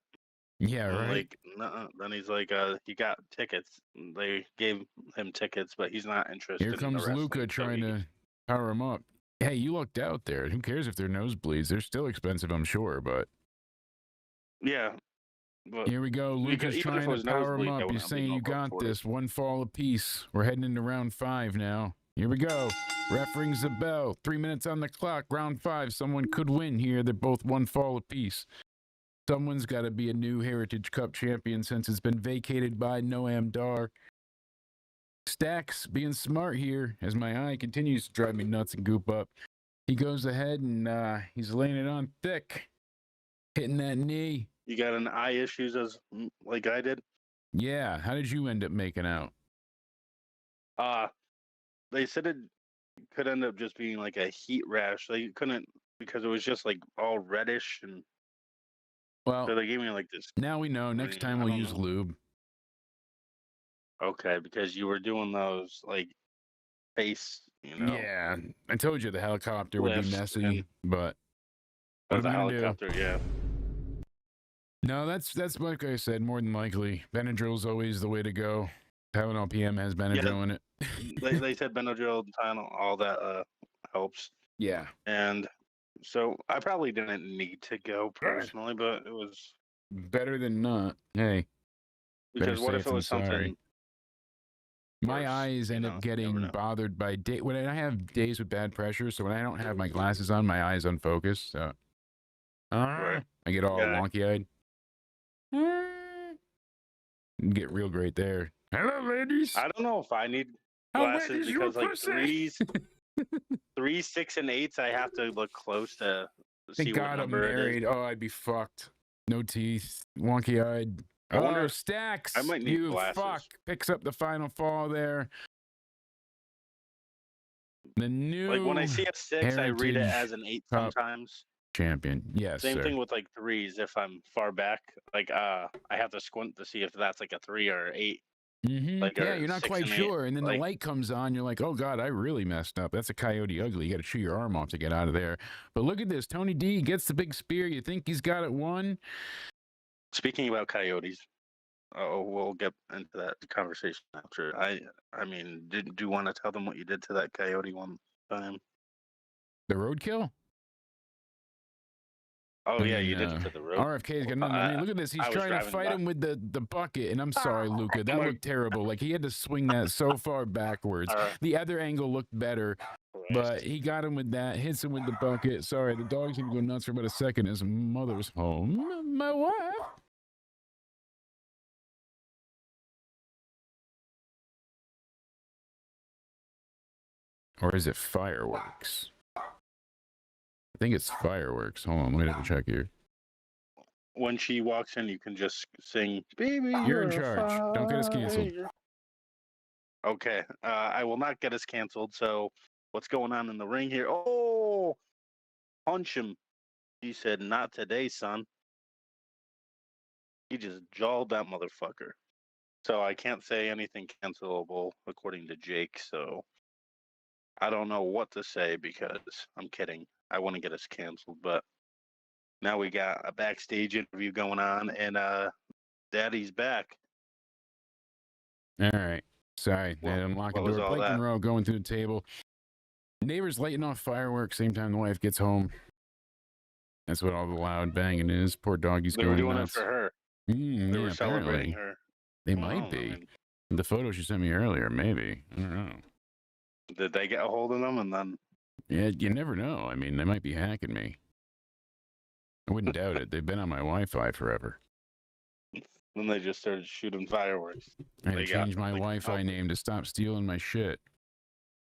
Yeah, I'm right. like, nuh-uh. Then he's like, you got tickets. They gave him tickets, but he's not interested Here in the comes wrestling. Luca trying to power him up. Hey, you lucked out there. Who cares if they're nosebleeds? They're still expensive, I'm sure, but... Yeah. But here we go. Luca's trying to power him up. You're saying you got this. One fall apiece. We're heading into round 5 now. Here we go. Ref rings the bell. 3 minutes on the clock. Round 5. Someone could win here. They're both one fall apiece. Someone's got to be a new Heritage Cup champion since it's been vacated by Noam Dar. Stacks being smart here as my eye continues to drive me nuts and goop up. He goes ahead and he's laying it on thick. Hitting that knee. You got an eye issues like I did? Yeah. How did you end up making out? They said it could end up just being like a heat rash. They couldn't, because it was just like all reddish, and well, so they gave me like this. Now we know. Next time we'll use lube. Okay, because you were doing those like face, Yeah, I told you the helicopter would be messy, but what the helicopter, yeah. No, that's like I said. More than likely, Benadryl's always the way to go. Tylenol PM has Benadryl in it. they said Benadryl, Tylenol, all that helps. Yeah. And so I probably didn't need to go personally, but it was better than not. Hey. Because what if it was something? My eyes end up getting bothered by when I have days with bad pressure. So when I don't have my glasses on, my eyes unfocused. So I get all wonky-eyed. Get real great there. Hello, ladies. I don't know if I need glasses because like 3, 6, and 8s, I have to look close to see Thank God what number I'm married. Oh, I'd be fucked. No teeth, wonky-eyed. I wonder if Stacks. I might need glasses. Fuck picks up the final fall there. The new like when I see a 6, I read it as an 8 sometimes. Champion, yes. Same thing with like 3s. If I'm far back, like I have to squint to see if that's like a 3 or 8. Like yeah, you're not quite sure, and then the light comes on. You're like, oh god, I really messed up. That's a Coyote Ugly. You got to chew your arm off to get out of there. But look at this, Tony D gets the big spear. You think he's got it won? Speaking about coyotes, we'll get into that conversation after. I mean, do you want to tell them what you did to that coyote one time? The roadkill? Oh, yeah, you did it to the road. RFK's got nothing. I mean, look at this. He's trying to fight him with the bucket. And I'm sorry, Luca. That looked terrible. Like, he had to swing that so far backwards. The other angle looked better. But he got him with that. Hits him with the bucket. Sorry, the dog's going to go nuts for about a second. His mother's home. My wife. Or is it fireworks? I think it's fireworks. Hold on, let me double check here. When she walks in, you can just sing, "Baby, you're in charge. Don't get us canceled." Okay, I will not get us canceled. So, what's going on in the ring here? Oh, punch him. He said, "Not today, son." He just jawed that motherfucker. So I can't say anything cancelable according to Jake. So I don't know what to say because I'm kidding. I wouldn't get us canceled, but now we got a backstage interview going on, and Daddy's back. All right. Sorry. I'm locking the door. Blake Monroe going through the table. Neighbors lighting off fireworks same time the wife gets home. That's what all the loud banging is. Poor doggy's going nuts. They were doing it for her. They were celebrating her. They might be. The photo she sent me earlier, maybe. I don't know. Did they get a hold of them and then? Yeah, you never know. I mean, they might be hacking me. I wouldn't doubt it. They've been on my Wi-Fi forever. Then they just started shooting fireworks. I had to change my Wi-Fi name to stop stealing my shit.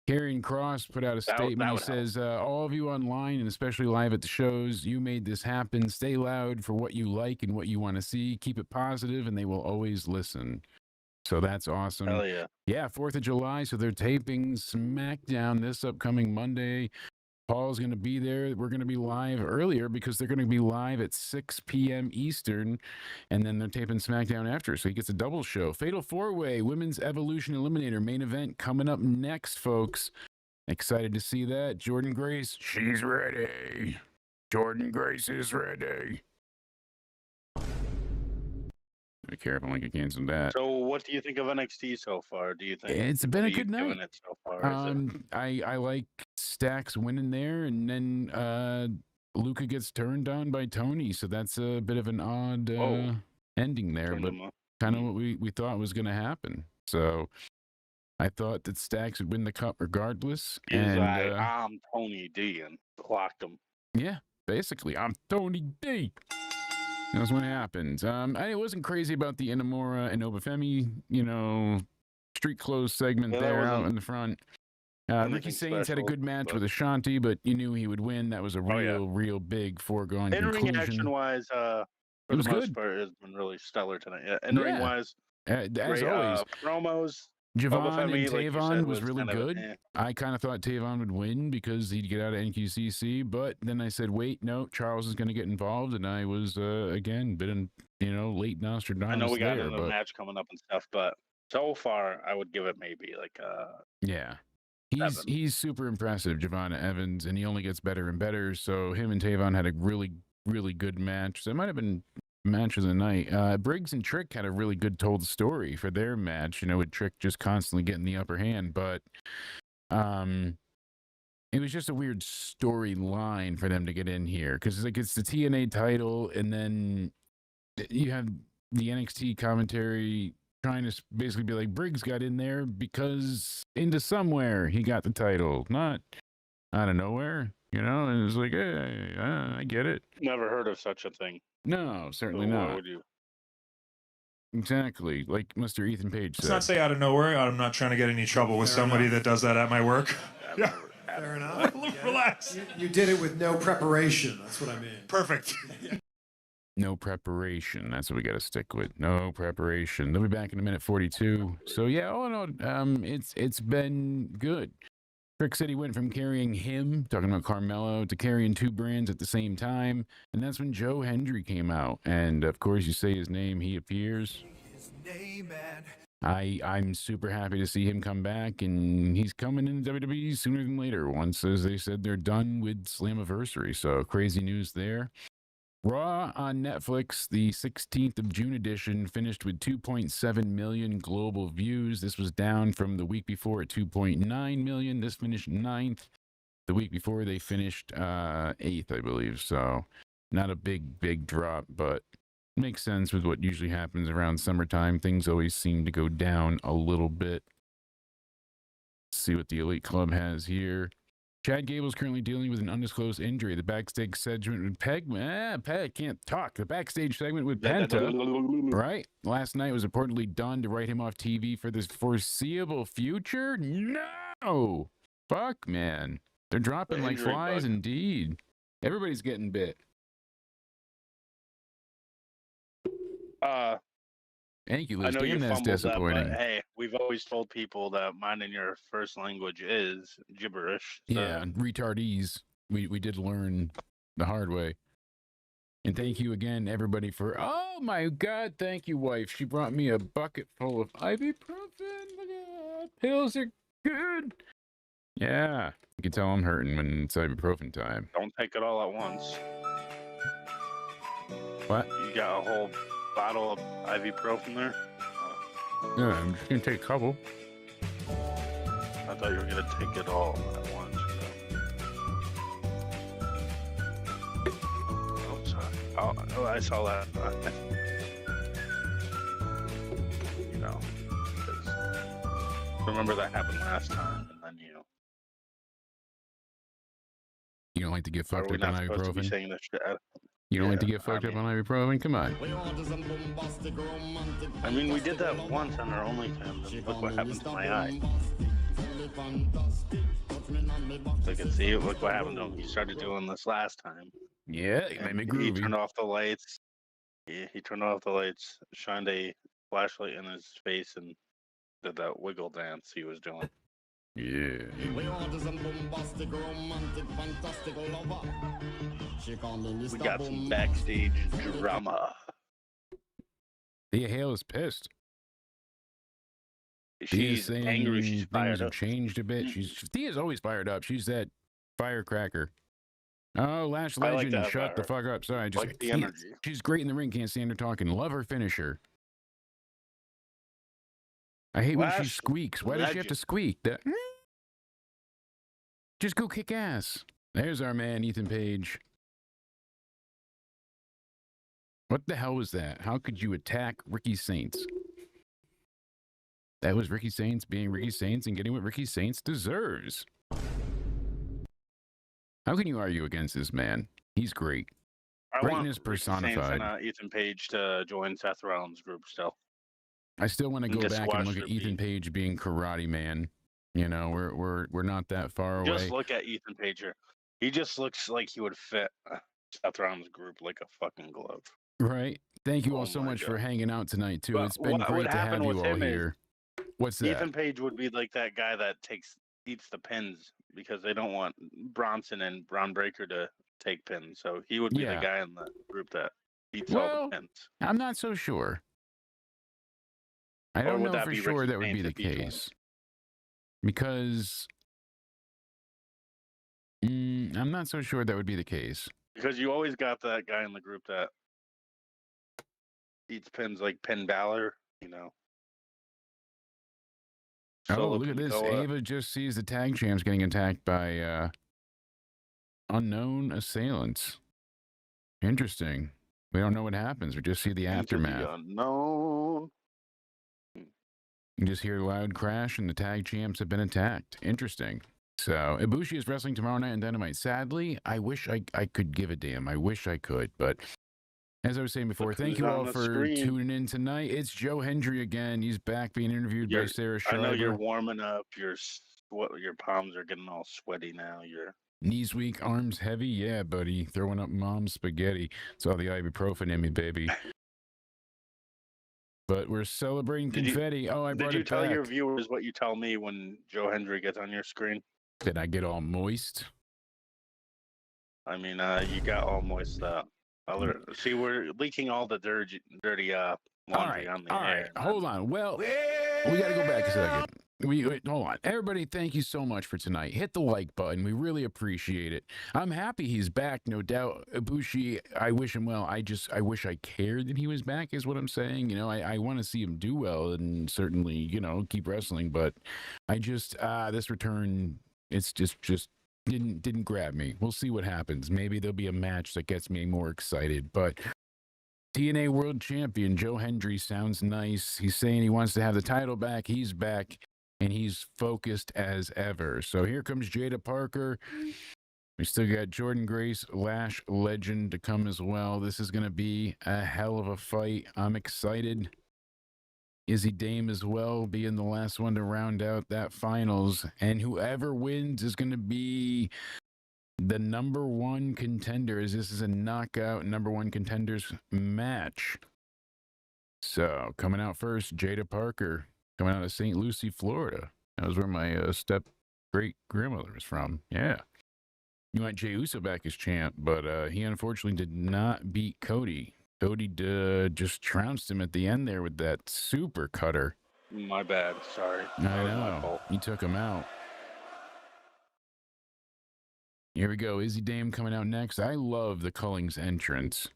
Karrion Kross put out a statement. He says, all of you online and especially live at the shows, you made this happen. Stay loud for what you like and what you want to see. Keep it positive and they will always listen. So that's awesome. Hell yeah. Yeah, 4th of July. So they're taping SmackDown this upcoming Monday. Paul's going to be there. We're going to be live earlier because they're going to be live at 6 p.m. Eastern, and then they're taping SmackDown after, so he gets a double show. Fatal 4-Way, Women's Evolution Eliminator, main event coming up next, folks. Excited to see that. Jordan Grace, she's ready. Jordan Grace is ready. Be careful, I can cancel that. So what do you think of NXT so far? Do you think it's been a good night? It so far, I like Stacks winning there, and then Luca gets turned on by Tony, so that's a bit of an odd ending there, but kind of what we thought was going to happen. So I thought that Stacks would win the cup regardless. And I'm Tony D and clocked him. Yeah, basically, I'm Tony D. That's what happens. I wasn't crazy about the Inamura and Obafemi, street clothes segment there out in the front. Ricky Sainz had a good match with Ashanti, but you knew he would win. That was a real big foregone conclusion. Action-wise, for the most part, has been really stellar tonight. Yeah, in-ring-wise, as always, promos. Javon and Tavon was really good. I kind of thought Tavon would win because he'd get out of NQCC, but then I said, wait, no, Charles is going to get involved, and I was, again, been, late Nostradamus. I know we got another match coming up and stuff, but so far, I would give it maybe like yeah. He's super impressive, Javon Evans, and he only gets better and better, so him and Tavon had a really, really good match. So it might have been match of the night. Briggs and Trick had a really good told story for their match, with Trick just constantly getting the upper hand, but it was just a weird storyline for them to get in here because it's the TNA title, and then you have the NXT commentary trying to basically be like, Briggs got in there because into somewhere he got the title, not out of nowhere, and it's like, hey, I get it. Never heard of such a thing. No, certainly not. Why would you? Exactly, like Mr. Ethan Page said. Let's not say out of nowhere. I'm not trying to get any trouble with somebody that does that at my work. Yeah. Fair enough. Relax. You did it with no preparation. That's what I mean. Perfect. No preparation. That's what we got to stick with. No preparation. They'll be back in a minute 42. So yeah, all in all, it's been good. Trick said he went from carrying him, talking about Carmelo, to carrying two brands at the same time. And that's when Joe Hendry came out. And of course, you say his name, he appears. I'm super happy to see him come back. And he's coming in WWE sooner than later. Once, as they said, they're done with Slammiversary. So crazy news there. Raw on Netflix, the 16th of June edition, finished with 2.7 million global views. This was down from the week before at 2.9 million. This finished 9th. The week before, they finished 8th, I believe. So not a big drop, but makes sense with what usually happens around summertime. Things always seem to go down a little bit. Let's see what the Elite Club has here. Chad Gable's currently dealing with an undisclosed injury. The backstage segment with Peg can't talk. The backstage segment with Penta, right? Last night was reportedly done to write him off TV for this foreseeable future. No, fuck, man, they're dropping like flies. Indeed, everybody's getting bit. Thank you, Liz. I know you that's disappointing. That, but hey, we've always told people that minding your first language is gibberish. So. Yeah, retardese. We did learn the hard way. And thank you again, everybody, for... Oh, my God. Thank you, wife. She brought me a bucket full of ibuprofen. Look at that. Pills are good. Yeah. You can tell I'm hurting when it's ibuprofen time. Don't take it all at once. What? You got a whole bottle of ibuprofen there? Yeah, I'm just going to take a couple. I thought you were going to take it all at once. Oh, sorry. Oh, I saw that. No. 'Cause remember that happened last time, and then You don't like to get are fucked we up on not supposed to be ibuprofen? saying this shit? You don't like to Yeah, get fucked I up on ibuprofen? Come on. I mean, we did that once on our OnlyFans, and look what happened to my eye. So you can see it. Look what happened to him. He started doing this last time. Yeah, it made me He groovy. turned off the lights. He turned off the lights, shined a flashlight in his face, and did that wiggle dance he was doing. Yeah. We got some backstage drama. Thea Hale is pissed. Thea's She's saying angry. She's things fired have up. changed a bit. Thea's always fired up. She's that firecracker. Oh, Lash I like Legend, that shut about the her. fuck up. Sorry, I just Like the can't- energy. She's great in the ring. Can't stand her talking. Love her finisher. I hate when she Lash squeaks. Why does she have to Legend. squeak? Just go kick ass. There's our man, Ethan Page. What the hell was that? How could you attack Ricky Saints? That was Ricky Saints being Ricky Saints and getting what Ricky Saints deserves. How can you argue against this man? He's great. I Greatness want Ricky Saints personified. and Ethan Page to join Seth Rollins' group still. I still want to And go just back and watch look their at Ethan beat. Page being Karate Man. You know, we're not that far away. Just look at Ethan Page here. He just looks like he would fit Seth Rollins' group like a fucking glove. Right. Thank you all Oh so my much God. for hanging out tonight too. But It's been what great would to have happen you with all him is here. What's that? Ethan Page would be like that guy that eats the pins because they don't want Bronson and Braun Breaker to take pins. So he would be the Yeah. guy in the group that eats all Well, the pins. I'm not so sure. I Or don't would know that for be sure Ricky that would be Saints the if he joined? case. Because I'm not so sure that would be the case. Because you always got that guy in the group that eats pins like Penn Balor, you know. Oh, Solo look at this. Pencoa. Ava just sees the tag champs getting attacked by unknown assailants. Interesting. We don't know what happens. We just see the Into the aftermath. unknown. You just hear a loud crash and the tag champs have been attacked. Interesting. So, Ibushi is wrestling tomorrow night in Dynamite. Sadly, I wish I could give a damn. I wish I could. But as I was saying before, Look thank who's you on all the for screen. tuning in tonight. It's Joe Hendry again. He's back being interviewed by Sarah I know you're Schreiber. warming up. Your palms are getting all sweaty now. You're Knees weak, arms heavy. Yeah, buddy. Throwing up mom's spaghetti. It's all the ibuprofen in me, baby. But we're celebrating confetti. I brought Did you it tell back. your viewers what you tell me when Joe Hendry gets on your screen? Did I get all moist? I mean, you got all moist up. See, we're leaking all the dirty laundry on the All air. right, hold on. Well, we got to go back a second. Wait, hold on. Everybody, thank you so much for tonight. Hit the like button. We really appreciate it. I'm happy he's back, no doubt. Ibushi, I wish him well. I wish I cared that he was back, is what I'm saying. You know, I want to see him do well and certainly, you know, keep wrestling. But I just, this return, it's just didn't grab me. We'll see what happens. Maybe there'll be a match that gets me more excited. But TNA World Champion Joe Hendry sounds nice. He's saying he wants to have the title back. He's back. And he's focused as ever. So here comes Jada Parker. We still got Jordan Grace, Lash Legend to come as well. This is going to be a hell of a fight. I'm excited. Izzy Dame as well, being the last one to round out that finals. And whoever wins is going to be the number one contender, as this is a knockout number one contenders match. So coming out first, Jada Parker. Coming out of St. Lucie, Florida. That was where my step-great-grandmother was from. Yeah. You want Jey Uso back as champ, but he unfortunately did not beat Cody. Cody just trounced him at the end there with that super cutter. My bad. Sorry. I That was my know. fault. He took him out. Here we go. Izzy Dame coming out next. I love the Cullings entrance.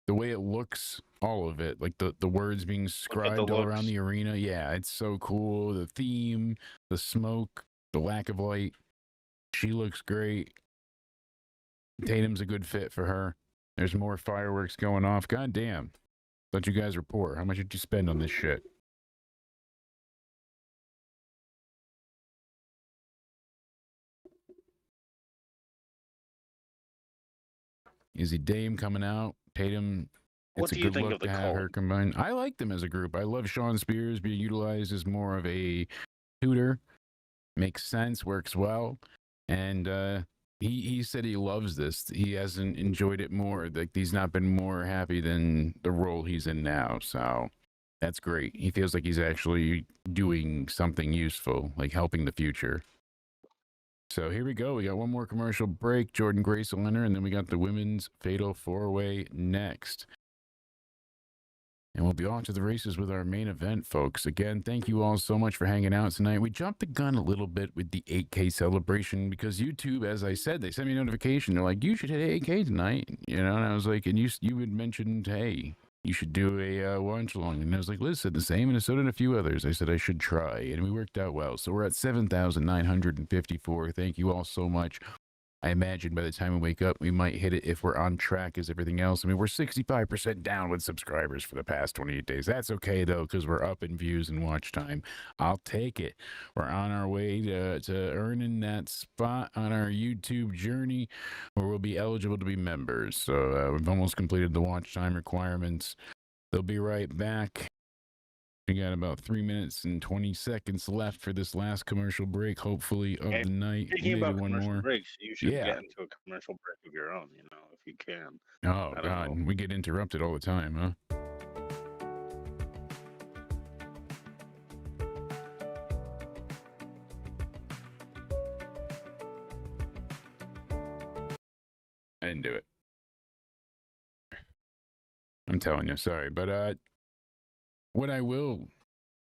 The way it looks, all of it, like the words being scribed all around the arena. Yeah, it's so cool. The theme, the smoke, the lack of light. She looks great. Tatum's a good fit for her. There's more fireworks going off. God damn. Thought you guys were poor. How much did you spend on this shit? Izzy Dame coming out. Tatum. What It's a do you good think look of the to have her cult? combined. I like them as a group. I love Sean Spears being utilized as more of a tutor. Makes sense, works well. And he said he loves this. He hasn't enjoyed it more. Like he's not been more happy than the role he's in now. So that's great. He feels like he's actually doing something useful, like helping the future. So here we go. We got one more commercial break. Jordan Grace will enter, and then we got the women's fatal four-way next. And we'll be off to the races with our main event, folks. Again, thank you all so much for hanging out tonight. We jumped the gun a little bit with the 8K celebration because YouTube, as I said, they sent me a notification. They're like, you should hit 8K tonight. You know, and I was like, and you had mentioned, hey, you should do a watch-along. And I was like, Liz said the same, and so did a few others. I said I should try, and we worked out well. So we're at 7,954. Thank you all so much. I imagine by the time we wake up, we might hit it if we're on track as everything else. I mean, we're 65% down with subscribers for the past 28 days. That's okay, though, because we're up in views and watch time. I'll take it. We're on our way to earning that spot on our YouTube journey where we'll be eligible to be members. So we've almost completed the watch time requirements. They'll be right back. We got about 3 minutes and 20 seconds left for this last commercial break, hopefully, of the night. Thinking Maybe about one commercial more. breaks, you should Yeah. get into a commercial break of your own, you know, if you can. Oh, I don't God. know. We get interrupted all the time, huh? I didn't do it. I'm telling you, sorry. But what I will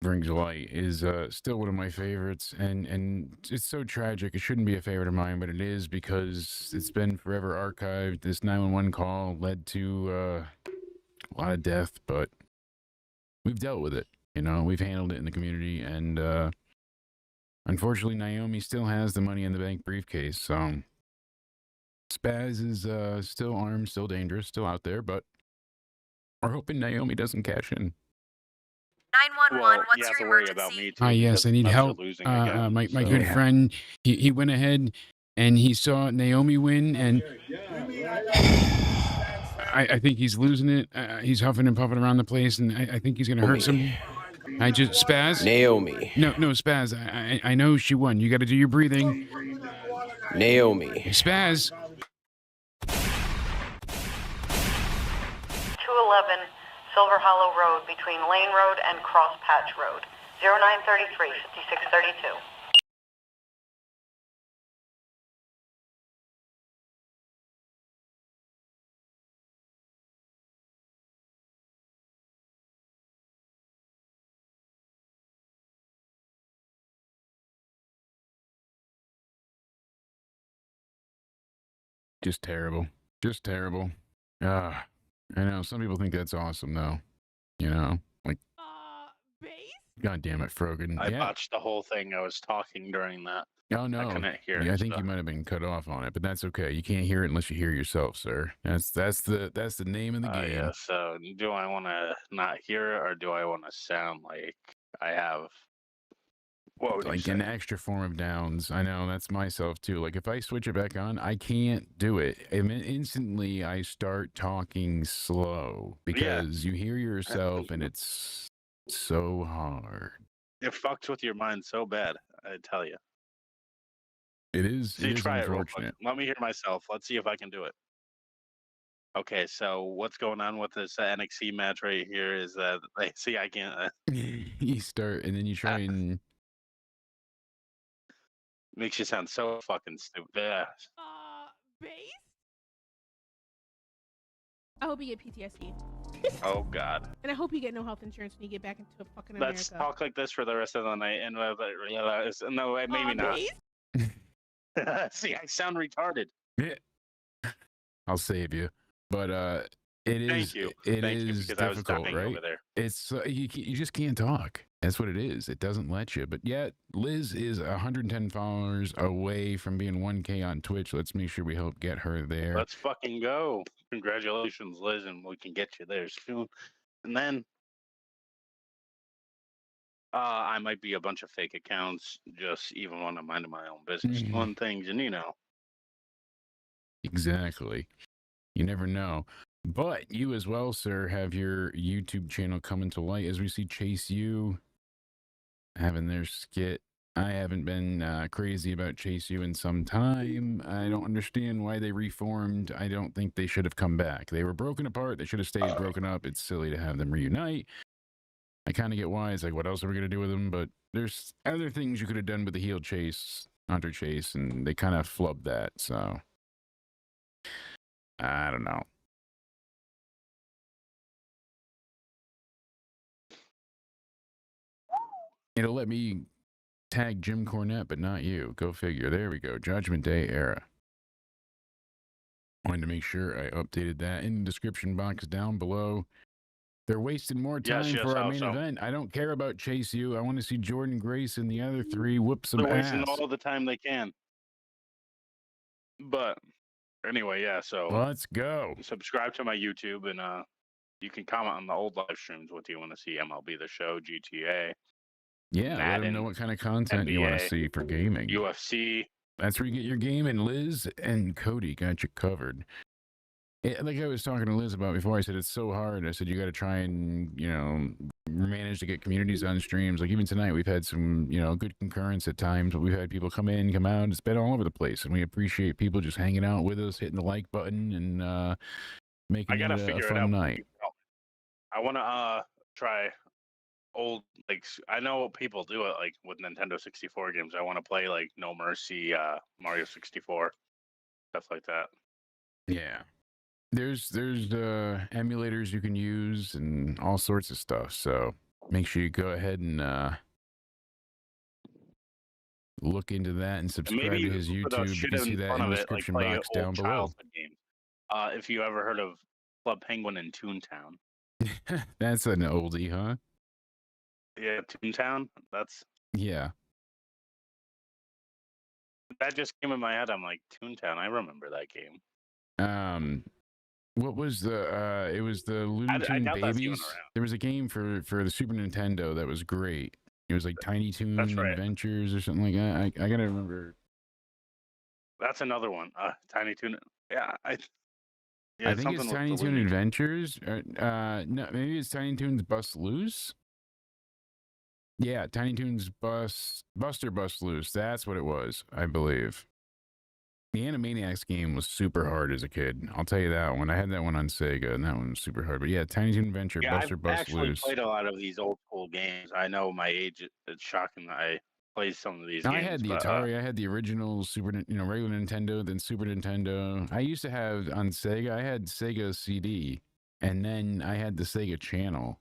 bring to light is still one of my favorites, and it's so tragic. It shouldn't be a favorite of mine, but it is because it's been forever archived. This 911 call led to a lot of death, but we've dealt with it. You know, we've handled it in the community, and unfortunately, Naomi still has the money in the bank briefcase. So Spaz is still armed, still dangerous, still out there, but we're hoping Naomi doesn't cash in. 911, Well, you what's have your to worry emergency? about me too. Hi, yes, because I need Cubs are help. losing again, My so- good friend, he went ahead and he saw Naomi win, and I think he's losing it. He's huffing and puffing around the place, and I think he's gonna hurt some. I just Spaz. Naomi. No, Spaz. I know she won. You got to do your breathing. Naomi. Spaz. 211 Silver Hollow Road between Lane Road and Cross Patch Road. 0933 5632. Just terrible. Just terrible. I know some people think that's awesome, though. You know, like. Base? God damn it, Frogan. I Yeah. botched the whole thing. I was talking during that. Oh no, I couldn't hear yeah, it, I think so- you might have been cut off on it, but that's okay. You can't hear it unless you hear yourself, sir. That's the name of the game. Yeah, so do I want to not hear it, or do I want to sound like I have? What would you Like say? an extra form of downs. I know that's myself too. Like if I switch it back on, I can't do it. And instantly I start talking slow because you hear yourself and it's so hard. It fucks with your mind so bad. I tell you. It is. See, It is try it real quick. unfortunate. Let me hear myself. Let's see if I can do it. Okay, so what's going on with this NXT match right here is that, like, see, I can't. You start and then you try and. Makes you sound so fucking stupid. Yeah. Base? I hope you get PTSD. Oh God. And I hope you get no health insurance when you get back into fucking Let's America. talk like this for the rest of the night and realize. No, maybe not. Base? See, I sound retarded. Yeah. I'll save you. But it is. Thank you. It Thank you, is because I was difficult, dying right? over there. It's you just can't talk. That's what it is. It doesn't let you. But yet, Liz is 110 followers away from being 1K on Twitch. Let's make sure we help get her there. Let's fucking go. Congratulations, Liz, and we can get you there soon. And then I might be a bunch of fake accounts, just even when I'm minding my own business, doing things, and you know. Exactly. You never know. But you as well, sir, have your YouTube channel coming to light as we see Chase U having their skit. I haven't been crazy about Chase U in some time. I don't understand why they reformed. I don't think they should have come back. They were broken apart. They should have stayed broken up. It's silly to have them reunite. I kind of get why. It's like, what else are we going to do with them? But there's other things you could have done with the heel Chase, Hunter Chase, and they kind of flubbed that. So, I don't know. It'll let me tag Jim Cornette, but not you. Go figure. There we go. Judgment Day era. Wanted to make sure I updated that in the description box down below. They're wasting more time for our main event. I don't care about Chase U. I want to see Jordan Grace and the other three whoop some They're ass. wasting all the time they can. But anyway, yeah, so let's go. Subscribe to my YouTube, and you can comment on the old live streams what you want to see. MLB The Show, GTA. Yeah, Madden, let them know what kind of content you want to see for gaming. UFC. That's where you get your game, and Liz and Cody got you covered. Like I was talking to Liz about before, I said it's so hard. I said you got to try and, you know, manage to get communities on streams. Like even tonight, we've had some, you know, good concurrence at times, but we've had people come in, come out. It's been all over the place, and we appreciate people just hanging out with us, hitting the like button, and making it a fun night. I want to try old, like, I know people do it, like with Nintendo 64 games. I want to play like No Mercy, Mario 64, stuff like that. Yeah. There's emulators you can use and all sorts of stuff. So make sure you go ahead and look into that and subscribe to his YouTube. You can see that in the description box down below. If you ever heard of Club Penguin in Toontown. That's an oldie, huh? Yeah, Toontown. That's yeah. That just came in my head. I'm like, Toontown. I remember that game. What was the it was the Looney Tunes Babies. There was a game for the Super Nintendo that was great. It was like Tiny Toon Adventures or something like that. I gotta remember. That's another one. Tiny Toon. Yeah, I think it's Tiny Toon Adventures. No, maybe it's Tiny Toons Bust Loose. Yeah, Tiny Toons Buster Bust Loose. That's what it was, I believe. The Animaniacs game was super hard as a kid. I'll tell you that one. I had that one on Sega, and that one was super hard. But yeah, Tiny Toon Adventure, Buster Bust Loose. I've played a lot of these old school games. I know my age. It's shocking that I played some of these games. I had the Atari. I had the original regular Nintendo, then Super Nintendo. I used to have on Sega. I had Sega CD, and then I had the Sega Channel.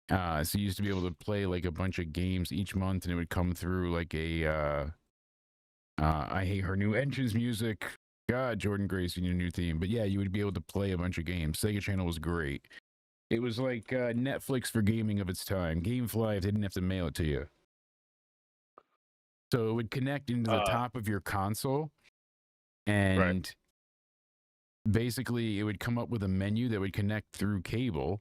So you used to be able to play like a bunch of games each month, and it would come through like a. I hate her new entrance music. God, Jordan Grace and your new theme. But yeah, you would be able to play a bunch of games. Sega Channel was great. It was like Netflix for gaming of its time. GameFly, they didn't have to mail it to you. So it would connect into the top of your console. And basically, it would come up with a menu that would connect through cable.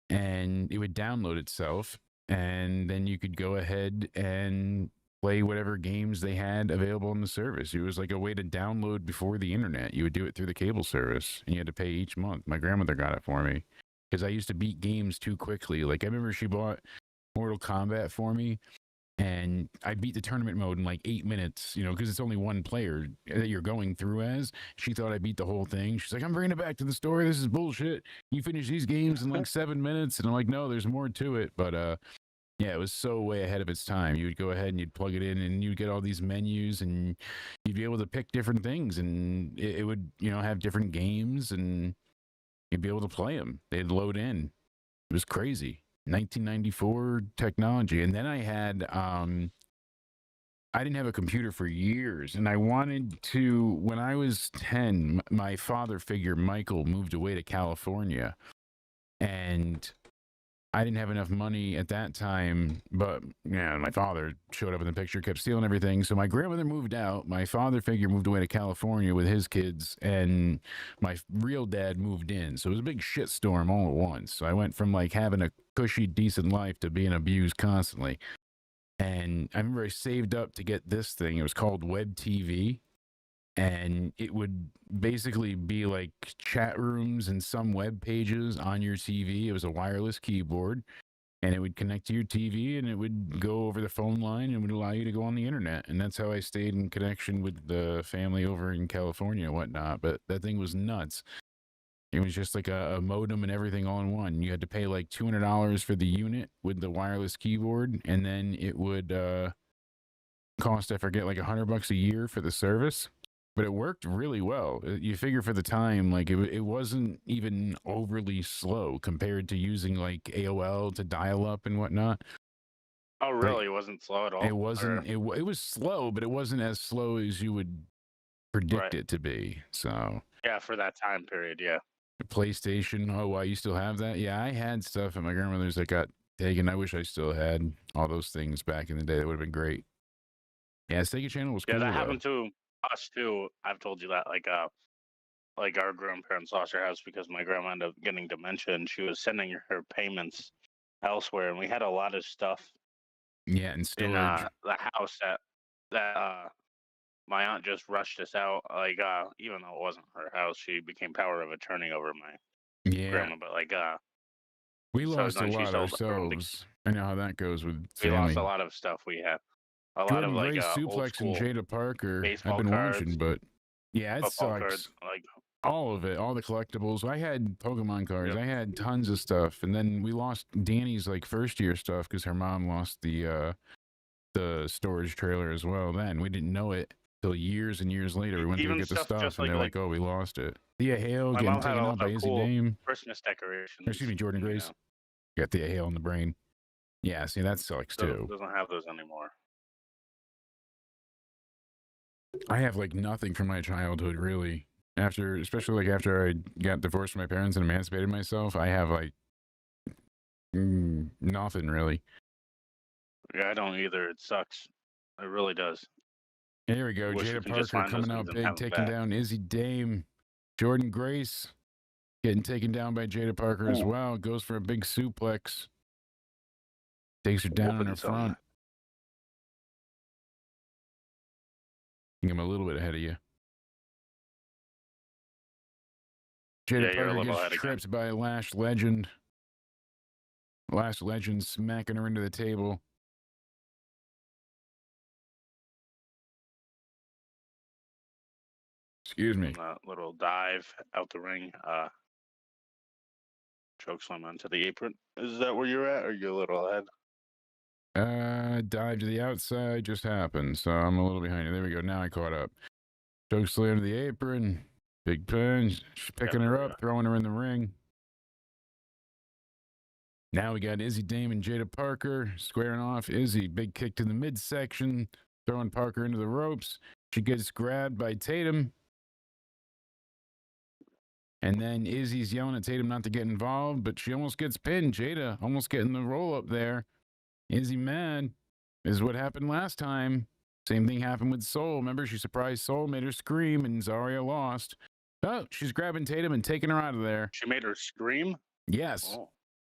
And it would download itself. And then you could go ahead and play whatever games they had available on the service. It was like a way to download before the internet. You would do it through the cable service, and you had to pay each month. My grandmother got it for me because I used to beat games too quickly. Like I remember she bought Mortal Kombat for me, and I beat the tournament mode in like 8 minutes, you know, because it's only one player that you're going through as. She thought I beat the whole thing. She's like, I'm bringing it back to the store. This is bullshit. You finish these games in like 7 minutes. And I'm like, no, there's more to it. But yeah, it was so way ahead of its time. You would go ahead and you'd plug it in, and you'd get all these menus, and you'd be able to pick different things, and it would, you know, have different games, and you'd be able to play them. They'd load in. It was crazy. 1994 technology. And then I had, I didn't have a computer for years, and I wanted to, when I was 10, my father figure, Michael, moved away to California, and I didn't have enough money at that time, but yeah, my father showed up in the picture, kept stealing everything. So my grandmother moved out. My father figure moved away to California with his kids, and my real dad moved in. So it was a big shitstorm all at once. So I went from like having a cushy, decent life to being abused constantly. And I remember I saved up to get this thing. It was called Web TV. and it would basically be like chat rooms and some web pages on your TV. It was a wireless keyboard, and it would connect to your TV, and it would go over the phone line and would allow you to go on the internet. And that's how I stayed in connection with the family over in California and whatnot. But that thing was nuts. It was just like a modem and everything all in one. You had to pay like $200 for the unit with the wireless keyboard, and then it would cost, I forget, like $100 a year for the service. But it worked really well. You figure for the time, like it wasn't even overly slow compared to using like AOL to dial up and whatnot. Oh, really? It wasn't slow at all? It wasn't. It was slow, but it wasn't as slow as you would predict it to be. So yeah, for that time period, yeah. PlayStation. Oh, wow, you still have that? Yeah, I had stuff at my grandmother's that got taken. I wish I still had all those things back in the day. That would have been great. Yeah, Sega Channel was cool. Yeah, that happened to us too. I've told you that, like our grandparents lost their house because my grandma ended up getting dementia, and she was sending her payments elsewhere, and we had a lot of stuff. Yeah, and storage. In the house that my aunt just rushed us out. Like even though it wasn't her house, she became power of attorney over my grandma. But like we lost a lot ourselves. I know how that goes with family. We lost a lot of stuff we had. A lot of like Suplex and Jada Parker. I've been cards, watching, but yeah, it sucks. Cards, like all of it, all the collectibles. I had Pokemon cards. I had tons of stuff, and then we lost Danny's like first year stuff because her mom lost the storage trailer as well. Then we didn't know it till years and years later. We went to go get the stuff, and they're like, "Oh, we lost it." Thea Hale getting taken out by Izzy Dame. Christmas decorations. Excuse me, Jordan Grace. Got Thea Hale in the brain. Yeah, see, that sucks too. Doesn't have those anymore. I have like nothing from my childhood really. Especially like after I got divorced from my parents and emancipated myself, I have like nothing really. Yeah, I don't either. It sucks. It really does. Here we go. Jada Parker coming out big, taking down Izzy Dame. Jordan Grace getting taken down by Jada Parker as well. Goes for a big suplex. Takes her down in her front. I think I'm a little bit ahead of you. Jada Parker gets tripped by Lash Legend. Lash Legend smacking her into the table. Excuse me. Little dive out the ring. Chokeslam onto the apron. Is that where you're at, or you're a little ahead? Dive to the outside just happened, so I'm a little behind you. There we go. Now I caught up. Chokeslam to the apron. Big punch. She's picking her up, throwing her in the ring. Now we got Izzy Dame and Jada Parker squaring off. Izzy, big kick to the midsection, throwing Parker into the ropes. She gets grabbed by Tatum. And then Izzy's yelling at Tatum not to get involved, but she almost gets pinned. Jada almost getting the roll up there. Izzy mad. This is what happened last time. Same thing happened with Soul. Remember, she surprised Soul, made her scream, and Zarya lost. Oh, she's grabbing Tatum and taking her out of there. She made her scream? Yes,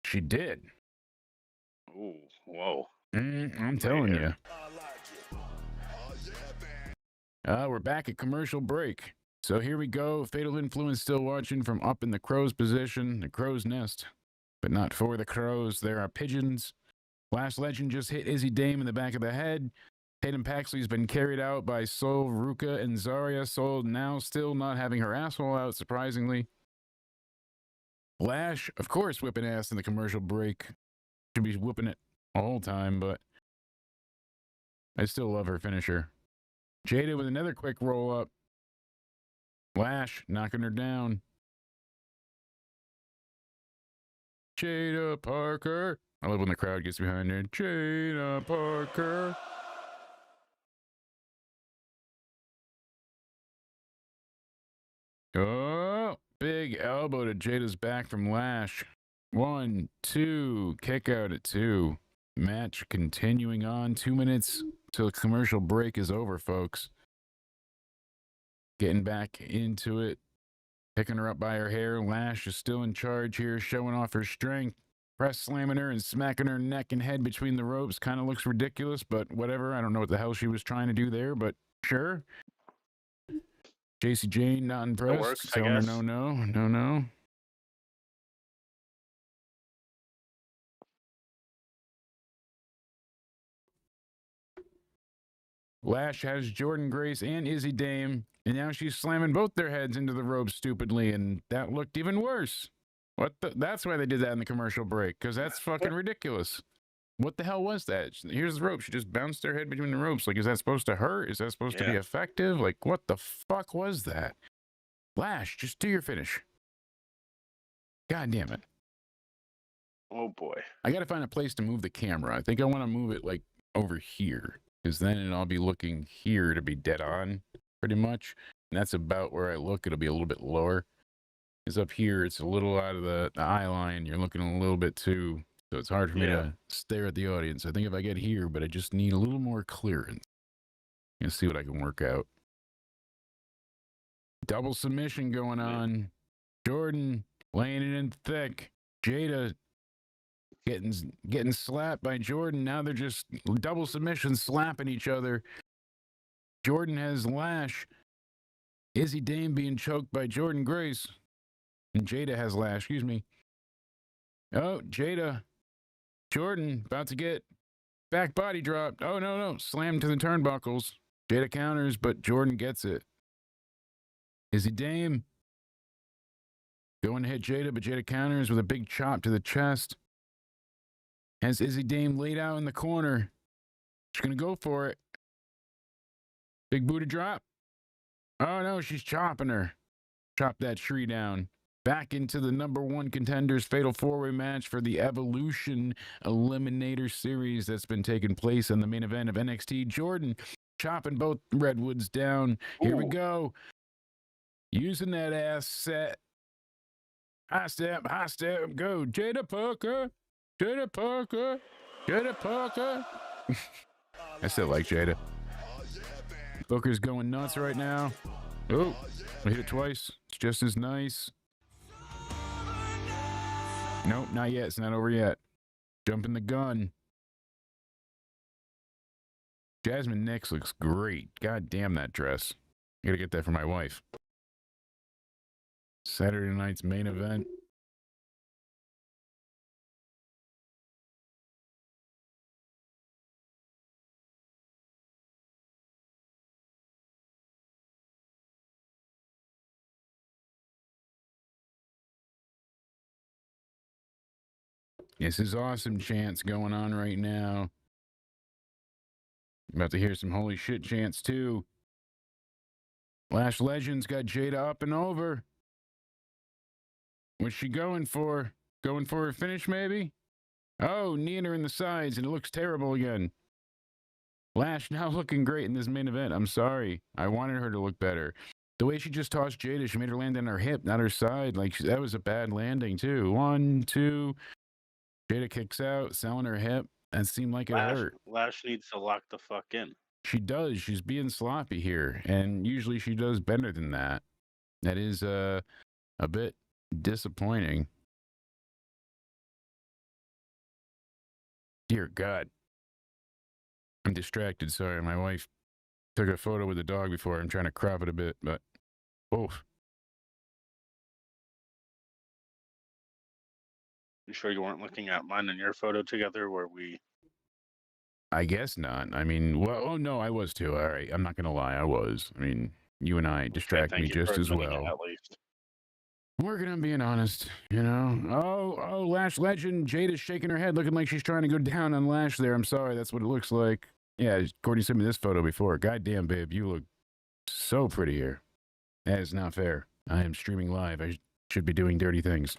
she did. Ooh, whoa. I'm telling you. We're back at commercial break. So here we go. Fatal Influence still watching from up in the crow's position, the crow's nest. But not for the crows. There are pigeons. Lash Legend just hit Izzy Dame in the back of the head. Tatum Paxley's been carried out by Soul, Ruka, and Zarya. Soul now still not having her asshole out, surprisingly. Lash, of course, whipping ass in the commercial break. Should be whooping it all the time, but I still love her finisher. Jada with another quick roll up. Lash knocking her down. Jada Parker. I love when the crowd gets behind her. Jada Parker. Oh, big elbow to Jada's back from Lash. 1, 2, kick out at 2. Match continuing on. 2 minutes till the commercial break is over, folks. Getting back into it. Picking her up by her hair. Lash is still in charge here, showing off her strength. Press slamming her and smacking her neck and head between the ropes. Kind of looks ridiculous, but whatever. I don't know what the hell she was trying to do there, but sure. JC Jane not impressed. works, I Telling her guess. no. Lash has Jordan Grace and Izzy Dame, and now she's slamming both their heads into the ropes stupidly, and that looked even worse. What the? That's why they did that in the commercial break, because that's fucking ridiculous. What the hell was that? Here's the rope. She just bounced her head between the ropes. Like, is that supposed to hurt? Is that supposed to be effective? Like, what the fuck was that? Lash, just do your finish. God damn it. Oh boy. I gotta find a place to move the camera. I think I want to move it like over here, because then I'll be looking here to be dead on, pretty much. And that's about where I look. It'll be a little bit lower. Because up here, it's a little out of the eye line. You're looking a little bit too, so it's hard for me to stare at the audience. I think if I get here, but I just need a little more clearance. I'm gonna see what I can work out. Double submission going on. Jordan laying it in thick. Jada getting slapped by Jordan. Now they're just double submission slapping each other. Jordan has Lash. Izzy Dame being choked by Jordan Grace. And Jada has Lash, excuse me. Oh, Jada. Jordan about to get back body dropped. Oh, no. Slammed to the turnbuckles. Jada counters, but Jordan gets it. Izzy Dame going to hit Jada, but Jada counters with a big chop to the chest. Has Izzy Dame laid out in the corner. She's going to go for it. Big booty drop. Oh, no, she's chopping her. Chop that tree down. Back into the #1 contenders fatal four-way match for the Evolution Eliminator Series that's been taking place in the main event of NXT. Jordan chopping both Redwoods down. Here we go. Using that ass set. High step, go. Jada Parker. I still like Jada. Booker's going nuts right now. Oh, I hit it twice. It's just as nice. Nope, not yet. It's not over yet. Jumping the gun. Jasmine Nix looks great. God damn that dress. I gotta get that for my wife. Saturday night's main event. This is awesome chants going on right now. About to hear some holy shit chants too. Lash Legends got Jada up and over. What's she going for? Going for a finish maybe? Oh, kneeing her in the sides and it looks terrible again. Lash now looking great in this main event. I'm sorry. I wanted her to look better. The way she just tossed Jada, she made her land on her hip, not her side. Like, that was a bad landing too. 1, 2... Jada kicks out, selling her hip. That seemed like it hurt. Lash needs to lock the fuck in. She does. She's being sloppy here. And usually she does better than that. That is a bit disappointing. Dear God. I'm distracted. Sorry. My wife took a photo with the dog before. I'm trying to crop it a bit, but oof. You sure you weren't looking at mine and your photo together where we... I guess not. I mean, well, oh no, I was too. All right. I'm not going to lie. I was. I mean, you and I distract me just as well. At least. Working on being honest, you know. Oh, Lash Legend. Jada's shaking her head, looking like she's trying to go down on Lash there. I'm sorry. That's what it looks like. Yeah, Courtney sent me this photo before. Goddamn, babe. You look so pretty here. That is not fair. I am streaming live. I should be doing dirty things.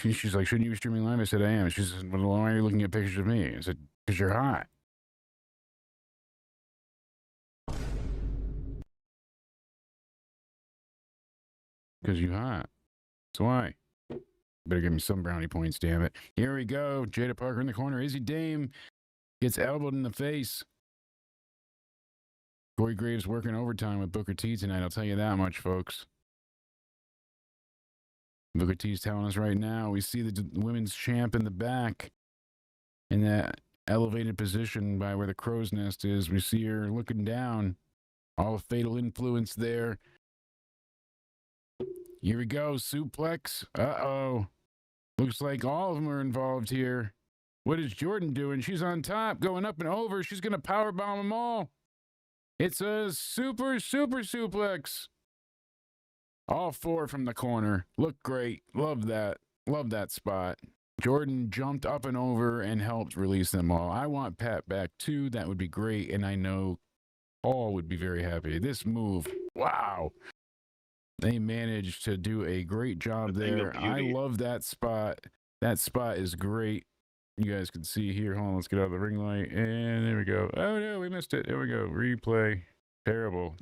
She's like, shouldn't you be streaming live? I said, I am. She said, well, why are you looking at pictures of me? I said, because you're hot. Because you're hot. That's why. Better give me some brownie points, damn it. Here we go. Jada Parker in the corner. Izzy Dame gets elbowed in the face. Corey Graves working overtime with Booker T tonight. I'll tell you that much, folks. Booker T's telling us right now, we see the women's champ in the back. And that elevated position by where the crow's nest is. We see her looking down. All fatal influence there. Here we go. Suplex. Uh-oh. Looks like all of them are involved here. What is Jordan doing? She's on top, going up and over. She's going to powerbomb them all. It's a super suplex. All 4 from the corner. Look great. Love that. Love that spot. Jordan jumped up and over and helped release them all. I want Pat back too. That would be great. And I know Paul would be very happy. This move. Wow. They managed to do a great job there. I love that spot. That spot is great. You guys can see here. Hold on, let's get out of the ring light. And there we go. Oh, no, we missed it. There we go. Replay. Terrible.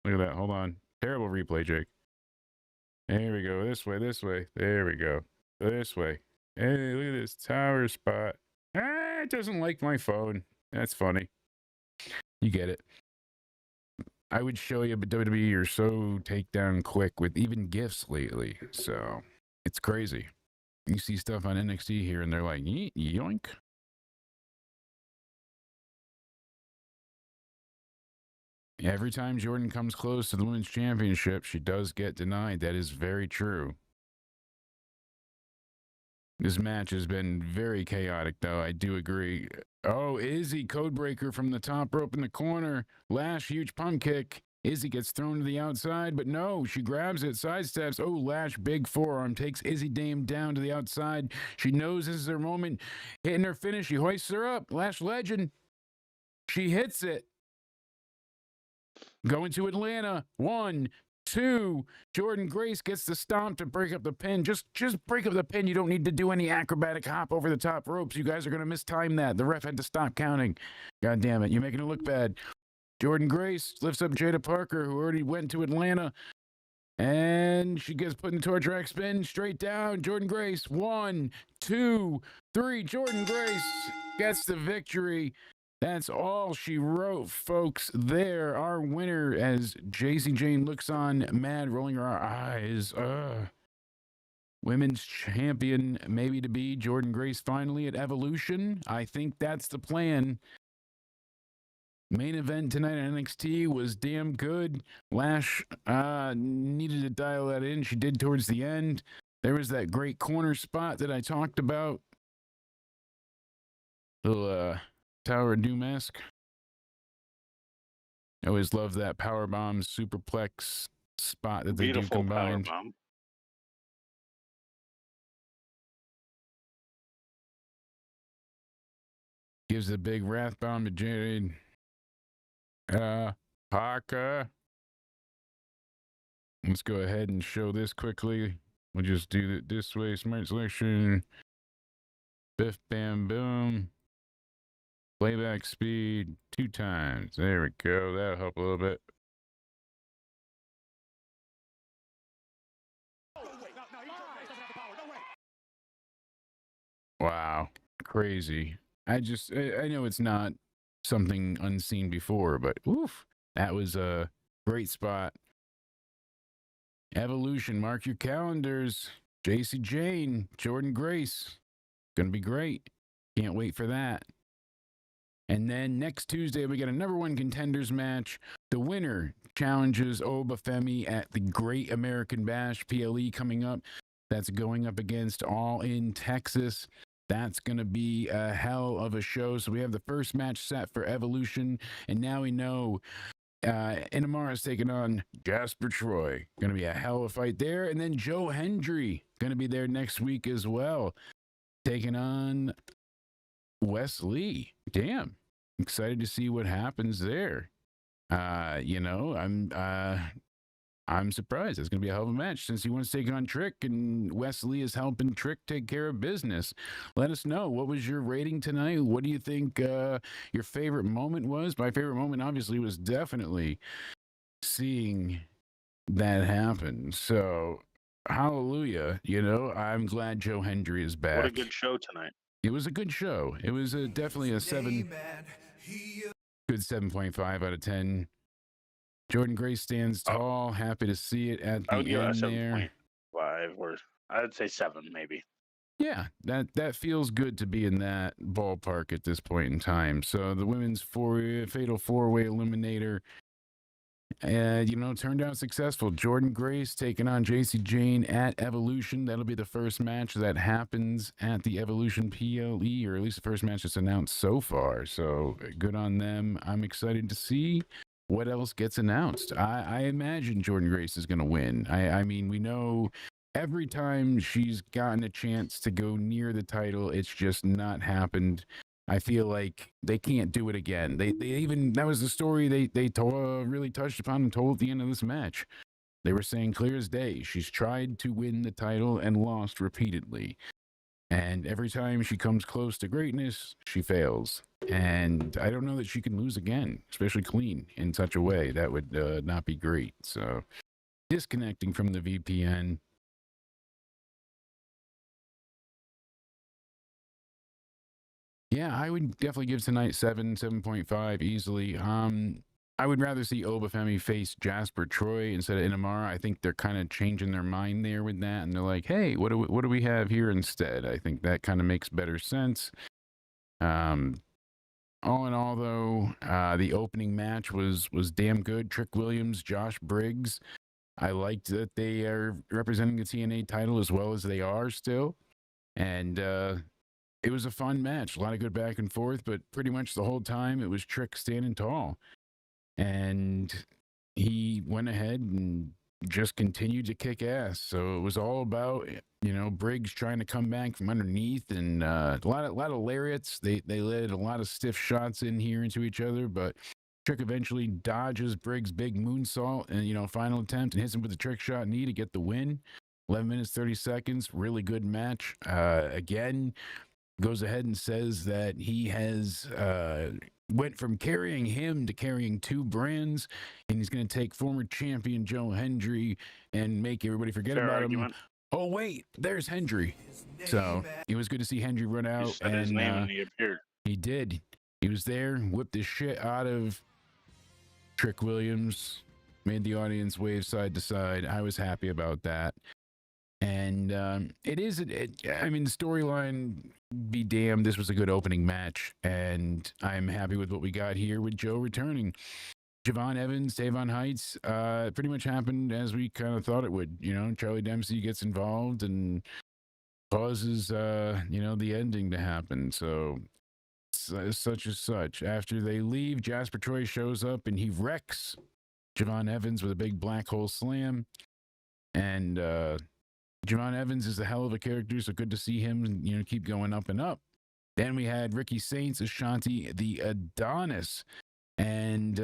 Look at that. Hold on. Terrible replay, Jake. There we go. This way. There we go. This way. Hey, look at this tower spot. It doesn't like my phone. That's funny. You get it. I would show you, but WWE, you're so takedown quick with even gifts lately. So it's crazy. You see stuff on NXT here, and they're like, yoink. Every time Jordan comes close to the women's championship, she does get denied. That is very true. This match has been very chaotic, though. I do agree. Oh, Izzy, codebreaker from the top rope in the corner. Lash, huge pump kick. Izzy gets thrown to the outside, but no, she grabs it, sidesteps. Oh, Lash, big forearm, takes Izzy Dame down to the outside. She knows this is her moment. Hitting her finish, she hoists her up. Lash legend. She hits it. Going to Atlanta. 1, 2. Jordan Grace gets the stomp to break up the pin. Just break up the pin. You don't need to do any acrobatic hop over the top ropes. You guys are going to mistime that. The ref had to stop counting. God damn it. You're making it look bad. Jordan Grace lifts up Jada Parker, who already went to Atlanta. And she gets put in the torch rack spin. Straight down. Jordan Grace. 1, 2, 3. Jordan Grace gets the victory. That's all she wrote, folks. There, our winner, as JC Jane looks on, mad, rolling her eyes. Women's champion, maybe to be Jordan Grace finally at Evolution. I think that's the plan. Main event tonight at NXT was damn good. Lash needed to dial that in. She did towards the end. There was that great corner spot that I talked about. Little Tower of Doom-esque. I always love that powerbomb superplex spot that they do combined. Powerbomb. Gives a big wrath bomb to Jade. Parker. Let's go ahead and show this quickly. We'll just do it this way. Smart selection. Biff, bam, boom. Playback speed 2 times. There we go. That'll help a little bit. Wow. Crazy. I know it's not something unseen before, but oof, that was a great spot. Evolution, mark your calendars. JC Jane, Jordan Grace. Gonna be great. Can't wait for that. And then next Tuesday, we got a #1 contenders match. The winner challenges Obafemi at the Great American Bash, PLE, coming up. That's going up against All In Texas. That's going to be a hell of a show. So we have the first match set for Evolution. And now we know Inamara's taking on Jasper Troy. Going to be a hell of a fight there. And then Joe Hendry going to be there next week as well, taking on Wes Lee. Damn. Excited to see what happens there. I'm surprised. It's going to be a hell of a match since he wants to take on Trick, and Wesley is helping Trick take care of business. Let us know. What was your rating tonight? What do you think your favorite moment was? My favorite moment, obviously, was definitely seeing that happen. So, hallelujah. I'm glad Joe Hendry is back. What a good show tonight. It was a good show. It was definitely a 7.5 out of 10. Jordan Grace stands tall. Happy to see it at the end there. 7.5, or I'd say 7 maybe. Yeah, that feels good to be in that ballpark at this point in time. So the women's fatal four-way eliminator, turned out successful. Jordan Grace taking on JC Jane at Evolution. That'll be the first match that happens at the Evolution PLE, or at least the first match that's announced so far. So good on them. I'm excited to see what else gets announced. I imagine Jordan Grace is going to win. I mean, we know every time she's gotten a chance to go near the title, it's just not happened. I feel like they can't do it again. They even, that was the story they told, really touched upon and told at the end of this match. They were saying clear as day, she's tried to win the title and lost repeatedly. And every time she comes close to greatness, she fails. And I don't know that she can lose again, especially clean in such a way. That would not be great. So disconnecting from the VPN. Yeah, I would definitely give tonight 7.5 easily. I would rather see Obafemi face Jasper Troy instead of Inamara. I think they're kind of changing their mind there with that, and they're like, "Hey, what do we have here instead?" I think that kind of makes better sense. All in all, though, the opening match was damn good. Trick Williams, Josh Briggs. I liked that they are representing the TNA title as well as they are still, and it was a fun match. A lot of good back and forth, but pretty much the whole time it was Trick standing tall. And he went ahead and just continued to kick ass. So it was all about, Briggs trying to come back from underneath, and a lot of lariats. They led a lot of stiff shots in here into each other, but Trick eventually dodges Briggs' big moonsault and, final attempt, and hits him with a trick shot knee to get the win. 11 minutes, 30 seconds. Really good match. Again, goes ahead and says that he has went from carrying him to carrying two brands, and he's going to take former champion Joe Hendry and make everybody forget Fair about argument. him. Oh wait, there's Hendry. So it was good to see Hendry run out. He said his name and he appeared. He did. He was there, whipped the shit out of Trick Williams, made the audience wave side to side. I was happy about that. And the storyline, be damned, this was a good opening match, and I'm happy with what we got here with Joe returning. Javon Evans, Tavon Heights, pretty much happened as we kind of thought it would. Charlie Dempsey gets involved and causes, the ending to happen. So such as such. After they leave, Jasper Troy shows up and he wrecks Javon Evans with a big black hole slam. And Javon Evans is a hell of a character, so good to see him, keep going up and up. Then we had Ricky Saints, Ashanti, the Adonis, and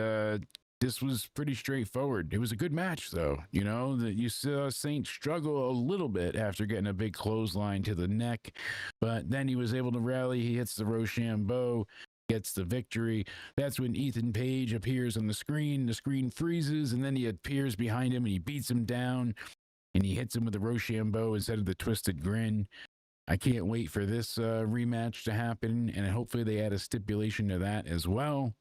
this was pretty straightforward. It was a good match, though. That you saw Saints struggle a little bit after getting a big clothesline to the neck, but then he was able to rally. He hits the Rochambeau, gets the victory. That's when Ethan Page appears on the screen. The screen freezes, and then he appears behind him, and he beats him down. And he hits him with the Rochambeau instead of the Twisted Grin. I can't wait for this rematch to happen, and hopefully they add a stipulation to that as well.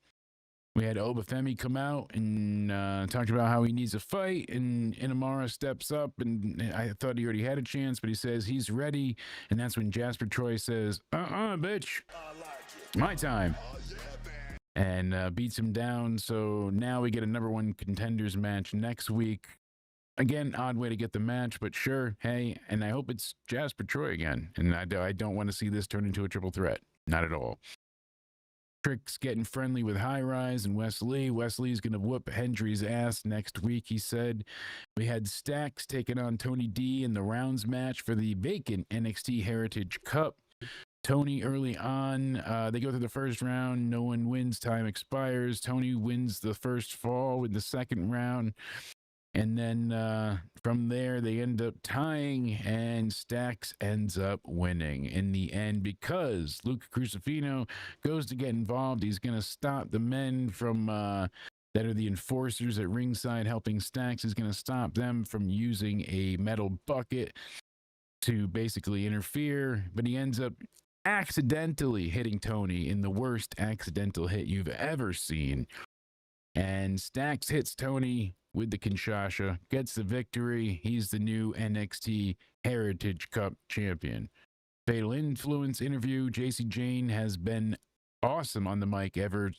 We had Obafemi come out and talked about how he needs a fight, and Inamara steps up, and I thought he already had a chance, but he says he's ready, and that's when Jasper Troy says, bitch, my time, and beats him down. So now we get a number one contenders match next week. Again, odd way to get the match, but sure, hey, and I hope it's Jasper Troy again. And I don't want to see this turn into a triple threat. Not at all. Trick's getting friendly with High Rise and Wesley. Wesley's going to whoop Hendry's ass next week, he said. We had Stacks taking on Tony D in the rounds match for the vacant NXT Heritage Cup. Tony early on, they go through the first round. No one wins. Time expires. Tony wins the first fall with the second round. And then from there, they end up tying, and Stacks ends up winning in the end because Luca Crucifino goes to get involved. He's going to stop the men from that are the enforcers at ringside helping Stacks. He's going to stop them from using a metal bucket to basically interfere, but he ends up accidentally hitting Tony in the worst accidental hit you've ever seen. And Stacks hits Tony with the Kinshasa, gets the victory. He's the new NXT Heritage Cup champion. Fatal Influence interview. JC Jane has been awesome on the mic ever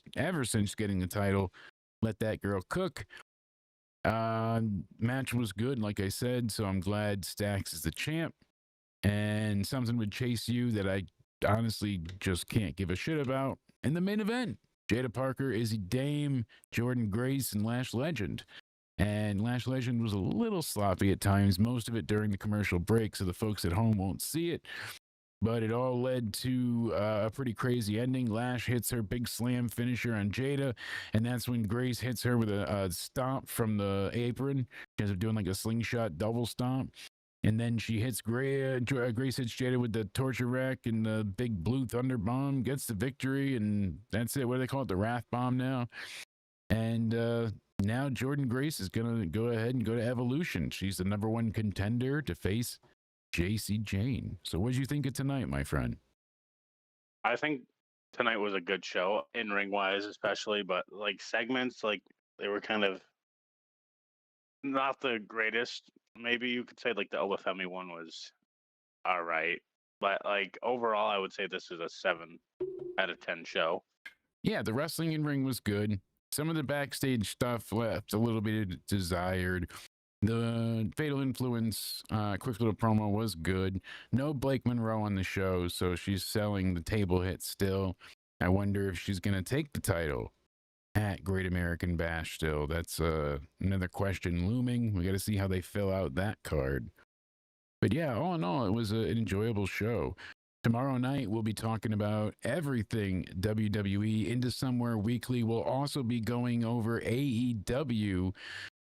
since getting the title. Let that girl cook. Match was good, like I said, so I'm glad Stax is the champ. And something with Chase U that I honestly just can't give a shit about. In the main event, Jada Parker, Izzy Dame, Jordan Grace, and Lash Legend. And Lash Legend was a little sloppy at times, most of it during the commercial break, so the folks at home won't see it. But it all led to a pretty crazy ending. Lash hits her big slam finisher on Jada, and that's when Grace hits her with a stomp from the apron. She ends up doing like a slingshot double stomp. And then she hits Grace hits Jada with the torture rack and the big blue thunder bomb, gets the victory, and that's it. What do they call it? The Wrath Bomb now. And now Jordan Grace is going to go ahead and go to Evolution. She's the #1 contender to face JC Jane. So what did you think of tonight, my friend? I think tonight was a good show, in-ring wise especially, but like segments, like they were kind of not the greatest. Maybe you could say like the Olafemi one was all right, but like overall, I would say this is a 7 out of 10 show. Yeah, the wrestling in ring was good. Some of the backstage stuff left a little bit desired. The Fatal Influence quick little promo was good. No Blake Monroe on the show, so she's selling the table hit still. I wonder if she's going to take the title at Great American Bash still. That's another question looming. We got to see how they fill out that card. But yeah, all in all, it was an enjoyable show. Tomorrow night, we'll be talking about everything WWE into Somewhere Weekly. We'll also be going over AEW.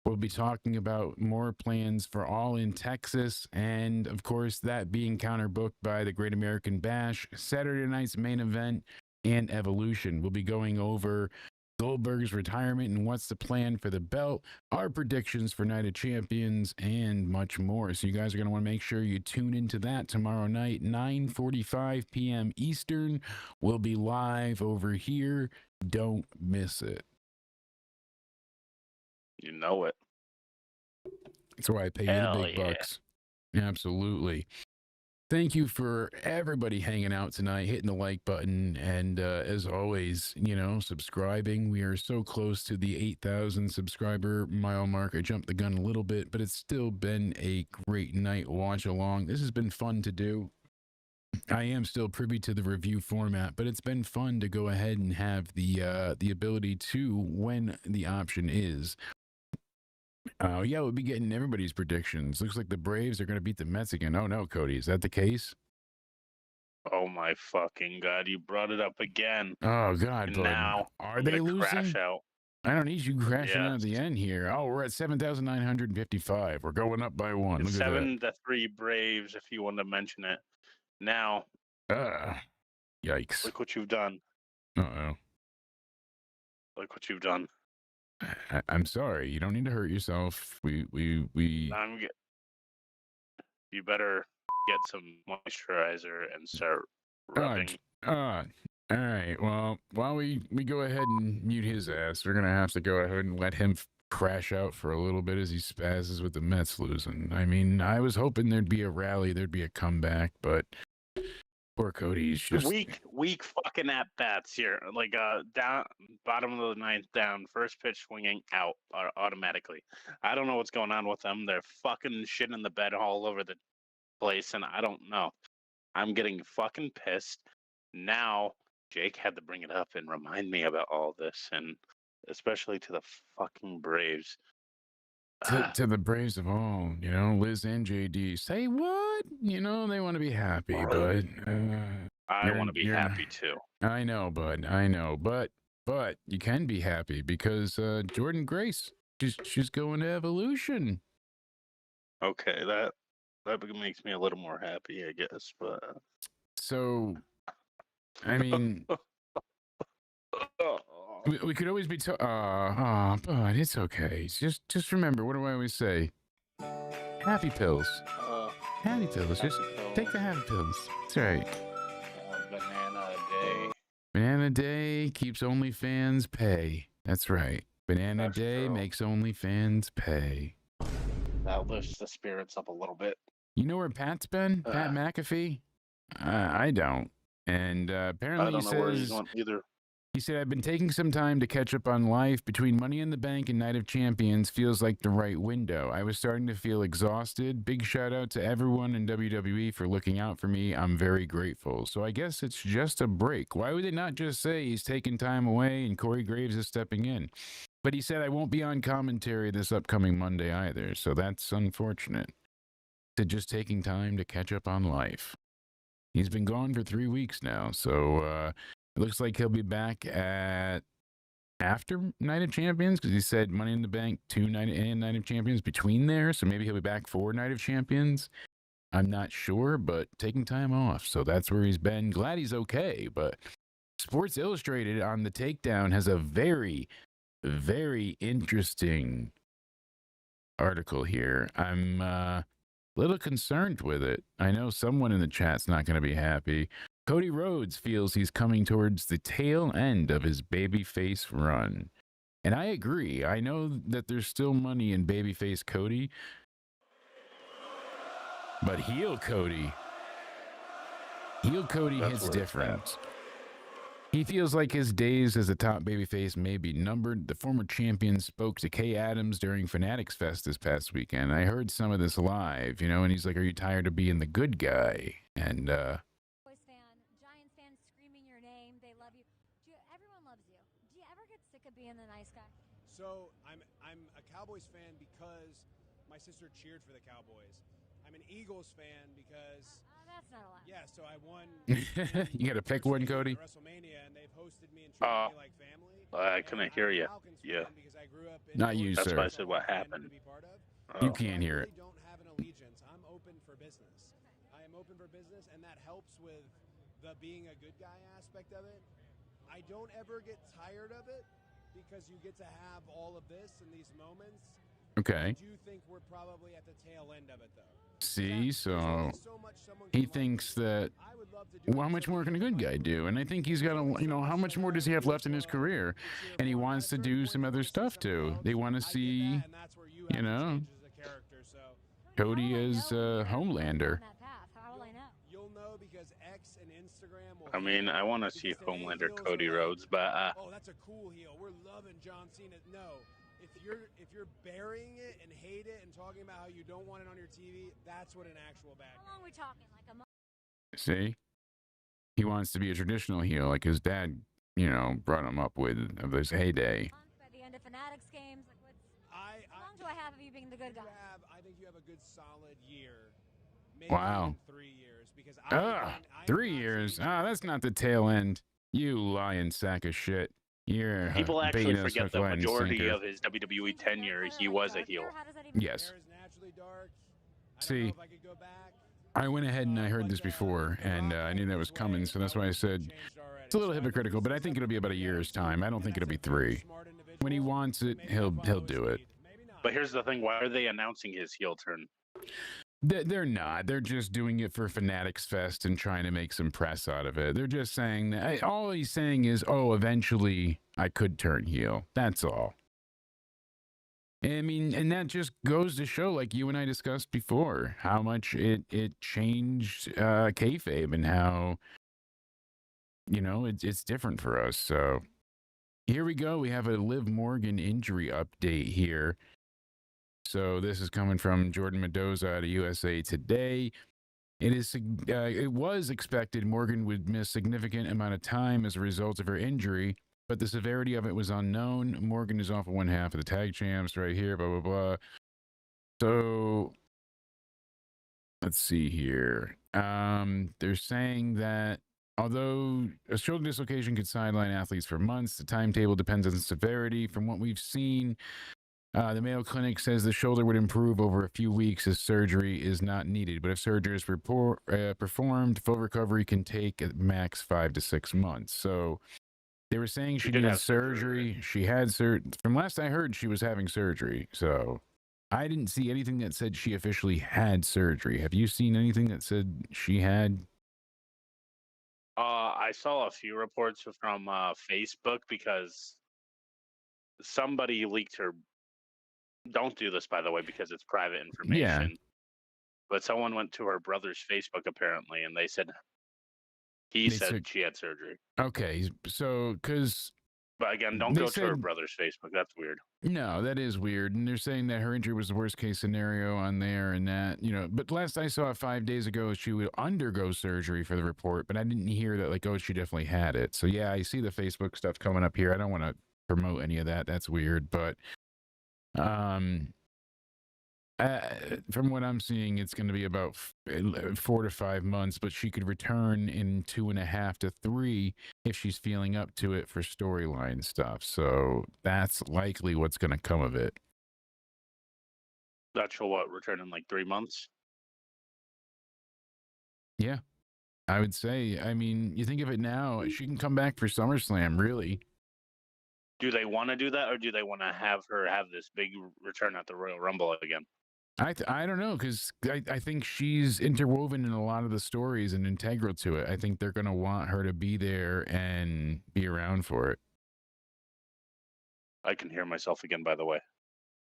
We'll be talking about more plans for All in Texas. And of course, that being counterbooked by the Great American Bash, Saturday night's main event, and Evolution. We'll be going over Goldberg's retirement and what's the plan for the belt, our predictions for Night of Champions, and much more. So you guys are going to want to make sure you tune into that tomorrow night, 9:45 p.m. Eastern. We'll be live over here. Don't miss it. You know it. That's why I pay you the big bucks. Absolutely. Thank you for everybody hanging out tonight, hitting the like button, and as always, subscribing. We are so close to the 8,000 subscriber mile mark. I jumped the gun a little bit, but it's still been a great night watch along. This has been fun to do. I am still privy to the review format, but it's been fun to go ahead and have the ability to, when the option is. Yeah, we'll be getting everybody's predictions. Looks like the Braves are going to beat the Mets again. Oh, no, Cody. Is that the case? Oh, my fucking God. You brought it up again. Oh, God. And now, are they losing? Crash out. I don't need you crashing out at the end here. Oh, we're at 7,955. We're going up by 1. Look at that. 7-3 Braves, if you want to mention it. Now. Yikes. Look what you've done. Uh-oh. Look what you've done. I'm sorry. You don't need to hurt yourself. You better get some moisturizer and start rubbing. All right. Well, while we go ahead and mute his ass, we're gonna have to go ahead and let him crash out for a little bit as he spazzes with the Mets losing. I mean, I was hoping there'd be a rally, there'd be a comeback, but poor Cody's just weak fucking at bats here. Like down bottom of the 9th down, first pitch swinging out automatically. I don't know what's going on with them. They're fucking shit in the bed all over the place, and I don't know. I'm getting fucking pissed. Now Jake had to bring it up and remind me about all this, and especially to the fucking Braves. To the Braves of all, Liz and JD say what? They want to be happy, but I want to be happy too. I know, bud. I know, but you can be happy because Jordan Grace, she's going to Evolution. Okay, that makes me a little more happy, I guess. But so, I mean. We could always be but it's okay. Just remember, what do I always say? Happy pills. Happy pills. Just take the happy pills. That's right. Banana day. Banana day keeps OnlyFans pay. That's right. Banana day makes OnlyFans pay. That lifts the spirits up a little bit. You know where Pat's been? Pat McAfee? I don't. And apparently I don't he know where he's says going either. he said, "I've been taking some time to catch up on life. Between Money in the Bank and Night of Champions feels like the right window. I was starting to feel exhausted. Big shout out to everyone in WWE for looking out for me. I'm very grateful." So I guess it's just a break. Why would they not just say he's taking time away and Corey Graves is stepping in? But he said, "I won't be on commentary this upcoming Monday either." So that's unfortunate. To just taking time to catch up on life. He's been gone for 3 weeks now. So, it looks like he'll be back at after Night of Champions because he said Money in the Bank 2 Night and Night of Champions between there. So maybe he'll be back for Night of Champions. I'm not sure, but taking time off. So that's where he's been. Glad he's okay. But Sports Illustrated on the takedown has a very, very interesting article here. I'm a little concerned with it. I know someone in the chat's not going to be happy. Cody Rhodes feels he's coming towards the tail end of his babyface run. And I agree. I know that there's still money in babyface Cody. But heel Cody hits different. He feels like his days as a top babyface may be numbered. The former champion spoke to Kay Adams during Fanatics Fest this past weekend. I heard some of this live, and he's like, "Are you tired of being the good guy?" And Giants fans screaming your name, they love you. Everyone loves you. Do you ever get sick of being the nice guy? So I'm a Cowboys fan because my sister cheered for the Cowboys. I'm an Eagles fan because that's not a lot. Yeah, so I won. You got to pick one, Cody. WrestleMania, and they've hosted me and treated me like family. I couldn't hear you. Yeah. Not you, That's sir. why I said what happened. You can't hear it. I don't have an allegiance. I'm open for business. I am open for business, and that helps with the being a good guy aspect of it. I don't ever get tired of it because you get to have all of this in these moments. Okay. I do think we're probably at the tail end of it, though. See, so he thinks that, well, how much more can a good guy do? And I think he's got how much more does he have left in his career? And he wants to do some other stuff too. They want to see, Cody as Homelander. You'll know because X and Instagram will. I mean, I want to see Homelander Cody Rhodes, but oh, that's a cool heel. We're loving John Cena. No. If you're burying it and hate it and talking about how you don't want it on your TV, that's what an actual bad guy. How long are we talking? Like a month? See? He wants to be a traditional heel like his dad, brought him up with of his heyday. By the end of Fanatics games, like how long do I have of you being the good guy? I think you have a good solid year. Maybe Wow. 3 years because 3 years? That's not the tail end. You lying sack of shit. You're people actually baiting us forget with the line majority sinker. of his WWE tenure, he was a heel. Yes. See, I went ahead and I heard this before, and I knew that was coming, so that's why I said it's a little hypocritical, but I think it'll be about a year's time. I don't think it'll be 3. When he wants it, he'll do it. But here's the thing: why are they announcing his heel turn? They're not. They're just doing it for Fanatics Fest and trying to make some press out of it. They're just saying that all he's saying is, "Oh, eventually I could turn heel." That's all. I mean, and that just goes to show, like you and I discussed before, how much it changed kayfabe and how it's different for us. So here we go. We have a Liv Morgan injury update here. So this is coming from Jordan Mendoza out of USA Today. It was expected Morgan would miss significant amount of time as a result of her injury, but the severity of it was unknown. Morgan is off of one half of the tag champs right here, blah, blah, blah. So let's see here. They're saying that although a shoulder dislocation could sideline athletes for months, the timetable depends on the severity. From what we've seen, the Mayo Clinic says the shoulder would improve over a few weeks as surgery is not needed. But if surgery is performed, full recovery can take at max 5 to 6 months. So they were saying she did have surgery. She had from last I heard, she was having surgery. So I didn't see anything that said she officially had surgery. Have you seen anything that said she had? I saw a few reports from Facebook because somebody leaked her. Don't do this, by the way, because it's private information. Yeah. But someone went to her brother's Facebook apparently, and they said He They said said- she had surgery. Okay, so because But again, don't They go to her said- brother's Facebook. That's weird. no, that is weird, and they're saying that her injury was the worst case scenario on there, and that But last I saw 5 days ago, she would undergo surgery for the report, but I didn't hear that like, oh, she definitely had it. So yeah, I see the Facebook stuff coming up here. I don't want to promote any of that. That's weird, but from what I'm seeing, it's going to be about 4 to 5 months, but she could return in 2.5 to 3 if she's feeling up to it for storyline stuff. So that's likely what's going to come of it. That's for what, return in like 3 months? Yeah, I would say. I mean, you think of it now, she can come back for SummerSlam, really. Do they want to do that, or do they want to have her have this big return at the Royal Rumble again? I don't know, because I think she's interwoven in a lot of the stories and integral to it. I think they're going to want her to be there and be around for it. I can hear myself again, by the way.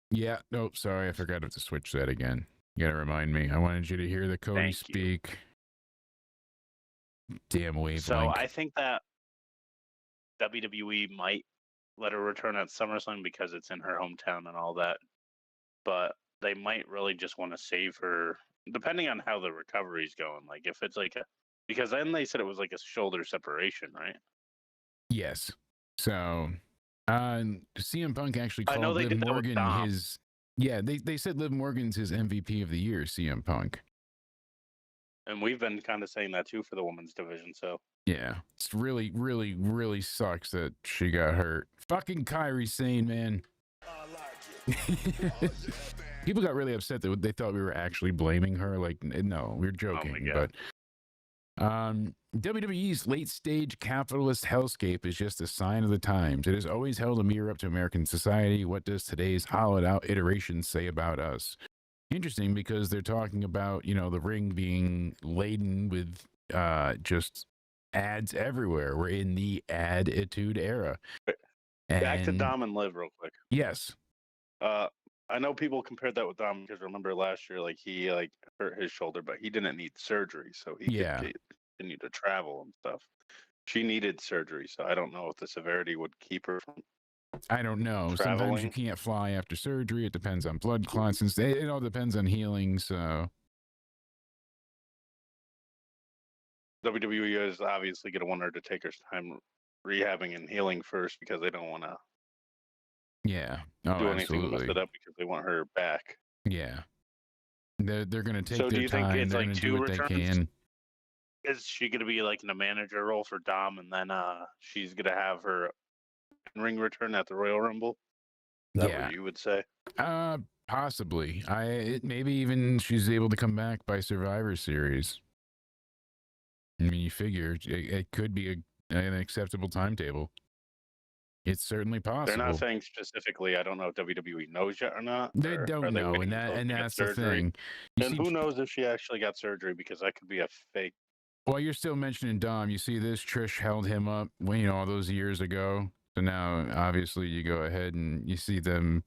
Yeah. Oh, sorry. I forgot to switch that again. You got to remind me. I wanted you to hear the Cody Thank you. speak. Damn wavelength. So I think that WWE might let her return at SummerSlam because it's in her hometown and all that. But they might really just want to save her, depending on how the recovery's going. Like if it's like because then they said it was like a shoulder separation, right? Yes. So CM Punk actually I know called they Liv did that with Morgan Dom. his. Yeah, they said Liv Morgan's his MVP of the year, CM Punk. And we've been kind of saying that too for the women's division. So Yeah, it's really, really, really sucks that she got hurt. Fucking Kyrie Sane, man. People got really upset that they thought we were actually blaming her. Like, no, we're joking. God. But WWE's late stage capitalist hellscape is just a sign of the times. It has always held a mirror up to American society. What does today's hollowed out iteration say about us? Interesting, because they're talking about, the ring being laden with just ads everywhere. We're in the ad-itude era. Back to And- Dom and Liv real quick. Yes. I know people compared that with Dom because remember last year, like he hurt his shoulder, but he didn't need surgery, so he Yeah. could continue to travel and stuff. She needed surgery, so I don't know if the severity would keep her from. I don't know. Sometimes Traveling. you can't fly after surgery. It depends on blood clots. And it all depends on healing. So WWE is obviously going to want her to take her time rehabbing and healing first because they don't want to yeah. Oh, do anything to mess absolutely. it up because they want her back. Yeah. They're going to take So do their you think time. it's They're like going to do 2 what returns? they can. Is she going to be like in a manager role for Dom, and then she's going to have her ring return at the Royal Rumble? Is that Yeah. what you would say? Possibly. Maybe even she's able to come back by Survivor Series. I mean, you figure it could be an acceptable timetable. It's certainly possible. They're not saying specifically. I don't know if WWE knows yet or not. They or don't are they know, waiting and until she gets that's the surgery? thing. You And see, who knows if she actually got surgery because that could be a fake. while you're still mentioning Dom, you see this, Trish held him up, well, all those years ago. So now, obviously, you go ahead and you see them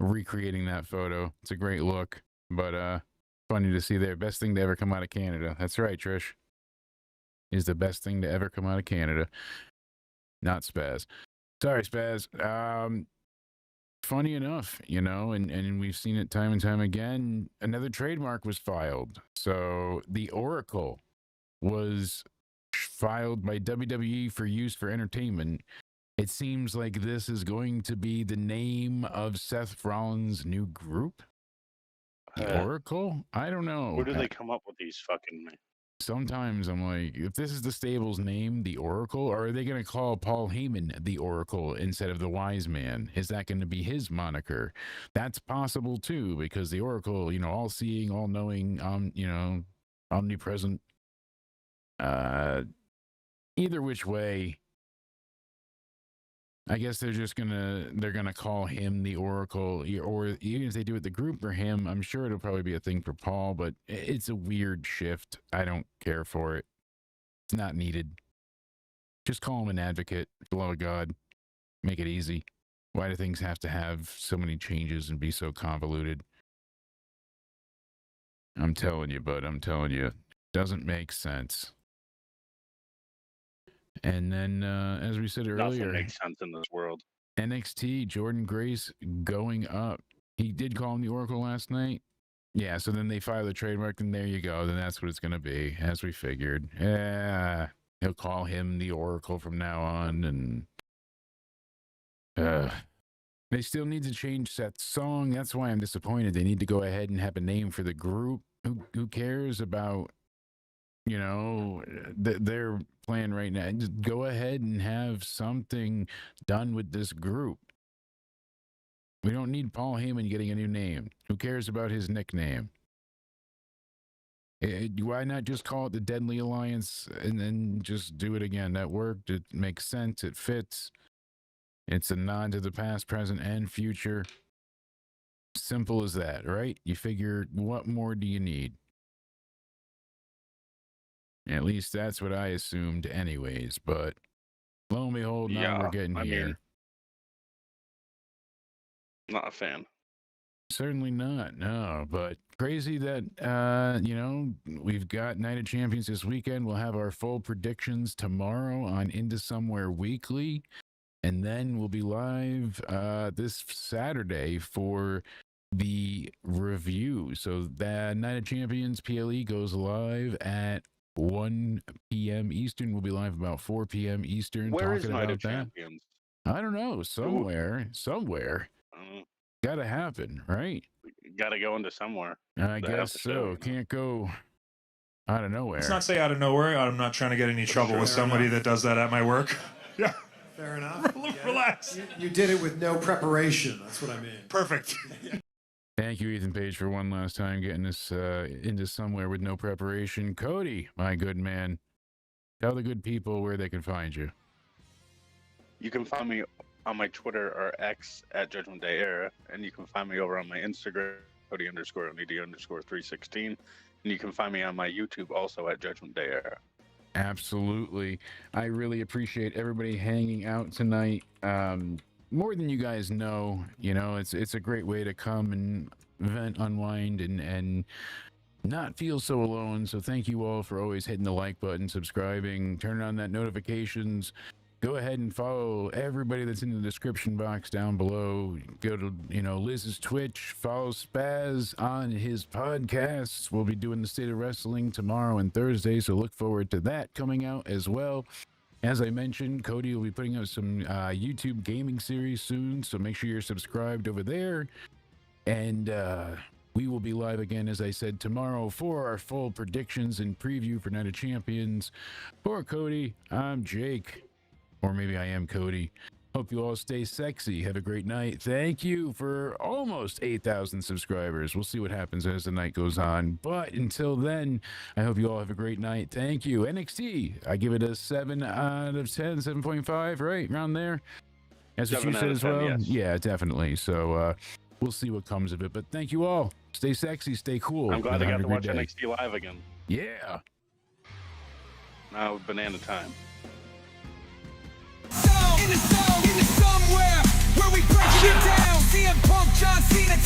recreating that photo. It's a great look, but funny to see their best thing to ever come out of Canada. That's right, Trish. Is the best thing to ever come out of Canada. Not Spaz. Sorry, Spaz. Funny enough, and we've seen it time and time again. Another trademark was filed. So the Oracle was filed by WWE for use for entertainment. It seems like this is going to be the name of Seth Rollins' new group. The Oracle? I don't know. Where do they come up with these fucking? Sometimes I'm like, if this is the stable's name, the Oracle, or are they going to call Paul Heyman the Oracle instead of the Wise Man? Is that going to be his moniker? That's possible too, because the Oracle, all seeing, all knowing, omnipresent. Either which way, I guess they're gonna call him the Oracle, or even if they do it the group for him, I'm sure it'll probably be a thing for Paul, but it's a weird shift. I don't care for it. It's not needed. Just call him an advocate, for the love of God. Make it easy. Why do things have to have so many changes and be so convoluted? I'm telling you, bud, it doesn't make sense. And then, as we said earlier, Nothing makes sense in this world. NXT, Jordan Grace going up. He did call him the Oracle last night. Yeah, so then they file the trademark, and there you go. Then that's what it's going to be, as we figured. Yeah, he'll call him the Oracle from now on, and they still need to change that song. That's why I'm disappointed. They need to go ahead and have a name for the group. Who cares about, you know, their plan right now? Just go ahead and have something done with this group. We don't need Paul Heyman getting a new name. Who cares about his nickname? Why not just call it the Deadly Alliance and then just do it again? That worked. It makes sense. It fits. It's a nod to the past, present, and future. Simple as that, right? You figure, what more do you need? At least that's what I assumed anyways, but lo and behold, now we're getting here. Mean, not a fan. Certainly not, no, but crazy that, you know, we've got Night of Champions this weekend. We'll have our full predictions tomorrow on Into Somewhere Weekly, and then we'll be live this Saturday for the review. So the Night of Champions PLE goes live at 1 p.m. Eastern. We'll be live about 4 p.m. Eastern. Where talking is Night about of that. Champions? I don't know. Somewhere. Gotta happen, right? Got to go into somewhere. I guess so. Can't go out of nowhere. Let's not say out of nowhere. I'm not trying to get any trouble with somebody that does that at my work. Yeah. Fair enough. Relax. You did it with no preparation. That's what I mean. Perfect. Thank you, Ethan Page, for one last time getting us into somewhere with no preparation. Cody, my good man, tell the good people where they can find you. You can find me on my Twitter or X at Judgment Day Era, and you can find me over on my Instagram, Cody_ONED_316, and you can find me on my YouTube also at Judgment Day Era. Absolutely. I really appreciate everybody hanging out tonight. More than you guys know, you know, it's a great way to come and vent, unwind, and not feel so alone. So thank you all for always hitting the like button, subscribing, turning on that notifications. Go ahead and follow everybody that's in the description box down below. Go to, you know, Liz's Twitch, follow Spaz on his podcasts. We'll be doing the State of Wrestling tomorrow and Thursday, so look forward to that coming out as well. As I mentioned, Cody will be putting out some YouTube gaming series soon, so make sure you're subscribed over there. And we will be live again, as I said, tomorrow for our full predictions and preview for Night of Champions. For Cody, I'm Jake. Or maybe I am Cody. Hope you all stay sexy. Have a great night. Thank you for almost 8,000 subscribers. We'll see what happens as the night goes on. But until then, I hope you all have a great night. Thank you. NXT, I give it a 7 out of 10, 7.5, right? Around there. As what you said as well. Yes. Yeah, definitely. So we'll see what comes of it. But thank you all. Stay sexy. Stay cool. I'm glad I got to watch NXT live again. Yeah. Now banana time. Into somewhere where we break it down. CM Punk, John Cena,